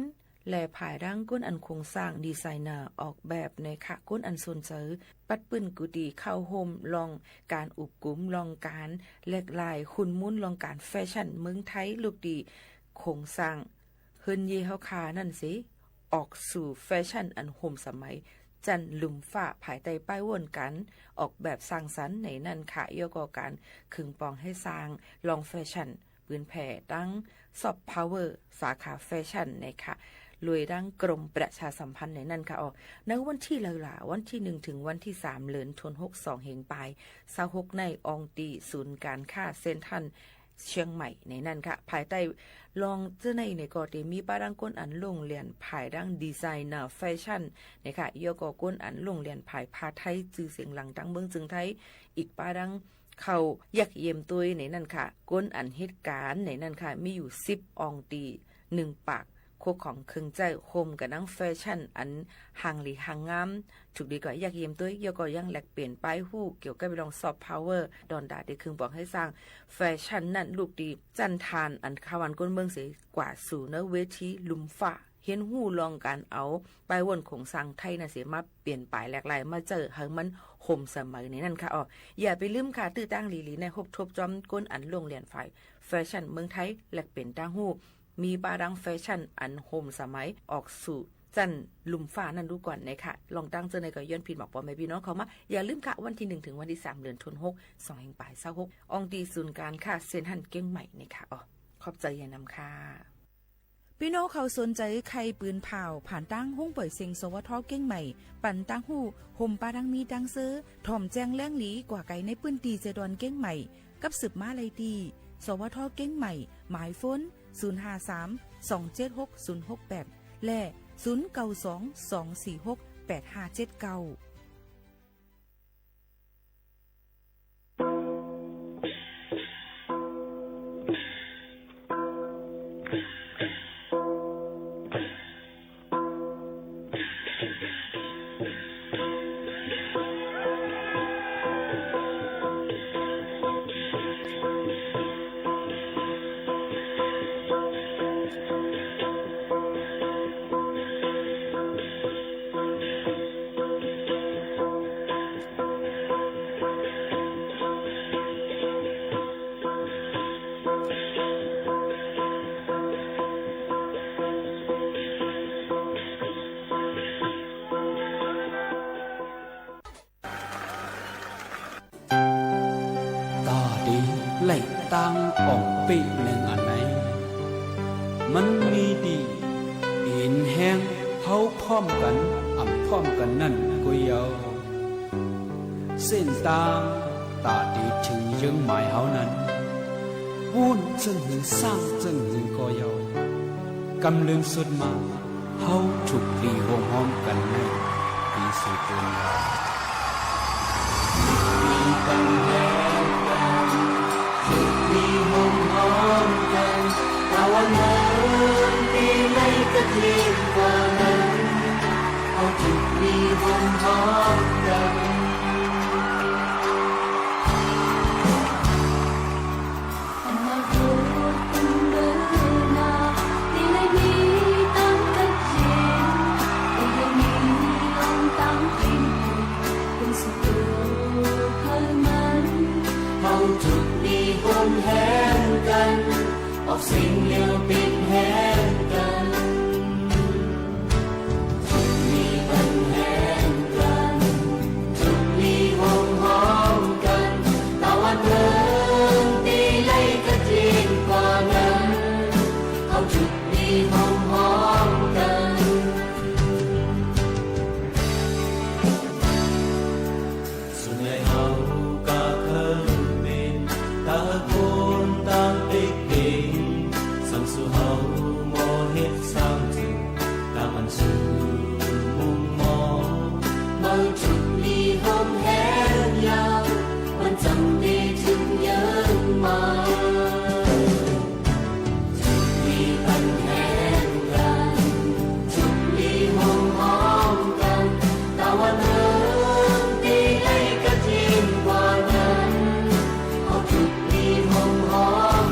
และผายร่างก้นอันโครงสร้างดีไซเนอร์ออกแบบในค่ะก้นอันสนเสอปัดปืนกุดีเข้าโฮมลองการอุบกุมลองการแหลกลายคุณมุ้นลองการแฟชั่นเมืองไทยลูกดีโครงสร้างเฮินเยเฮาคานั่นสิออกสู่แฟชั่นอันโฮมสมัยจันลุมฝ้าภายใต้ป้ายวนกันออกแบบสร้างสรรค์ในนั่นค่ะย่อก่อการขึงปองให้สร้างลองแฟชั่นปืนแผ่ตั้งซอฟต์พาวเวอร์สาขาแฟชั่นในค่ะลุยดังกรมประชาสัมพันธ์ในนั่นค่ะในวันที่วันที่1ถึงวันที่3เดือนธันวาคม2เหงปลาย26ในอองตีศูนย์การค้าเซ็นทรัลเชียงใหม่ในนั่นค่ะภายใต้ลองเจ้าในก็ได้มีป้าดังก้นอันลงเรียนภายดังดีไซเนอร์แฟชั่นนะคะย่อก็ก้นอันลงเรียนภายพาไทยจื่อเสียงหลังดังเมืองจึงไทยอีกป้าดังเขายักเยี่ยมตัวในนั่นค่ะก้นอันเหตุการณ์ในนั่นค่ะมีอยู่10อองตี1ปากโคของเครื่องใจโฮมกับนังแฟชั่นอันห่างหลีห่างงามถูกดีกว่าอยากเยี่ยมตัวย่อก็ยังแหลกเปลี่ยนป้ายหู้เกี่ยวกับไปลองซอฟต์พาวเวอร์ดอนดาได้คืนบอกให้สร้างแฟชั่นนั่นลูกดีจันทานอันคาวันก้นเมืองเสียกว่าสู่เนเวทีลุมฟ้าเห็นหู้ลองการเอาไปวนของสร้างไทยน่ะเสียมาเปลี่ยนป้ายแหลกหลายมาเจอให้มันโฮมสมัยนี้นั่นค่ะอย่าไปลืมค่ะตื้อตั้งลีในฮบทบจอมก้นอันลงเรียนฝ่ายแฟชั่นเมืองไทยแหลกเปลี่ยนตั้งหู้มีบาดังแฟชั่นอันโฮมสมัยออกสู่จันลุมฟ้านั่นดูก่อนนะคะลองตั้งเจอในก็ย้อนผิดบอกปอแม่พี่น้องเขามาอย่าลืมค่ะวันที่1ถึงวันที่3เดือนธันวาคม2แห่งปลาย26อองตีศูนย์การค่ะเซ็นทรัลเก้งใหม่นะคะขอบใจอย่านำค่ะพี่น้องเขาสนใจใครปืนเผาผ่านตั้งห้องเปิดเซ็งสวทเก้งใหม่ปั่นตั้งหู้ห่มปาดังมีดังซื้อถ่อมแจ้งแล้งหลีกว่าไก่ในปืนตีเจดอนเก้งใหม่กับสืบมาเลยดีสวทเก้งใหม่หมายฝน053-276-068 และ 092-246-8579 ไหลตั้งออกปีหนึ่งอันไหนมันมีดีเห็นแห้งเฮาพร้อมกันอ่ำพร้อมกันนั่นก็ยาวเส้นตางตาดีถึงยังหมายเฮานั้นวุ่นจึงหือสร้างจึงหือก็ยาวกำลืมสุดมาเฮาถูกดีห่วงห้อมกันในปีสุดตัวยาวมีปัญหากันถูกดีห่วงห้อมกันแต่วันนั้นปีไหนก็ดีกว่านั้นเฮาถูกดีห่วงห้อมกันสิ่งเดียวปิดแห้งกันทุกมีปัญหากันทุกมีห่วงห้อมกันแต่วันเดิมตีไล่ก็จริงกว่านั้นเอาทุกมีห่วงห้อมกันส่วนในเฮาก็เคยเป็นตาคนตามติดสู่เฮาโมหิตสร้างจึงตามมันสู่มุมมองเมื่อจุดมีหอมแห้งยาวมันจำดีถึงเยินมาจุดมีปัญหากันจุดมีหอมห้อมกันแต่วันเดิมตีให้ก็จริงกว่านั้นเอาจุดมีหอมห้อม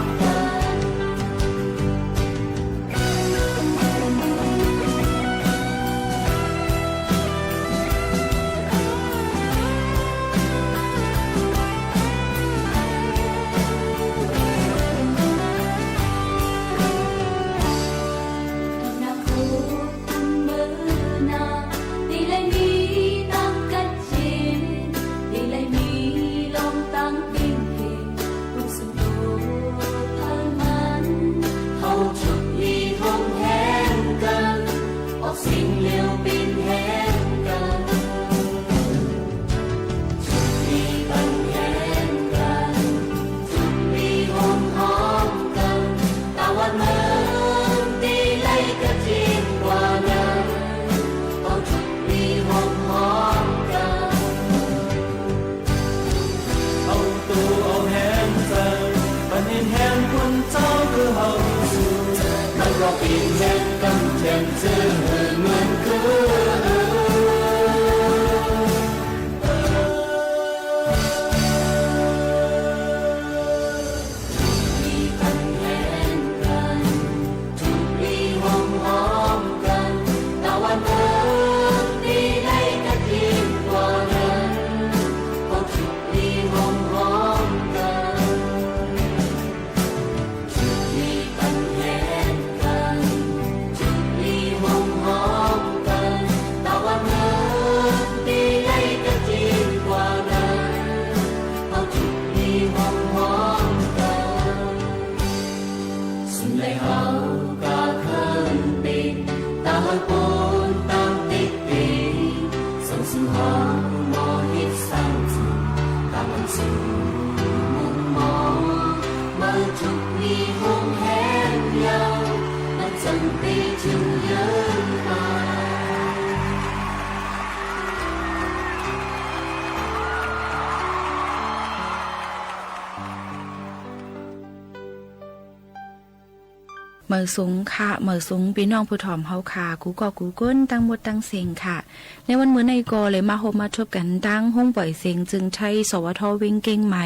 เมื่อสูงค่ะเมื่อสูงพี่น้องผู้ถ่อมเฮาค่ะกูก็กูก้นตั้งหมดตั้งเสียงค่ะในวันมื้อในกอเลยมาโฮมมาทบกันตั้งห้องปล่อยเสียงจึงใช้สวทวิ่งเก่งใหม่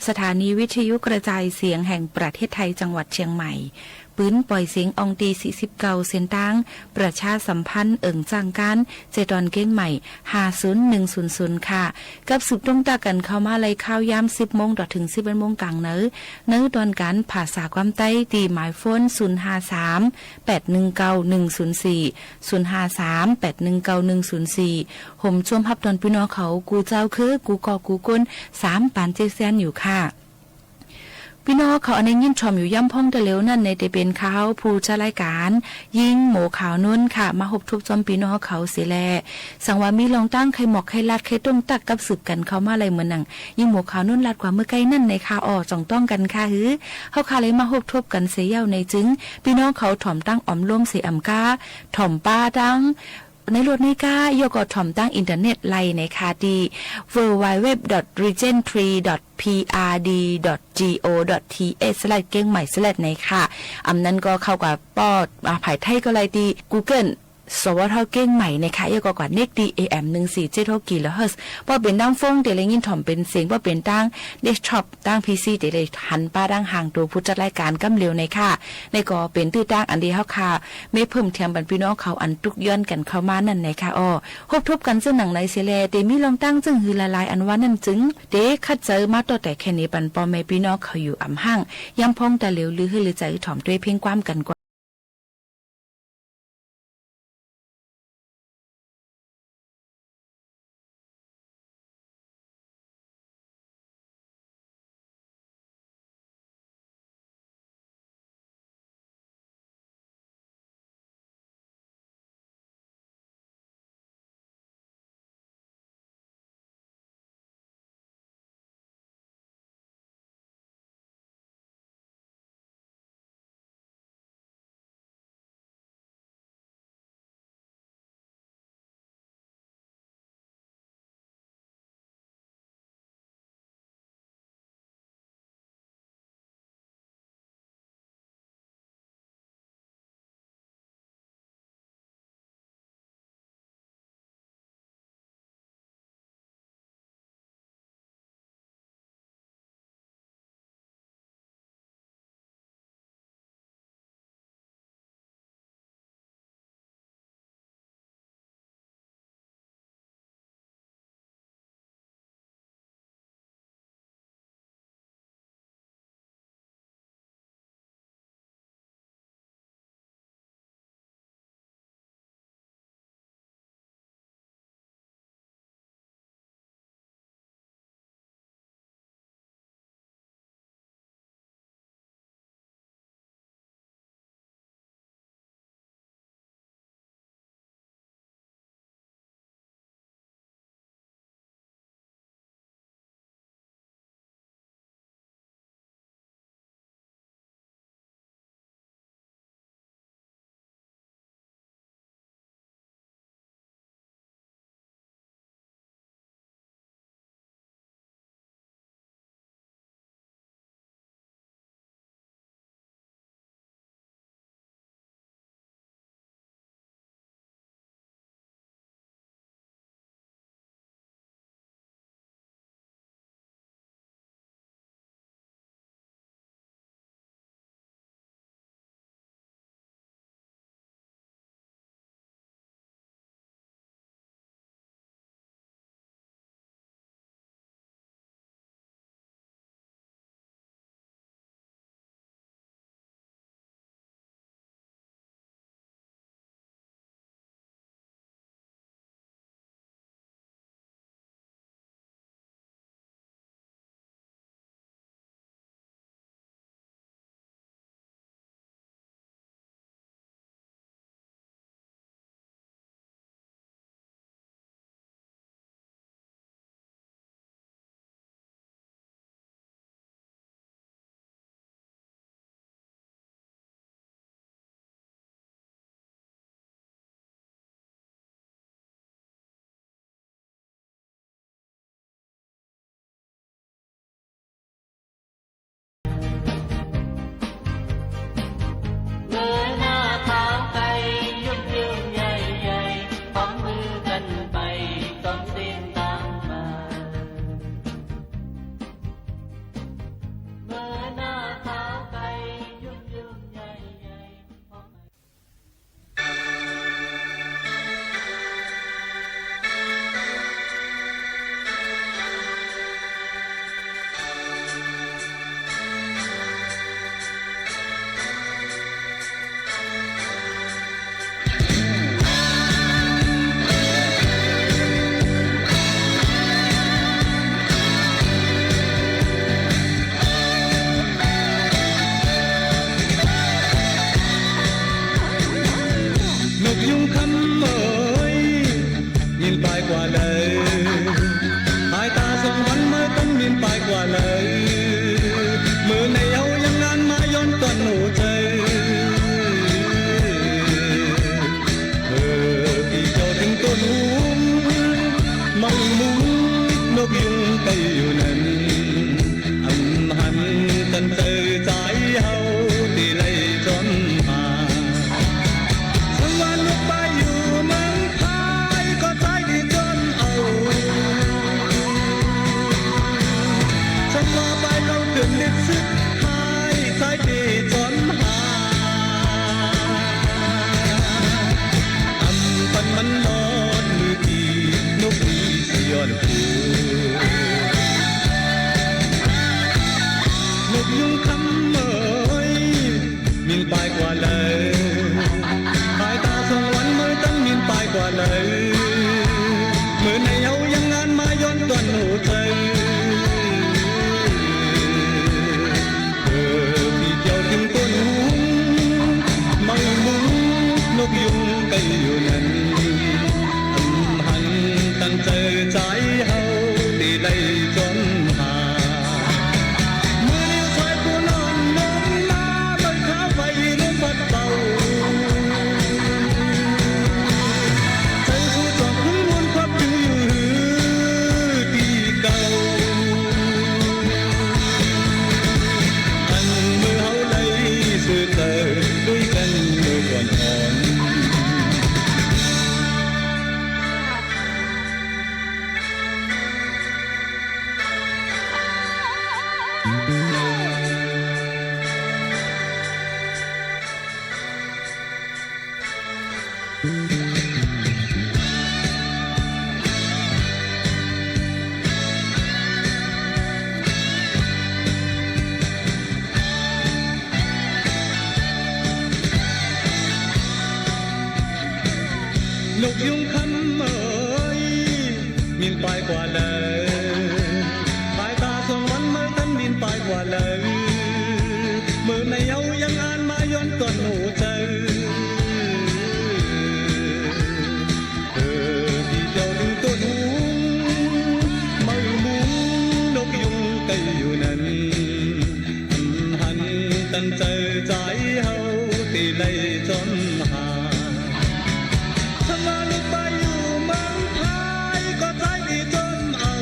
สถานีวิทยุกระจายเสียงแห่งประเทศไทยจังหวัดเชียงใหม่ปืนปล่อยเสียงอองตี49เส้นตั้งประชาสัมพันธ์เอิ่งจ้างการเจดอนเก้งใหม่50100ค่ะกับสืบตรงตากันเข้ามาเลยข้าวยาม 10 โมงถึง 11 โมงกลางเนื้อตอนการภาษาความใต้ตีหมายโฟน053-819-104 ห่มช่วมพับตอนพี่น้องเขากูเจ้าคือกูกอกูก้น3 ปานเจแซนอยู่ค่ะ พี่น้องเขาอันนี้ยินชมอยู่ย่ำพ่องแต่เร็วนั่นในแต่เป็นเขาผู้จัดรายการยิงหมูขาวนุ่นค่ะมาหบทุบจอมพี่น้องเขาเสียแลสังว่ามีลองตั้งใครหมอกใครลัดใครต้มตักกับสืบกันเขามาอะไรเหมือนหนังยิงหมูขาวนุ่นลัดกว่าเมื่อไกลนั่นในข่าวออกจ่องต้องกันค่ะหือเขาคาเลยมาหบทุบกันเสียเย้าในจึงพี่น้องเขาถ่อมตั้งอมร่วมเสียอำกาถ่อมป้าตั้งในรถในก้ายกถ่อมตั้งอินเทอร์เน็ตไลในคาดี www.region3.prd.go.th เก้งใหม่สลัดในค่ะอำนั้นก็เข้ากับปอดภายไทยก็ไลดี Googleสวทเก้งใหม่ในค่ะยกกว่าเน็กดี AM 1475 กิโลเฮิรตซ์พอเป็นตั้งฟงเดลยินถ่อมเป็นเสียงพอเป็นตั้งเดสก์ท็อปตั้ง PC เดลหันป้าตั้งห่างตัวผู้จัดรายการกำเร็วในค่ะในก็เป็นตื้อตั้งอันเดียวค่ะไม่เพิ่มเทียมบรรพี่น้องเขาอันตุกย้อนกันเข้ามานั่นในค่ะคบทบกันซึ่งหนังในเสเลเดมีลองตั้งซึ่งหือละลายอันว่านั่นจึงเดคัดเจอมาต่อแต่แค่นี้ปันปอแม่พี่น้องเขาอยู่อำห้างย้ำพองแต่เหลวลือหือหรือใจถ่อมด้วยเพ่งความกัน ถึงนึกสึกหายใจดีจนหาอำปันมันนอนมือดีนกดีสิย้อนคืนกยุงคำเมยมินปลายกว่าเลยปลายตาสวรรค์มือตั้งมินปลายกว่าเลยมือในเอายังงานมาย้อนต้นหูเธอพี่เที่ยวถึงต้นหูไม่มุงนกยุงก็อยู่นั้นหันตั้งเจอใจเฮาตีไล่จนหามือใส่ผู้นอนนมนาบนขาไฟลมพัดเบาใจผู้จอบขึ้นวนควับอยู่ตีเก่าอันมือเฮาเลยสื่อเตอด้วยกันมือก่อนอ่อนนกยุงคำเอ๋ยมินปลายกว่าเลยปลายตาสองวันเมื่อทันมินปลายกว่าเลยมือในเอายังอ่านมาย้อนก่อนหูเจอพี่เจ้าถึงต้นหูมือมุงนกยุงก็อยู่นั้นหันตั้งเจอใจเฮาตีไล่จนหาทำงานลูกไปอยู่เมืองไทยก็ใจดีจนเอา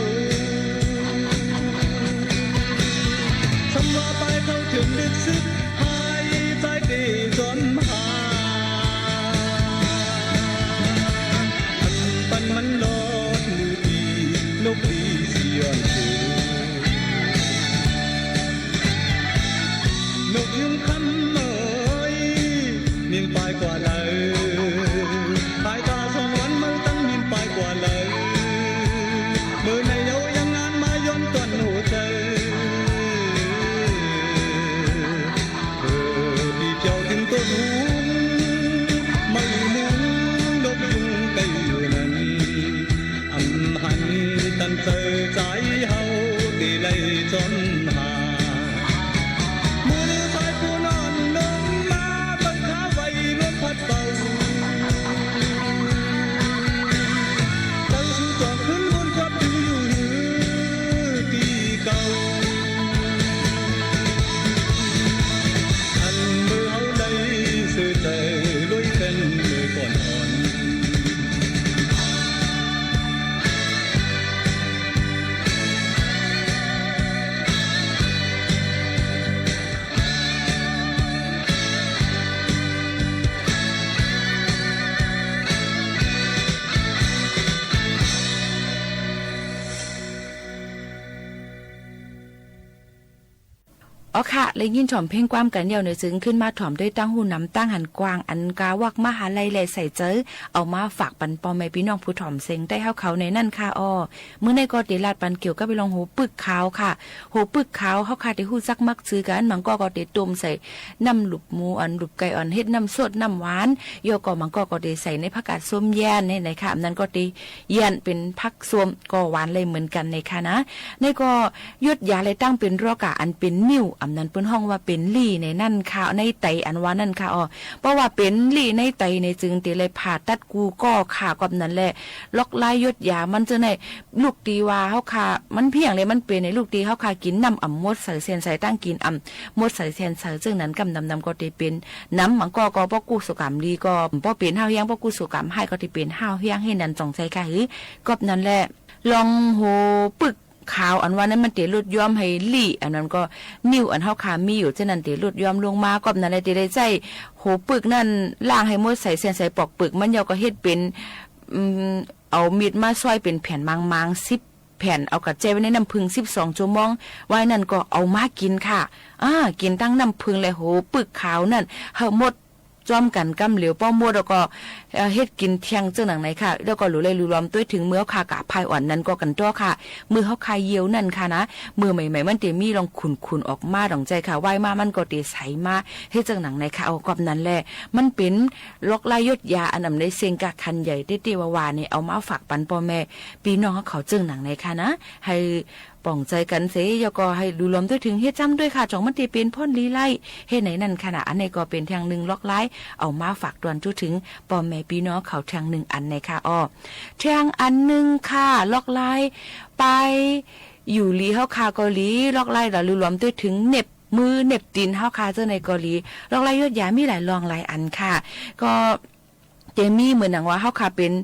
ทำว่าไปเข้าถึงดึกซึกหายใจดีจนหาปันมันลอดมือดีนกดีสิย้อนคืนกยุงคำเอ๋ยมินปลายกว่าเลยปลายตาสองวันมันตั้งมินปลายกว่าเลยมือในเอายังงานมาย้อนต้นหูเธอพี่เที่ยวถึงต้นหูไม่มุงนกยุงก็อยู่นั้นหันตั้งเจอใจเฮาตีไล่จนหามือใส่ผู้นอนนมมาบนขาไฟลมพัดเบาใจสู่จอบขึ้นบนควับอยู่ตีเก่าอันมือเฮาเลยสื่อใจลุยกันมือก่อนอ่อน อ๋อค่ะเลยยินถ่อมเพ่งความกันเดียวเนซึ้งขึ้นมาถ่อมด้วยตั้งหูน้ำตั้งหันกวางอันกาวักมหาลัยแลใส่เจอเอามาฝากปันปอแม่พี่น้องผู้ถ่อมเซ็งได้เฮาเขาในนั่นค่ะอ้อมื้อในก็ติลาดปันเกี่ยวกับไปลองหูปึกขาวค่ะหูปึกขาวเฮาค่ะได้ฮู้จักมักซื้อกันมันก็ติต้มใส่น้ำหลุบหมูอันหลุบไก่อ่อนเฮ็ดน้ำสดน้ำหวานโยก็มันก็ได้ใส่ในผักกาดส้มแย่นในค่ะนั้นก็ติแย่นเป็นผักส้มก็หวานเลยเหมือนกันในค่ะนะในก็ยดยาเลยตั้งเป็นรอกะอันเป็นนิ่วอำนั้นเปิ้นห้องว่าเป็นลี่ในนั่นค่ะในไตอันว่านั่นค่ะอ๋อเพราะว่าเป็นลี่ในไตในจึงติเลยผ่าตัดกูก็ค่ะกับนั้นแหละล็อกลายยดยามันจะในลูกตีว่าเฮาค่ะมันเพียงเลยมันเป็นในลูกตีเฮาค่ะกินน้ำอ่ำมดใส่เส้นใส่ตั้งกินอ่ำมดใส่เส้นใส่ซึ่งนั้นกำนำก็ได้เป็นน้ำมันก็บ่กู้สุกรรมดีก็บ่เป็นห้าวเฮียงบ่กู้สุกรรมให้ก็ได้เป็นห้าวเฮียงให้นั่นจงใจค่ะหือกับนั้นแหละลองโหปึกขาวอันว่านั้นมันเตลดย้อมให้ลี่อันนั้นก็นิ้วอันเฮาขามีอยู่ฉะนั้นเตลดย้อมลงมาก็นั่นแหละได้ใจโหปึกนั่นล้างให้หมดใส่เส้นใส่ปอกปึกมันยาวก็เฮ็ดเป็นเอามีดมาซอยเป็นแผ่นบางๆ10แ แผ่นเอากระเจไว้ในน้ำผึ้ง12ชั่วโมงไว้นั่นก็เอามากินค่ะกินตั้งน้ำผึ้งเลยโหปึกขาวนั่นเฮาหมดจ้อมกันกำเหลียวป้อมมดแล้วก็เฮ็ดกินเที่ยงเจ้าหนังไหนค่ะแล้วก็หลูเลยรูล้อมด้วยถึงเมื่อคากะพายอ่อนนั้นก็กันตัวค่ะมือเฮาคายเยียวนั่นค่ะนะมือใหม่ๆมันเตมีลองขุนๆออกมาดองใจค่ะไหวมามันก็เตใสมาเฮ็ดเจ้าหนังไหนค่ะเอากับนั้นแหละมันเป็นลอกลายยดยาอันนำในเสียงกะคันใหญ่เต้ๆวาๆนี่เอามาฝากปันพ่อแม่พี่น้องเขาเจ้าหนังไหนค่ะนะให้ป่องใจกันเสยก็ให้ดูลมด้วยถึงเฮ็ดจำด้วยค่ะจ่องมันตีเป็นพ่นลีไล่เฮ็ดไหนนั่นขณะอันในก็เป็นทางหนึ่งล็อกไล่เอามาฝากดวนจุถึงปอมแม่พี่น้องเขาทางหนึ่งอันในค่ะทางอันหนึ่งค่ะล็อกไล่ไปอยู่ลีเฮาคาเกาหลีล็อกไล่แล้วดูลมด้วยถึงเน็บมือเน็บตีนเฮาคาเจ้าในเกาหลีล็อกไล่ยอดยามีหลายรองหลายอันค่ะก็เจมี่เหมือนหนังว่าเฮาคาเป็น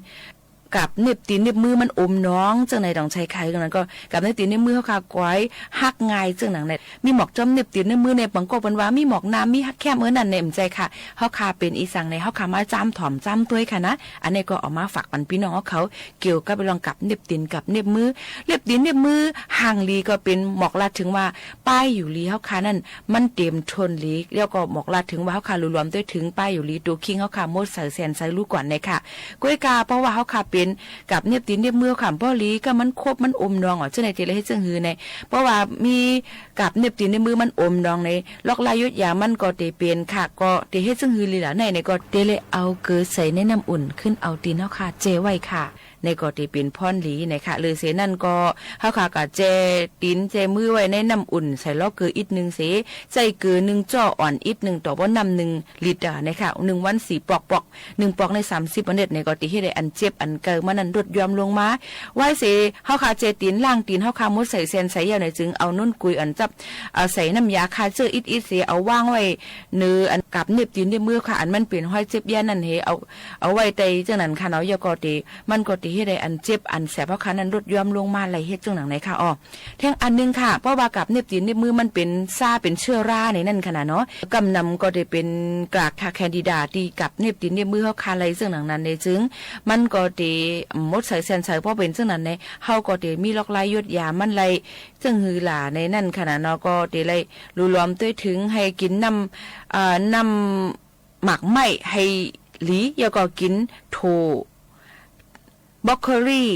กับเน็บตีนเน็บมือมันอมน้องจังไหนต้องใช้ไข่ตรงนั้นก็กับเน็บตีนเน็บมือเขาคาก้อยหักง่ายจังหนังไหนมีหมอกจอมเน็บตีนเน็บมือในปังกบเป็นว่ามีหมอกน้ำมีหักแคมนั่นเน็มใจค่ะเขาคาเป็นอีสังในเขาคามาจ้ำถ่อมจ้ำตัวค่ะนะอันนี้ก็ออกมาฝากปันพี่น้องเขาเกี่ยวกับไปลองกับเน็บตีนกับเน็บมือเน็บตีนเน็บมือห่างลีก็เป็นหมอกลาดถึงว่าป้ายอยู่ลีเขาคานั่นมันเต็มทนลีแล้วก็หมอกลาดถึงว่าเขาคารวมด้วยถึงป้ายอยู่ลีตัวคิงเขาคาโมดใส่แสนใส่ลูกก่อนเลยค่ะก้อยกาเพราะว่าเขาคาเป็นกับเน็บตีนเน็บมือขำป้อลีก็มันครบมันอมนองเจ้าในเจเลยให้เจ้าหือในเพราะว่ามีกับเน็บตีนเน็บมือมันอมนองในล็อกลายยดยามันก็เตเปลี่ยนค่ะก็เตให้เจ้าหือลีละในก็เตเลยเอาเกลือใส่ในน้ำอุ่นขึ้นเอาตีนเฮาค่ะเจไว้ค่ะในก็ที่เป็นพ่อนหลีนะคะเลยเสนั่นก็เฮาค่ะก็เจตีนเจมือไว้ในน้ำอุ่นใส่ลอกเกลืออีกนึงเสใส่เกลือ1จ้ออ่อนอีกนึงต่อบ่น้ำ1ลิตรนะคะ1วัน4ปอก1ปอกใน30นาทีในก็ที่ให้ได้อันเจ็บอันเกิดมันนั้นลดยอมลงมาไว้เสเฮาค่ะเจตีนล่างตีนเฮาค่ะมุดใส่เส้นใส่ยาวในจึงเอานุ่นกุยอันจับใส่น้ำยาคาเจออีกเสเอาวางไว้เนื้ออันกับเน็บตีนในมือค่ะอันมันเป็นห้อยเจ็บยานั่นเฮเอาไว้ใต้จังนั้นค่ะเนาะยก็ติมันก็ให้ได้อันเจ็บอันแสบเพราะคันนั้นลดยอมลงมาไหลเฮ็ดจังหนังไหนค่ะแท่งอันนึงค่ะเพราะว่ากับเน็บตีนเน็บมือมันเป็นซ่าเป็นเชื้อราในนั่นขนาดเนาะกำนำก็ได้เป็นกากคาแคนดิดาที่กับเน็บตีนเน็บมือเฮาคาไหลจังหนังนั้นในจึงมันก็ได้มดใส่แซนใส่เพราะเป็นจังนั้นในเฮาก็ได้มีล็อกลายยดยามันไหลจังหือหลาในนั่นขนาดเนาะก็ได้ไหลรวมด้วยถึงให้กินน้ำหมักไหม้ให้หลีแล้วก็กินโถบล็อกโคลี่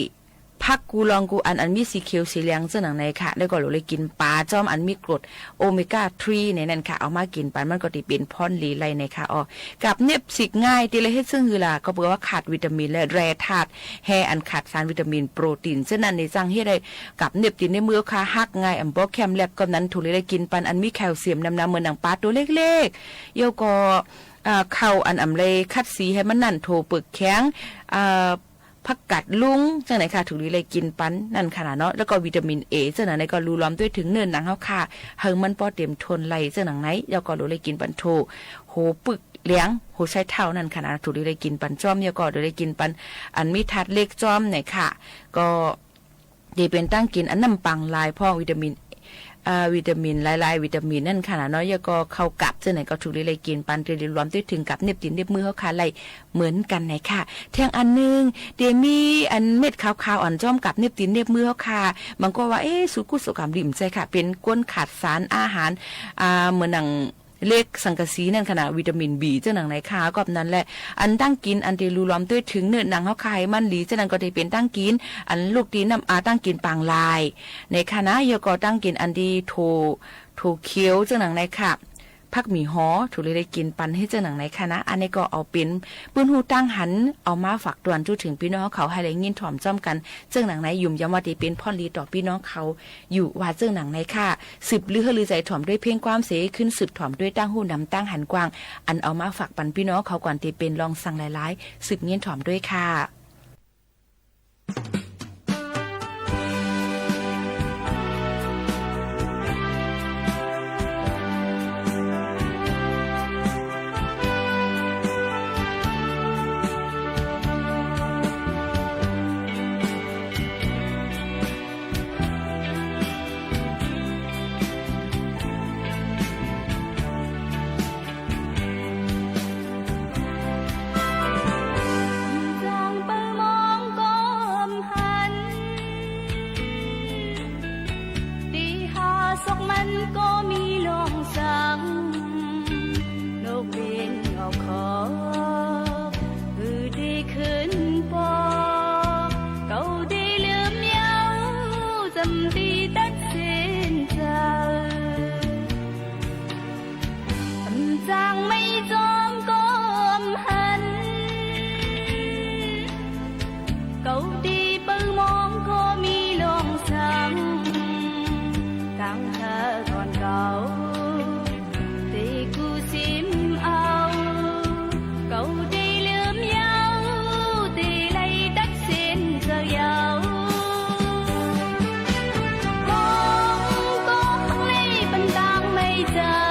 ผักกูลองกูอันมีสีเขียวสีเหลืองเจ้าหนังในค่ะแล้วก็เลยกินปลาจอมอันมีกรดโอเมก้า3ในนั้นค่ะเอามากินปันมันก็ติเป็นพ่อนหลีไรในค่ะกับเน็บสิกง่ายติเลยเฮ็ดซึ่งคือล่ะก็เพื่อว่าขาดวิตามินและแร่ธาตุแฮอันขาดสารวิตามินโปรตีนฉะนั้นในจังเฮ็ดได้กับเน็บตินในมือค่ะหักง่ายอันบ่แคมแลบก็นั้นถูกเลยได้กินปันอันมีแคลเซียมน้ำเหมือนหนังปลาตัวเล็กๆโยก็เข้าอันอำเลยคัดสีให้มันนั่นโถปึกแข็งผักกัดลุงจังไหนค่ะถูกดีเลยกินปันนั่นขนาดเนาะแล้วก็วิตามินเอจังไหนก็รูล้อมด้วยถึงเนินหนังเฮาค่ะเฮงมันป้อเต็มทนไหลจังหนังไหนแล้วก็รู้เลยกินปันโถโหปึกเลี้ยงโหใช้เท่านั่นขนาดถูกดีเลยกินปันจ้อมแล้วก็เลยกินปันอันมีทัดเล็กจ้อมไหนค่ะก็ดีเป็นตั้งกินอันน้ำปังลายพ่อวิตามินหลายๆวิตามินนั่นค่ะเนาะยาก็เข้ากับจังไหนก็ถูกเลยกินปันเตรีรวมด้วยถึงกับเน็บตีนเน็บมือเฮาค่ะไหลเหมือนกันไหนค่ะแทงอันนึงเดมีอันเม็ดขาวๆอ่อนจ้อมกับเน็บตีนเน็บมือเฮาค่ะมันก็ว่าสุกุสุกรรมดิ่มใจค่ะเป็นก้นขาดสารอาหารเหมือนหนังเล็กสังกะสีนั่นขนาดวิตามินบีเจ้าหนังไหนค่ะก็นั้นแหละอันตั้งกินอันเดรูล้อมด้วยถึงเนื้อหนังเฮาคายมันหลีเจ้านั้นก็ได้เป็นตั้งกินอันลูกตีนน้ำตั้งกินปางลายในคณะยก็ตั้งกินอันดีโถเขียวเจ้าหนังไหนค่ะผักหมี่ฮ้อถูกเลยได้กินปันให้เจ้าหนังไหนค่ะนะอันนี้ก็เอาเป็นปืนหูตั้งหันเอามาฝากตวนจุถึงพี่น้องเขาให้ได้ยินถ่อมจ้อมกันเจ้าหนังไหนยุ่มยำว่าดีเป็นพ่อลีต่อพี่น้องเขาอยู่ว่าเจ้าหนังไหนค่ะสืบลือใจถ่อมด้วยเพ่งความเสขึ้นสืบถ่อมด้วยตั้งหูนำตั้งหันกว้างอันเอามาฝากปันพี่น้องเขาก่อนที่เป็นลองสั่งหลายๆสืบเงี้ยถ่อมด้วยค่ะจองไปมองก้มหา สกมันก็มีลองสั่งนกบินออกขอดีขึ้นปอเก่าดีลืมเยาจำดีตัดสินใจจางไม่จอมก้มหันเก่าดีเปิงมองก็มีลองสั่งตั้งเธอก่อนเก่าตีกูซิมเอาเก่าดีลืมเยาตีไล่ตัดสินเจะเยามองก็ข้างในบันดังไม่เจอ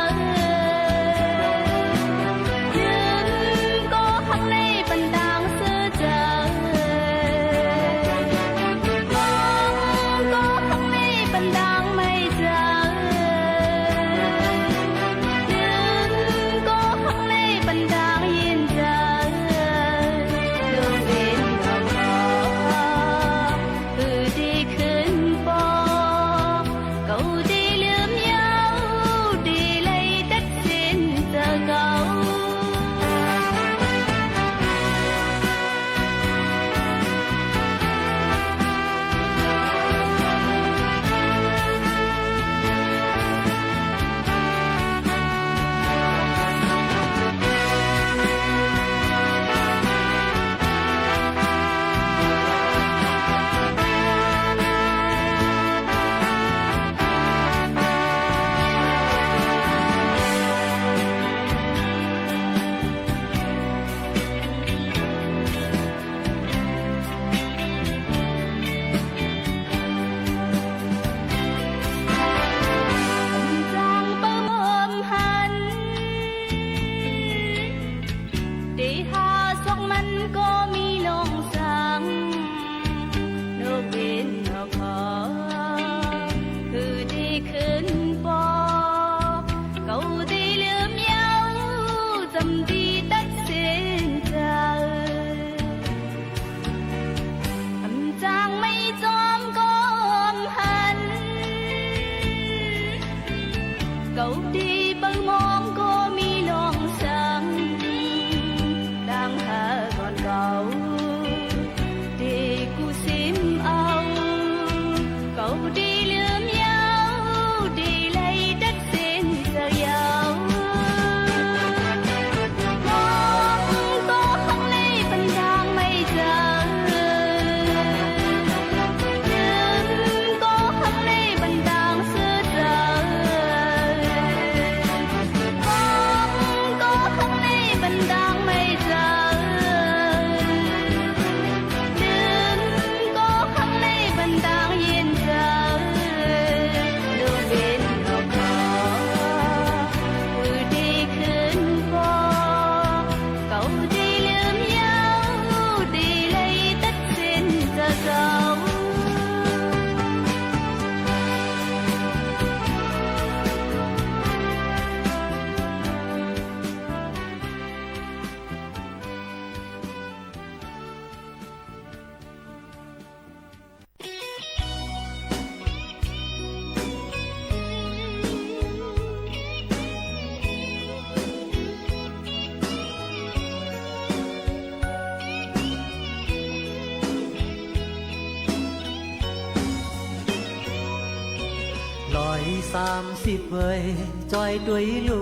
30 vời tròi tuổi lù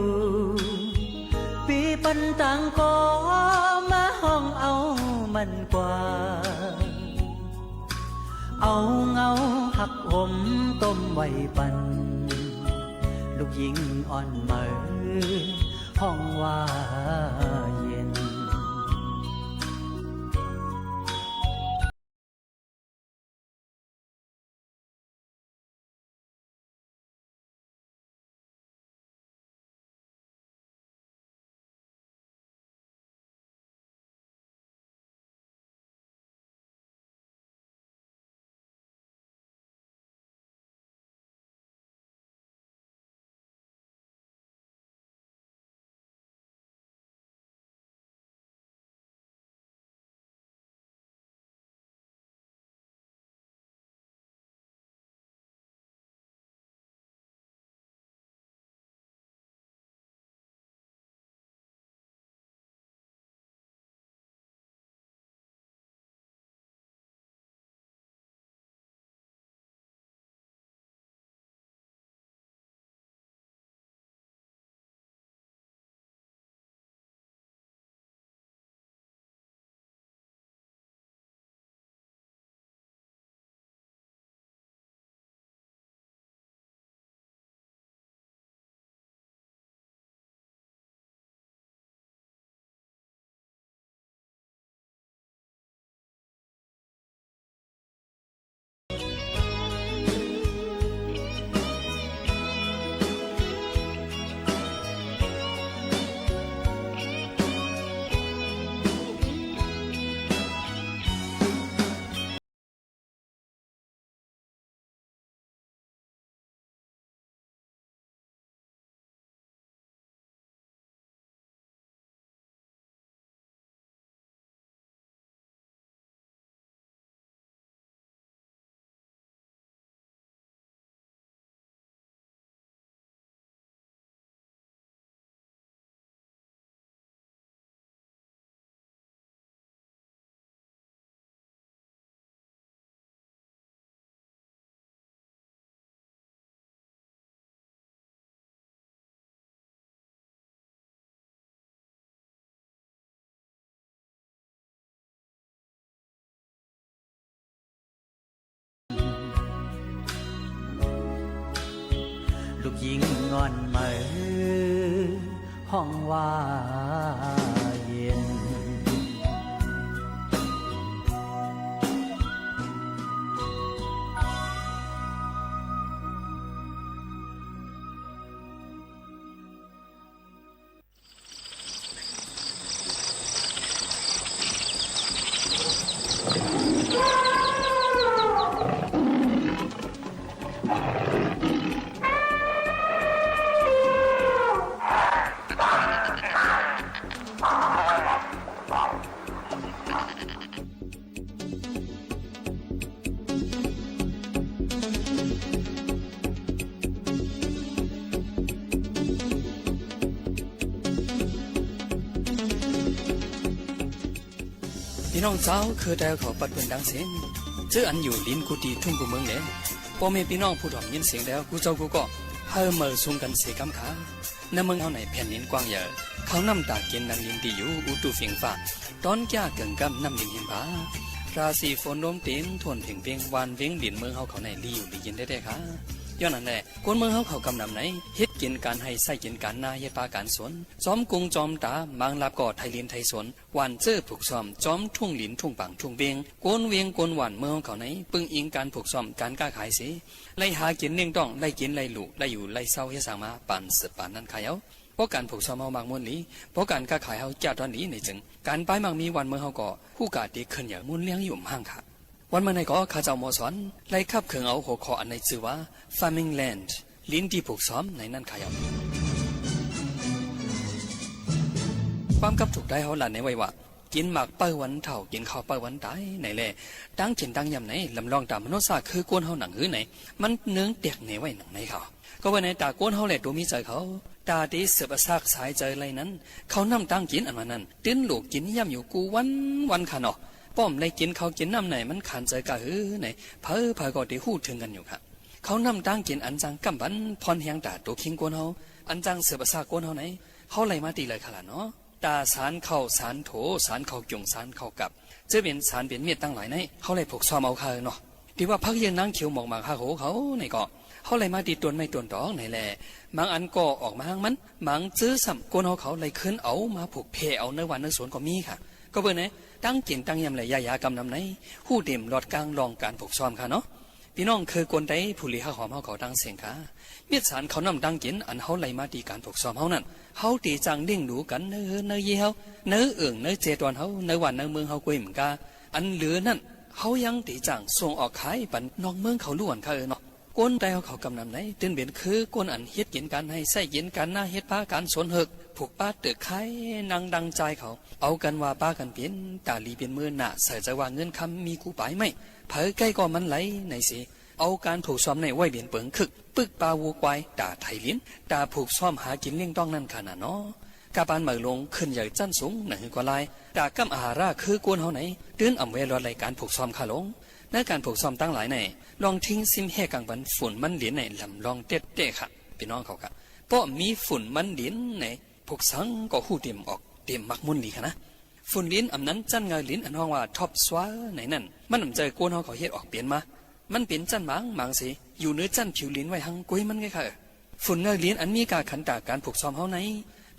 ปีปันต่างก็มาห้องเอามันกว่าเอาเงาหักหมต้มไว้ปันลูกหญิงอ่อนเหมอห้องว่าเย็น หญิงอ่อนเหมอห้องว่าเย็นพี่น้องเจ้าคือแต่เขาปัดเปินดังเสียงเจออันอยู่ลิ้นกุฏิทุ่งกุเมืองเนี่ยพ่อแม่พี่น้องผู้ถ่อมยินเสียงแล้วกูเจ้ากูก็เพิ่มมือซุ่มกันเสียกำขาในเมืองเฮาไหนแผ่นดินกว้างใหญ่เขานำตาเกณฑ์ดังลินที่อยู่อุตุเฟียงฟ้าตอนแก่เกิงกำนำลินเห็นผาราศีฝนลมเต็มทวนเพ่งเพ่งวานเว้งหลินเมืองเฮาเขาไหนลีอยู่ลียินได้ค่ะย้อนนั้นแหละคนเมืองเฮาเขากำนำไหนเฮ็ดกินการให้ใส่กินการนาเฮ็ดปาการสวนจอมกุงจอมตามางลาบก่อไทยลินไทยสวนหวานเจอผูกซ้อมจอมทุ่งหลินทุ่งปังทุ่งเวียงโกนเวียงโกนหวานเมืองเฮาเขาไหนปึงอิงการผูกซ้อมการค้าขายสิไล่หากินเลี้ยงต้องไล่กินไล่หลูไล่อยู่ไล่เศร้าเฮ็ดสร้างมาปานสืบปานนั้นขายเอาเพราะการผูกซ้อมเฮามากมุ่นนี้เพราะการค้าขายเฮาจ้าตอนนี้ในจึงการป้ายมักมีวันเมืองเฮาก็ผู้กาดีขึ้นอย่างมุ่นเลี้ยงอยู่ห่างค่ะวันเมื่อไหร่ก็ข้าเจ้าหมอสอนไล่ขับเคืองเอาหัวคออันในชื่อว่า farming land ลิ้นที่ผูกซ้อมในนั่นขายเอาความกับถูกได้เขาหลานในไว้ว่ากินหมากเป้าวันเท่ากินข้าวเป้าวันตายไหนแหละตั้งกินตั้งยำไหนลำลองตามมโนซาคือกวนเขาหนังหื้อไหนมันเนื้อเตียกในไว้หนังในเขาก็ว่าในตากวนเขาแหละตัวมีใจเขาตาดีเสือบซากสายใจไรนั้นเขานำตั้งกินอันมานั้นตื้นหลูกกินย่ำอยู่กูวันขาเนาะป้อมในกินเขากินน้ำไหนมันขานใจกะหื้อไหนเพ้อก็ได้หู้ถึงกันอยู่ค่ะเขานำตั้งกินอันจังกำบันพรเฮียงตาตัวคิงกวนเขาอันจังเสือบซากกวนเขาไหนเขาไล่มาตีเลยขนาดเนาะตาสารเข้าสารโถสารเข้าจงสารเข้ากับจะเป็นสารเป็นเมียตั้งหลายในเขาเลยผูกซ้อมเอาเขาเนาะที่ว่าพักยังนั่งเขียวหมอกหมากหาโหเขาในเกาะเขาเลยมาตีตวนไม่ตวนดอกในแหละบางอันก็ออกมาหางมันบางซื้อสัมกวนเขาเลยขึ้นเอามาผูกเพเอาเนื้อวันเนื้อสวนก็มีค่ะก็เบอร์ไหนตั้งกินตั้งยำเลยยากำนำไหนหู้เต็มหลอดกลางลองการผูกซ้อมค่ะเนาะพี่น้องคือกวนได้ผู้ลี้ข้าหอมเขาตั้งเสียงค่ะเมียสารเขานำตั้งกินอันเขาไล่มาตีการผูกซ้อมเขานั่นเขาตีจังเด้งดูกันเนื้อเยี่ยวเนื้อเอื่องเนื้อเจตวนเขาเนื้อวันเนื้อเมืองเขากุยเหมือนกันอันเหลือนั่นเขายังตีจังส่งออกขายปันนอกเมืองเขาล้วนเขาเนาะกวนได้เขากำนำไหนตื่นเบียนคือกวนอันเฮ็ดกินกันให้ใส่กินกันหน้าเฮ็ดผ้าการสนเฮกผูกป้าเตือกไข่นางดังใจเขาเอากันว่าป้ากันเปลี่ยนตาลีเป็นมือหน้าใส่ใจว่าเงินคำมีกูไปไหมเผยใกล้ก็มันไหลในสิเอาการผูกซ้อมในไว้เบียนเปิงคึกปึกปลาวัวควายด่าไทยลิ้นด่าผูกซ้อมหากินเลี้ยงต้องนั่นขนาดเนาะกาบานเหมยลงขึ้นใหญ่จันสูงหนังกว่าลายด่ากำอาหาราคือกวนเขาไหนตื้นอ่ำเวรอรายการผูกซ้อมขาลงในการผูกซ้อมตั้งหลายในลองทิ้งซิมแห่กังบันฝุ่นมันเหรียญในลำลองเต๊ะค่ะพี่น้องเขาค่ะเพราะมีฝุ่นมันเหรียญในผูกสังก็หู้เต็มออกเต็มมักมุ่นดีค่ะนะฝุ่นลิ้นอำนั้นจันเงยลิ้นอันห้องว่าท็อปสวาในนั่นมันอำใจกวนเขาเฮ็ดออกเปลี่ยนมามันเป็นจันหมางสิอยู่เนื้อจันผิวลิ้นไว้หังกุ้ยมันไงค่ะฝุ่นเงยลิ้นอันมีการขันตาการผูกซ้อมเขาไหน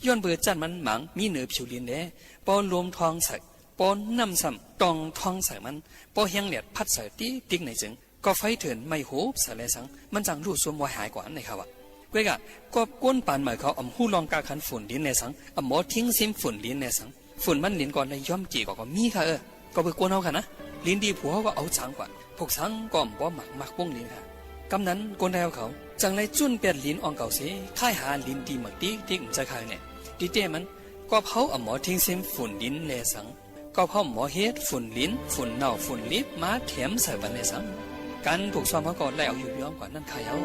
ย้อนเบื่อจันมันหมางมีเนื้อผิวลิ้นเด้ปอนรวมทองใส่ปอนน้ำซ้ำตองทองใส่มันปอเฮียงเหลียดพัดใส่ติ๊กในจึงก็ไฟเถื่อนไม่โหบใส่เลยสังมันจังรูดสวมวายหายกว่าในเขาอะเว้ยกะก็ก้นปานหมายเขาอำหู้ลองกาขันฝุ่นลิ้นในสังอำหมอทิ้งซิมฝุ่นลิ้นในสังฝุ่นมันลิ้นก่อนเลยย่อมจีก็มีค่ะก็ไปกวนเอาค่ะนะลิ้นดีผัวก็เอาสังกว่าพวกสังก็บ่หมักวงลิ้นค่ะกำนั้นกวนแดวเขาจังเลยจุนเปียดลิ้นอ่องเก่าเสียค่ายหาลิ้นดีหมักติ๊กจะขายเนี่ยดีเต้มันก็เผาอำหมอทิ้งซิมฝุ่นลิ้นในสังก็เผาหมอเฮ็ดฝุ่นลิ้นฝุ่นเน่าฝุ่นลิบมาแถมใส่บันในสังการผูกซ้อมเขาก็ไล่เอาอยู่ย้อมกว่านั่นขายเอา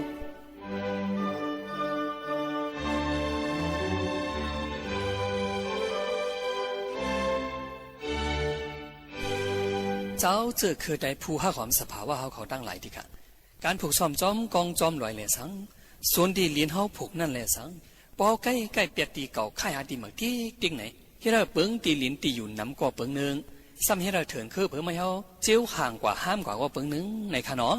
เจ้าเจอคือได้ผู้ห้าความสภาวะเขาตั้งหลายที่ค่ะการผูกซ้อมจอมกองจอมลอยแหล่สังส่วนที่เลียนเขาผูกนั่นแหล่สังปอใกล้เปียดตีเก่าค่ายหาตีหมักติ๊กไหนที่เราเปิงตีลิ้นตีอยู่น้ำกว่าเปิงหนึ่งซ้ำให้เราเถินคือเปิงไม่เขาเจียวห่างกว่าห้ามกว่าเปิงหนึ่งในขะเนาะ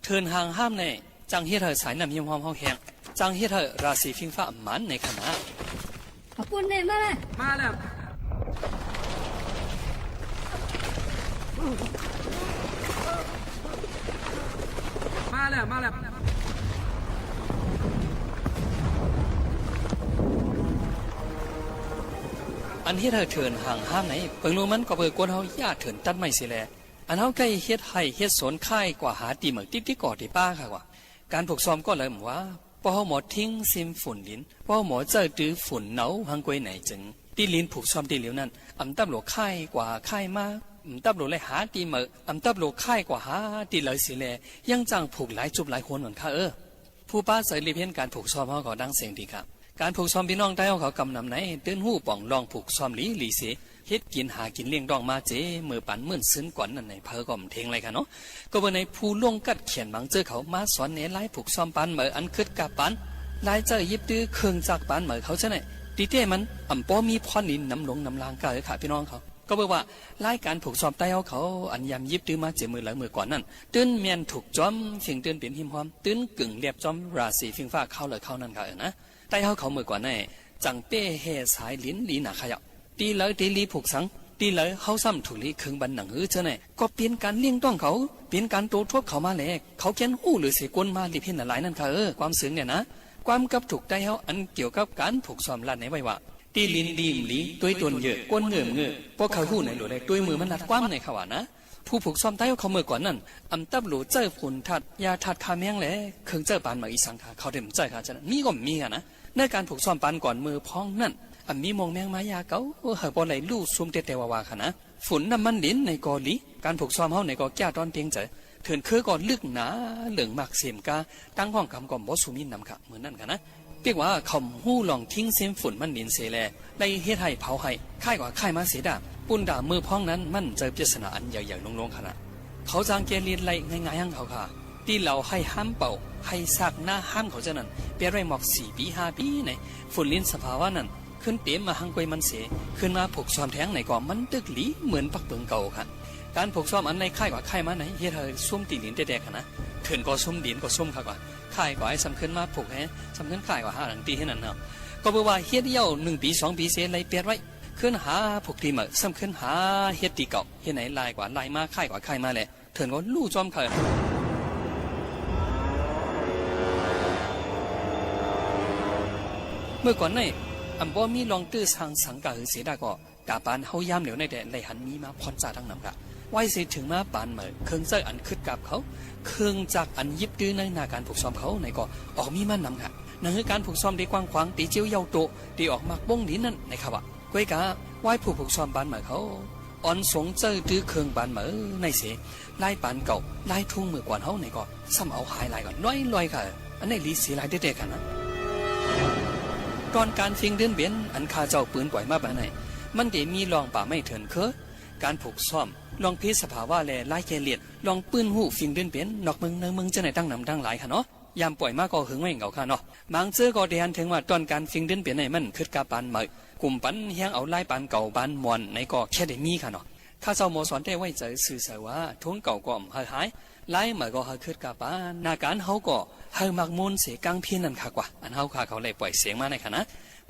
เถินห่างห้ามในจังให้เราสายน้ำเยี่ยมหอมเขาแห้ง จังเฮ็ดให้ราศีฟิงฟ้าหมันในคณะขอบคุณเนี่ยมาแล้วมาแล้วอันเฮ็ดให้เถินห่างห้ามไหนเปิงรู้มันก็เปิงกวนเฮาญาติเถินตัดไม่สิแลอันเฮาใกล้เฮ็ดให้เฮ็ดสวนค่ายกว่าหาตีเหมือกติ๊กก่อที่ป้าค่ะว่าการผูกซ้อมก็เลยเหมือนว่าป้อหมอทิ้งซิมฝุ่นลิ้นป้อหมอเจอตื้อฝุ่นเหนาหังกวยไหนจึงตีลิ้นผูกซ้อมตีเหลียวนั้นอำตับโหลค่ายกว่าค่ายมาตับโหลเลยหาตีเหมือกตับโหลค่ายกว่าหาตีเลยสิแลยังจังผูกหลายจุบหลายคนเหมือนค่ะผู้ป้าเสยรีเพี้ยนการผูกซ้อมเฮาก็ดังเสียงดีครับการผูกซ้อมพี่น้องใต้เขากำนำไหนตื้นหู้ป่องลองผูกซ้อมหลีเสเฮ็ดกินหากินเลี้ยงดองมาเจมือปั่นมื่นซื้นก่อนนั่นในเพอก็มเทงไรค่ะเนาะก็บ่ในผู้ล่วงกัดเขียนบางเจอเขามาสอนเนไล่ผูกซ้อมปันเหมืออันคึดกับปันลายเจอยิบตื้อเครื่องจากปันเหมือเขาซะไหนตีเต้มันอ่ำป้อมีพรนินน้ำหลงน้ำลางกายค่ะพี่น้องเขาก็บอกว่าไล่การผูกซ้อมใต้เขาอันยำยิบตื้อมาเจมือหลังมือก่อนนั่นตื้นเมียนถูกจอมฟิงตื้นเปลี่ยนหิมหอมตื้นกึ่งเรียบจอมราศีฟิงฟ้าเข้าเลยเข้านั่นค่ะนะใต้เขามือก่อนนี่จังเป้เฮสายลิ้นลีหนาขยับตีเลยตีลีผูกสังตีเลยเขาซ้ำถูกลีเครื่องบันหนังเจ้าเนี่ยก็เปลี่ยนการเลี้ยงต้องเขาเปลี่ยนการโตทบเขามาแหลกเขาเขียนหู้หรือเสกวนมาลีเพี้ยนหลายนั่นค่ะความซึ้งเนี่ยนะความกับถูกได้เขาอันเกี่ยวกับการผูกซ้อมลัดในไว้ว่าตีลินดีมลีตัวตนเยอะก้นเงื่อเงื่อพวกเขาหู้ในหลุดในตัวมือมันนัดความในเขาว่านะผู้ผูกซ้อมใต้เขาเมื่อก่อนนั่นอำตับหลูเจ้าฝุ่นทัดยาทัดคาเมียงแหลเครื่องเจ้าปานมาอีสังค่ะเขาเต็มใจค่ะฉะนั้นมีก็มีค่ะนะในการผูกซ้อมปันก่อนมือพ้องนั่นมีมองแมงมายาเก๋าเห่อปอไหลลู่ซุ่มเตเตวาวาค่ะนะฝุ่นน้ำมันลิ้นในกอลีการผูกซ้อมเฮาในกอแก้ตอนเพียงใจเถื่อนคือก่อนลึกหนาเหลืองหมักเสียมกาตั้งห้องคำก่อมบอสุมินนำค่ะเหมือนนั่นค่ะนะเรียกว่าคำหู้ลองทิ้งเส้นฝุ่นมันลิ้นเสแลไล่เฮ็ดให้เผาให้ค่ายกว่าค่ายมาเสียดาปุ่นด่ามือพ้องนั้นมันเจอปริศนาอันใหญ่ๆลงๆค่ะนะเขาจางเกลียนไล่ง่ายๆให้เขาค่ะที่เราให้ห้ามเป่าให้ซักหน้าห้ามเขาจะนั่นเปลี่ยนไรหมอก4 ปี5 ปีในฝุ่นลิ้นสภาวะนั้นขึ้นเต็มมาหังกวยมันเสียขึ้นมาผูกซ้อมแทงในก่อมันตึกหลีเหมือนปักเปิงเก่าค่ะการผูกซ้อมอันในค่ายกว่าค่ายมาไหนเฮ็ดให้ซุ่มตีลิ้นแตกๆค่ะนะเถื่อนก็ซุ่มดินก็ซุ่มค่ะกว่าค่ายกว่าไอ้สำคัญมาผูกให้สำคัญค่ายกว่าหาหลังตีให้นั่นเนาะก็บอกว่าเฮ็ดเย้า1 ปี 2 ปีเสียไรเปลี่ยนไว้ขึ้นหาผูกตีมาสำคัญหาเฮ็ดตีเก่าเฮ็ดไหนลายกว่าลายมาค่ายกว่าค่ายมาแหละเถื่อนก็ลู่จอมค่ะเมื่อก่อนในอันบ่มีลองตื้อทางสังกะหือเสียดาก็กาปานเฮายามเหลียวในแดนไหลหันมีมาพรจ่าทั้งน้ำกะไว้เสียถึงมาปานเหมือเครื่องเจ้าอันคึดกับเขาเครื่องจากอันยิบตื้อในนาการผูกซ้อมเขาในก็ออกมีมันนำค่ะนั่นคือการผูกซ้อมได้กว้างขวางตีเจียวเยาโตตีออกมากบ้งลิ้นนั่นในครับว่าก้อยกะไว้ผูกซ้อมปานเหมือเขาอ่อนสงเจ้าตื้อเครื่องปานเหมือในเสียไล่ปานเก่าไล่ทุ่งมือกว่าเขาในก็ซ้ำเอาหายลายก่อนลอยค่ะอันนี้ลีเสียลายเด็ดๆกันนะก่อนการฟิงเดินเบียนอันคาเจ้าปืนปล่อยมาแบบไหนมันเดี๋ยวมีลองป่าไม่เถินเคอการผูกซ้อมลองพิสภาวะแลไล่แกเลียดลองปืนหูฟิงเดินเบียนนอกเมืองเนื้อเมืองจะไหนตั้งนำตั้งหลายค่ะเนาะยามปล่อยมากก็หึงไม่เหงาค่ะเนาะบางเจอก็เดียนถึงว่าตอนการฟิงเดินเบียนไหนมันคือกาปานเหมยกลุ่มปันเฮียงเอาไล่ปานเก่าปานมวนในก็แค่ได้มีค่ะเนาะข้าเจ้าโมสอนได้ไว้ใจสื่อสารว่าทุ่งเก่าก็หายไล่เหมยก็หายคือกาปานนาการเขาก็หายมักมูลเสียกังเพี้ยนนั่นค่ะกว่าอันเขาค่ะเขาเลยปล่อยเสียงมาในค่ะนะ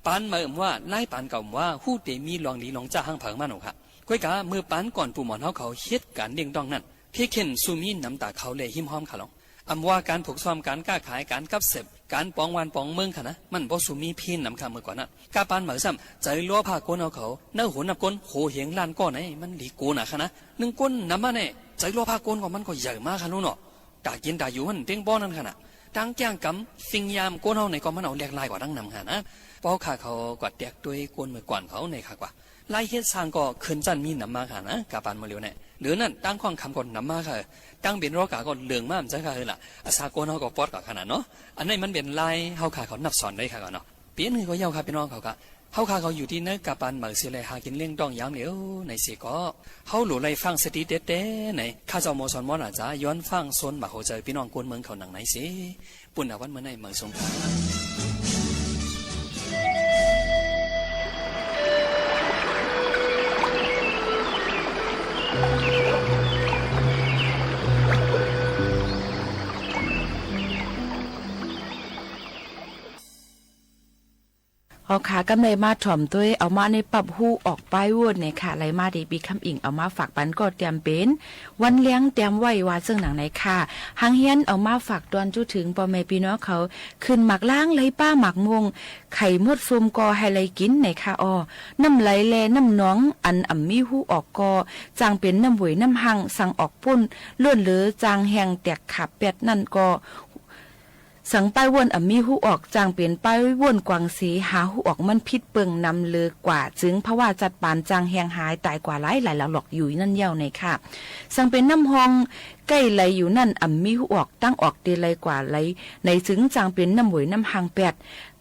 ปานเหมือนว่าไล่ปานเก่าว่าหู้เตมีลองดีลองจ้าห้างเผิงมาหนูค่ะก้อยกะมือปานก่อนปู่หมอนเขาเฮ็ดการเลี้ยงดองนั่นพี่เข็นซูมีน้ำตาเขาเลยหิมห้อมค่ะลองอำว่าการผูกซ้อมการก้าขายการกับเสพการปองวันปองเมืองค่ะนะมันบ่ซูมีพี่น้ำค่ะเมื่อก่อนนั้นกาปานเหมือนซ้ำใจล้อผ้าก้นเอาเขาเนื้อหัวนับก้นโหเหียงลานก้อนไหนมันหลีกูน่ะค่ะนะ1 ก้นน้ำมาเนี่ยใจล้อผ้าก้นของมันก็ใหญ่มากค่ะนู้นเนาะตากินตาอยู่มันเต้งป้อนนั่นค่ะนะตั้งแก้งกำฟิงยามก้นเอาในก็มันเอาแหลกลายกว่าดังนำค่ะนะป้อขาเขากวาดแตกด้วยกวนมือกวนเขาในค่ะกว่าไล่เฮ็ดสร้างก็ขึ้นจันมีน้ำมาค่ะนะกาปานมาเร็วเนี่ยหรือนั่นตั้งข้องคำก่อนน้ำมาค่ะตั้งเป็นรอกาก็เหลืองมากจะค่ะเฮ้ยล่ะอาซาโกนเขาก็ปอดกับขนาดเนาะอันนี้มันเป็นไล่เขาขาเขานับสอนได้ค่ะก่อนเนาะเปลี่ยนคือก็เย้าค่ะพี่น้องเขากะเขาขาเขาอยู่ที่เนื้อกาปานเหมือเสียเลยหากินเลี้ยงต้องยามเหลียวในเสียก็เขาหลุดไล่ฟังสติเด็ดๆในข้าเจ้าโมสอนมอนาจ้าย้อนฟังโซนมาเขาเจอพี่น้องกวนเมืองเขาหนังไหนสิปุ่นอาวันเมื่อไหนเมืองสงขลา เอาขากำไรมาถ่อมด้วยเอามาในปรับหู้ออกป้ายโหวตเนี่ยค่ะไหลมาดีปีคำอิงเอามาฝากปันก็เตรียมเป็นวันเลี้ยงเตรียมไว้ว่าซึ่งหนังไหนค่ะหางเฮียนเอามาฝากตอนจุถึงพ่อแม่พี่น้องเขาขึ้นหมักล้างไหลป้าหมักมงไข่มดซุมกอให้ไหลกินในค่ะอ้อน้ำไหลแลน้ำน้องอันอ่ำมีหู้ออกกอจางเป็นน้ำหวยน้ำหังสั่งออกปุ่นล้วนเหลือจางแหงแตกขับเป็ดนั่นก็สังป้ายวนมีหูออกจางเปลี่ยนป้ายวนกวางสีหาหูออกมันพิษเปิงนำเลือกว่าจึงเพราะว่าจัดปานจางแหงหายตายกว่าหลายแล้วหลอกอยู่นั่นเย้าในค่ะสังเป็นน้ำหองใกล้ไหลอยู่นั่นมีหูออกตั้งออกเดลัยกว่าไหลในจึงจางเป็นน้ำหวยน้ำหางแปด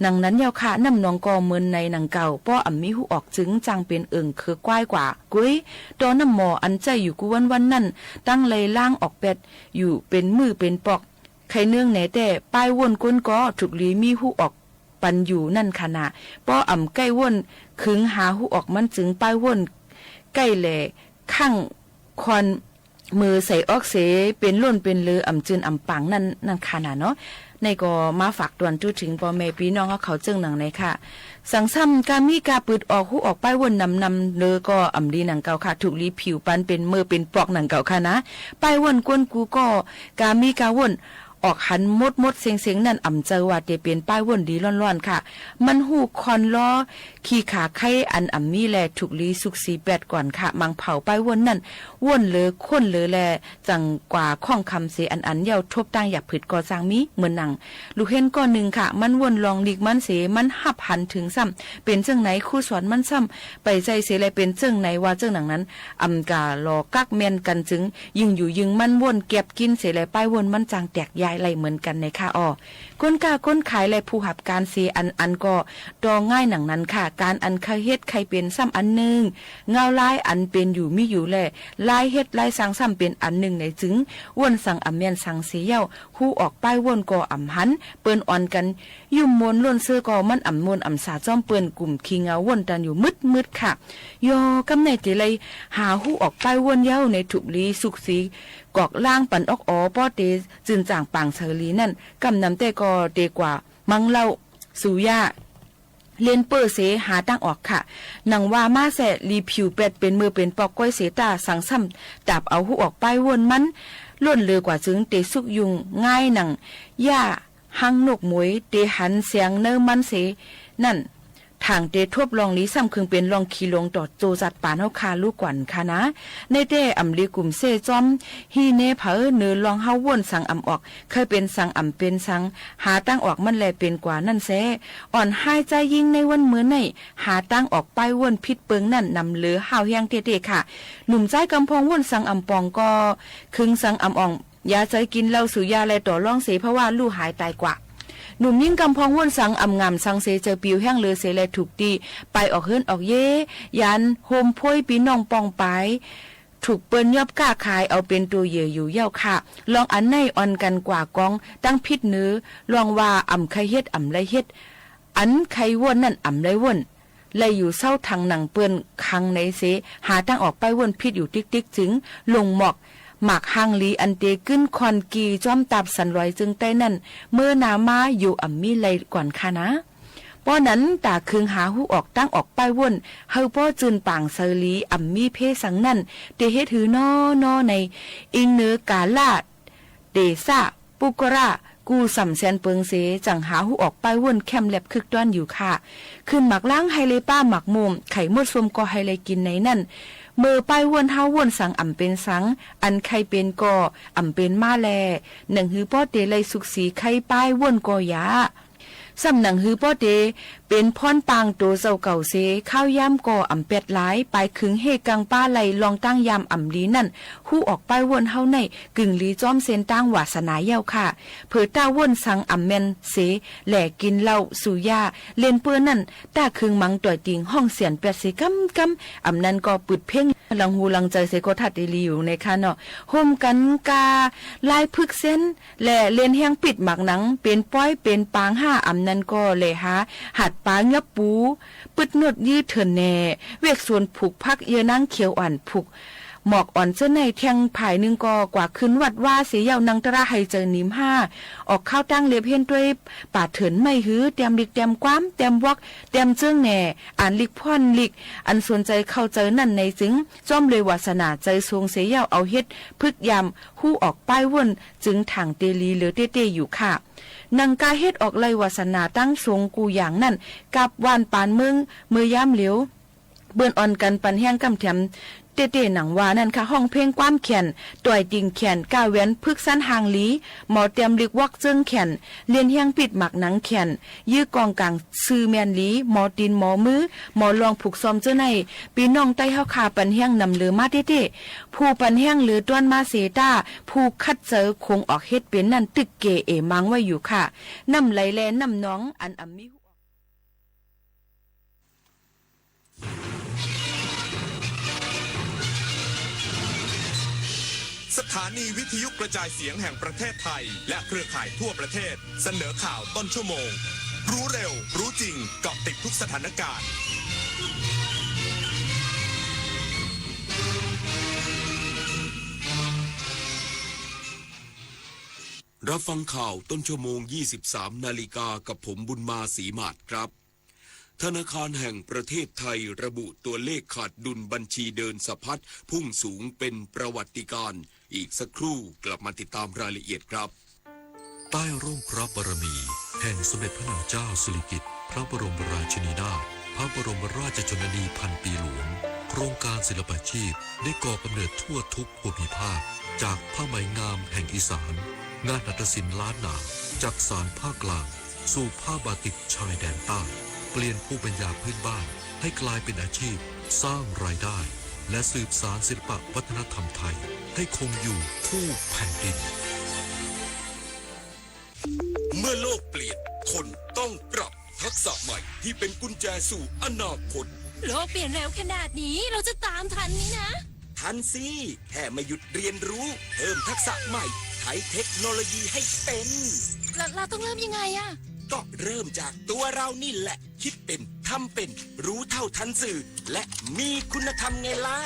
นังนั้นเย้าค่ะน้ำนองกอเมินในหนังเก่าป้อมีหูออกจึงจางเป็นคือกว้ายกว่ากุ้ยตอน้ำหมออันใจอยู่กูวันนั่นตั้งไหลล่างออกเป็ดอยู่เป็นมือเป็นปอกใครเนื่องไหนแต่ป้ายวนก้นก็ถูกลีมีหูออกปันอยู่นั่นขณะป้อใกล้วนขึงหาหูออกมันจึงป้ายวนใกล้แหล่ข้างคอนมือใส่ออกเสเป็นล้นเป็นเลือจืนปังนั่นขณะเนาะในก็มาฝากตวนจุถึงพ่อแม่พี่น้องเขาเจิงหนังในค่ะสังซ้ำการมีกาปืดออกหูออกป้ายวนนำเลอก็ดีหนังเก่าค่ะถูกลีผิวปันเป็นมือเป็นปอกหนังเก่าค่ะนะป้ายวนก้นกูก็การมีกาวนออกหันมดเสียงนั่นเจอว่าเตเปลี่ยนป้ายวนดีร้อนๆค่ะมันหูคอนล้อขี่ขาไข่อันมีแลถูกลีสุกสีแปดก่อนค่ะมังเผาป้ายวนนั่นวนเลอค้นเลอแลจังกว่าข้องคำเสอันเย้าทบตั้งอยากผิดก่อจางมีเหมือนหนังลูกเห็นก้อนหนึ่งค่ะมันวนลองลีกมันเสมันหับหันถึงซ้ำเป็นเจ้งไหนคู่สอนมันซ้ำไปใจเสแลเป็นเจ้งไหนว่าเจ้งหนังนั้นการอกักแมนกันจึงยิงอยู่ยิงมันวนเก็บกินเสแลป้ายวนมันจางแตกยายไหลเหมือนกันในค่ะอ้อก้นกาก้นขายและผู้หับการเสียอันก็ดอง่ายหนังนั้นค่ะการอันใครเฮ็ดใครเป็นซ้ำอันหนึ่งเงาลายอันเป็นอยู่มีอยู่แลลายเฮ็ดลายสังซ้ำเป็นอันหนึ่งในจึงว่นสังเมียนสังเสียเย้าคู่ออกป้ายว่นก็หันเปิ้นอ่อนกันยุ่มมวนล้นเสื้อก็มันมวนสาจ้อมเปิ้นกลุ่มขี้เงาว่นตันอยู่มืดค่ะยอกำในติเลยหาหูออกป้ายว่นเย้าในถุกลีสุกสีกอกล่างปันออกป้อเตจึนจ่างปางเสรีนั่นกำนำแต่ก็เตกว่ามังเล่าสุยาเลียนเปอร์เสหาตั้งออกค่ะหนังว่ามาแสรีผิวเป็ดเป็นมือเป็นปอกก้อยเสตาสังซ้ำดับเอาหูออกป้ายวนมันล้วนเลือกว่าจึงเตสุกยุงง่ายหนังย่าหังนกหมวยเตหันเสียงเนอมันเสนั่นทางเตทบลองนี้ซ้ำคึงเป็นลองขี่ลงต่อโจจัดปานเฮาคาลูกกวนค่ะนะในเต้ลีกลุ่มเซจอมฮีเนเผอเนือลองเฮาว่นสังออกเคยเป็นสังเป็นสังหาตั้งออกมันแลเป็นกว่านั่นแซอ่อนหายใจยิงในวันมื้อในหาตั้งออกป้ายว่นพิษเปิงนั่นนำเหลือหาวแฮงเตๆค่ะหนุ่มใจกำพองว่นสังปองก็คึงสังอ่องยาใจกินเหล้าสุยาแลต่อรองเสเพราะว่าลู่หายตายกว่าหนุ่มยิ่งกำพองว่นสังงามสังเสเจอปิวแห้งเลอเสแลถูกตีไปออกเฮิรนออกเย่ยันโฮมพ้ยปีน้องปองไปถูกเปิ้นยอบก้าขายเอาเป็นตัวเหยื่ออยู่เย้าค่ะลองอันในอ่อนกันกว่ากองตั้งพิษเนื้อลองว่าไข่เฮ็ดไรเฮ็ดอันไข่ว่นนั่นไรว่นเลยอยู่เศร้าทางหนังเปิ้นคังในเสหาตั้งออกไปว่นพิษอยู่ติ๊กจึงลงหมอกหมากหางลีอันเตขึ้นคอนกีจ้อมตับสันลอยจึงใต้นั่นเมื่อนามาอยู่มีไหลก่อนค่ะนะป้อนั้นตาคึงหาหูออกตั้งออกป้ายว่นเฮาป้อจืนปางเซลีมีเพสังนั่นเตเฮ็ดหือนอในอิงเนื้อกาลาดเดซ่าปุกระกูสำแสนเปิงเสจังหาหูออกป้ายว่นแคมแลบคึกต้อนอยู่ค่ะขึ้นหมักล้างไฮเลป้าหมักมุมไข่มดสมก็ไฮเลกินในนั่นเมื่อป้ายวนเฮาวนสังเป็นสังอันใครเป็นก่อเป็นมาแลหนังหือป้อเตไลสุกสีไข่ป้ายวนก่อยาสำหนังหือป้อเตเป็นพรปางโตเจ้าเก่าเสข้าวย่ำก่อเป็ดหลายไปขึงเฮกังป้าไหลลองตั้งยำลีนั่นหู้ออกป้ายวนเฮาในกึ่งลีจ้อมเซนตั้งวาสนาเย้าค่ะเผอต้าวนสังแมนเสแหล่กินเหล้าสุยาเล่นเปื้อนั่นต้าคึงมังต่อยติงห้องเสียน8สิกำนั้นก็ปึดเพ่งลังหูลังใจเสก็ทัดอีลีอยู่ในค่ะเนาะห่มกันกาลายพึกเส้นและเล่นแห้งปิดหมักหนังเป็นป้อยเป็นปาง5นั้นก็เลยหาหัดปางับปูปึดนวดยืดเถินแน่เวกส่วนผูกพักเยนั่งเขียวอ่อนผูก หมอกอ่อนเจ้าในแทงผายหนึ่งกว่าขึ้นวัดว่าเสียยาวนังตระให้เจอนิม5ออกข้าวตั้งเลียบเห็นด้วยป่าเถินไม่หื้อเตรียมลิกเตรียมความเตรียมวอกเตรียมเจิ้งแหน่อ่านลิกพ่อนลิกอันสนใจเข้าเจอนั่นในจึงจ้อมเลยวาสนาใจทรงเสียยาวเอาเฮ็ดพึกยำหู้ออกป้ายวนจึงถังเตลีเหลือเต้ๆอยู่ค่ะนังกาเฮ็ดออกเลยวาสนาตั้งทรงกูอย่างนั่นกับวานปานเมืองมือย่ำเหลียวเบิ่นอ่อนกันปันแห้งกำแถมเต้ๆหนังว่านั่นค่ะห้องเพลงความแขนต่อยติงแขนก้าวแหวนพึกสั้นหางหลีหมอเตรียมลิกวักเจิ้งแขนเลียนแห้งปิดหมักหนังแขนยื้อกองกลางซื้อแมนหลีหมอตีนหมอมือหมอลองผูกซอมเจ้าในปีน้องใต้เฮาคาปันแห้งนำเหลือมาเต้ๆผู้ปันแห้งหรือต้วนมาเสตาผู้คัดเจอคงออกเฮ็ดเป็นนั่นตึกเกเอมังไว้อยู่ค่ะนำไหลแลนำน้องอันอำมิสถานีวิทยุกระจายเสียงแห่งประเทศไทยและเครือข่ายทั่วประเทศเสนอข่าวต้นชั่วโมงรู้เร็วรู้จริงเกาะติดทุกสถานการณ์รับฟังข่าวต้นชั่วโมง 23 นาฬิกากับผมบุญมาศรีมาศครับธนาคารแห่งประเทศไทยระบุตัวเลขขาดดุลบัญชีเดินสะพัดพุ่งสูงเป็นประวัติการณ์อีกสักครู่กลับมาติดตามรายละเอียดครับใต้ร่มพระบารมีแห่งสมเด็จพระนางเจ้าสิริกิติ์พระบรมราชินีนาถพระบรมราชชนนีพันปีหลวงโครงการศิลปาชีพได้ก่อกำเนิดทั่วทุกภูมิภาคจากผ้าไหมงามแห่งอีสานงานหัตถศิลป์ล้านนาจากสานภาคกลางสู่ผ้าบาติกชายแดนใต้เปลี่ยนภูมิปัญญาพื้นบ้านให้กลายเป็นอาชีพสร้างรายได้และสืบสานศิลปวัฒนธรรมไทยให้คงอยู่คู่แผ่นดินเมื่อโลกเปลี่ยนคนต้องปรับทักษะใหม่ที่เป็นกุญแจสู่อนาคตโลกเปลี่ยนเร็วขนาดนี้เราจะตามทันนี้นะทันสิแค่ไม่หยุดเรียนรู้เพิ่มทักษะใหม่ใช้เทคโนโลยีให้เป็นเราต้องเริ่มยังไงอะก็เริ่มจากตัวเรานี่แหละคิดเป็นทำเป็นรู้เท่าทันสื่อและมีคุณธรรมไงล่ะ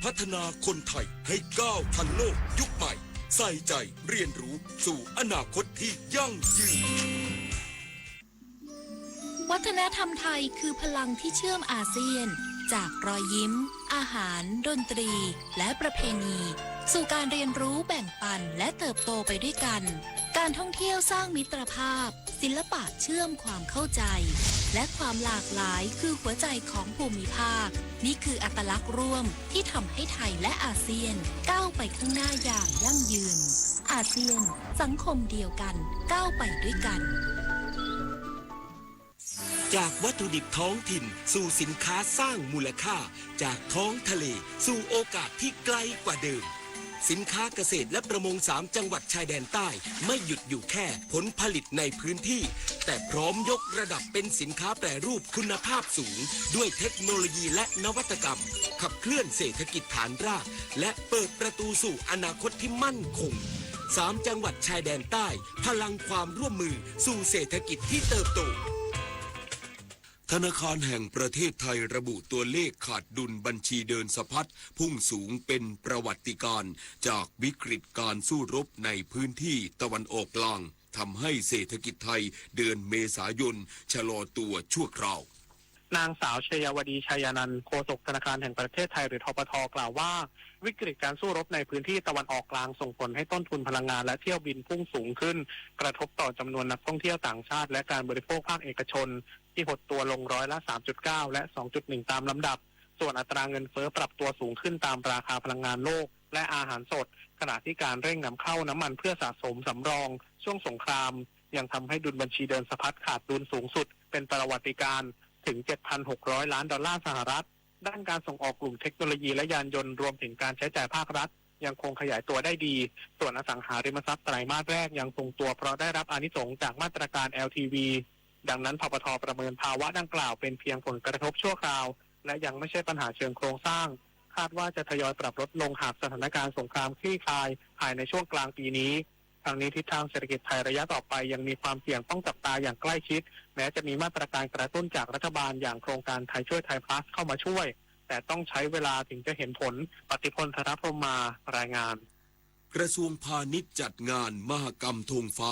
พัฒนาคนไทยให้ก้าวทันโลกยุคใหม่ใส่ใจเรียนรู้สู่อนาคตที่ยั่งยืนวัฒนธรรมไทยคือพลังที่เชื่อมอาเซียนจากรอยยิ้มอาหารดนตรีและประเพณีสู่การเรียนรู้แบ่งปันและเติบโตไปด้วยกันการท่องเที่ยวสร้างมิตรภาพศิลปะเชื่อมความเข้าใจและความหลากหลายคือหัวใจของภูมิภาคนี่คืออัตลักษณ์ร่วมที่ทำให้ไทยและอาเซียนก้าวไปข้างหน้าอย่างยั่งยืนอาเซียนสังคมเดียวกันก้าวไปด้วยกันจากวัตถุดิบท้องถิ่นสู่สินค้าสร้างมูลค่าจากท้องทะเลสู่โอกาสที่ไกลกว่าเดิมสินค้าเกษตรและประมง3จังหวัดชายแดนใต้ไม่หยุดอยู่แค่ผลผลิตในพื้นที่แต่พร้อมยกระดับเป็นสินค้าแปรรูปคุณภาพสูงด้วยเทคโนโลยีและนวัตกรรมขับเคลื่อนเศรษฐกิจฐานรากและเปิดประตูสู่อนาคตที่มั่นคง3จังหวัดชายแดนใต้พลังความร่วมมือสู่เศรษฐกิจที่เติบโตธนาคารแห่งประเทศไทยระบุตัวเลขขาดดุลบัญชีเดินสะพัดพุ่งสูงเป็นประวัติการณ์จากวิกฤตการสู้รบในพื้นที่ตะวันออกกลางทำให้เศรษฐกิจไทยเดือนเมษายนชะลอตัวชั่วคราวนางสาวชัยวดีชัยนันท์โฆษกธนาคารแห่งประเทศไทยหรือธปท.กล่าวว่าวิกฤตการสู้รบในพื้นที่ตะวันออกกลางส่งผลให้ต้นทุนพลังงานและเที่ยวบินพุ่งสูงขึ้นกระทบต่อจำนวนนักท่องเที่ยวต่างชาติและการบริโภคภาคเอกชนที่หดตัวลงร้อยละ 3.9 และ 2.1 ตามลำดับส่วนอัตราเงินเฟ้อปรับตัวสูงขึ้นตามราคาพลังงานโลกและอาหารสดขณะที่การเร่งนำเข้าน้ำมันเพื่อสะสมสำรองช่วงสงครามยังทำให้ดุลบัญชีเดินสะพัดขาดดุลสูงสุดเป็นประวัติการณ์ถึง 7,600 ล้านดอลลาร์สหรัฐด้านการส่งออกกลุ่มเทคโนโลยีและยานยนต์รวมถึงการใช้จ่ายภาครัฐยังคงขยายตัวได้ดีส่วนอสังหาริมทรัพย์ไตรมาสแรกยังทรงตัวเพราะได้รับอานิสงส์จากมาตรการ LTV ดังนั้นธปท.ประเมินภาวะดังกล่าวเป็นเพียงผลกระทบชั่วคราวและยังไม่ใช่ปัญหาเชิงโครงสร้างคาดว่าจะทยอยปรับลดลงหากสถานการณ์สงครามคลี่คลายภายในช่วงกลางปีนี้ทางนี้ทิศทางเศรษฐกิจไทยระยะต่อไปยังมีความเสี่ยงต้องจับตาอย่างใกล้ชิดแม้จะมีมาตรการกระตุ้นจากรัฐบาลอย่างโครงการไทยช่วยไทยพลัสเข้ามาช่วยแต่ แต่ต้องใช้เวลาถึงจะเห็นผลปฏิพล ธนพรหมมารายงาน กระทรวงพาณิชย์จัดงานมหกรรมธงฟ้า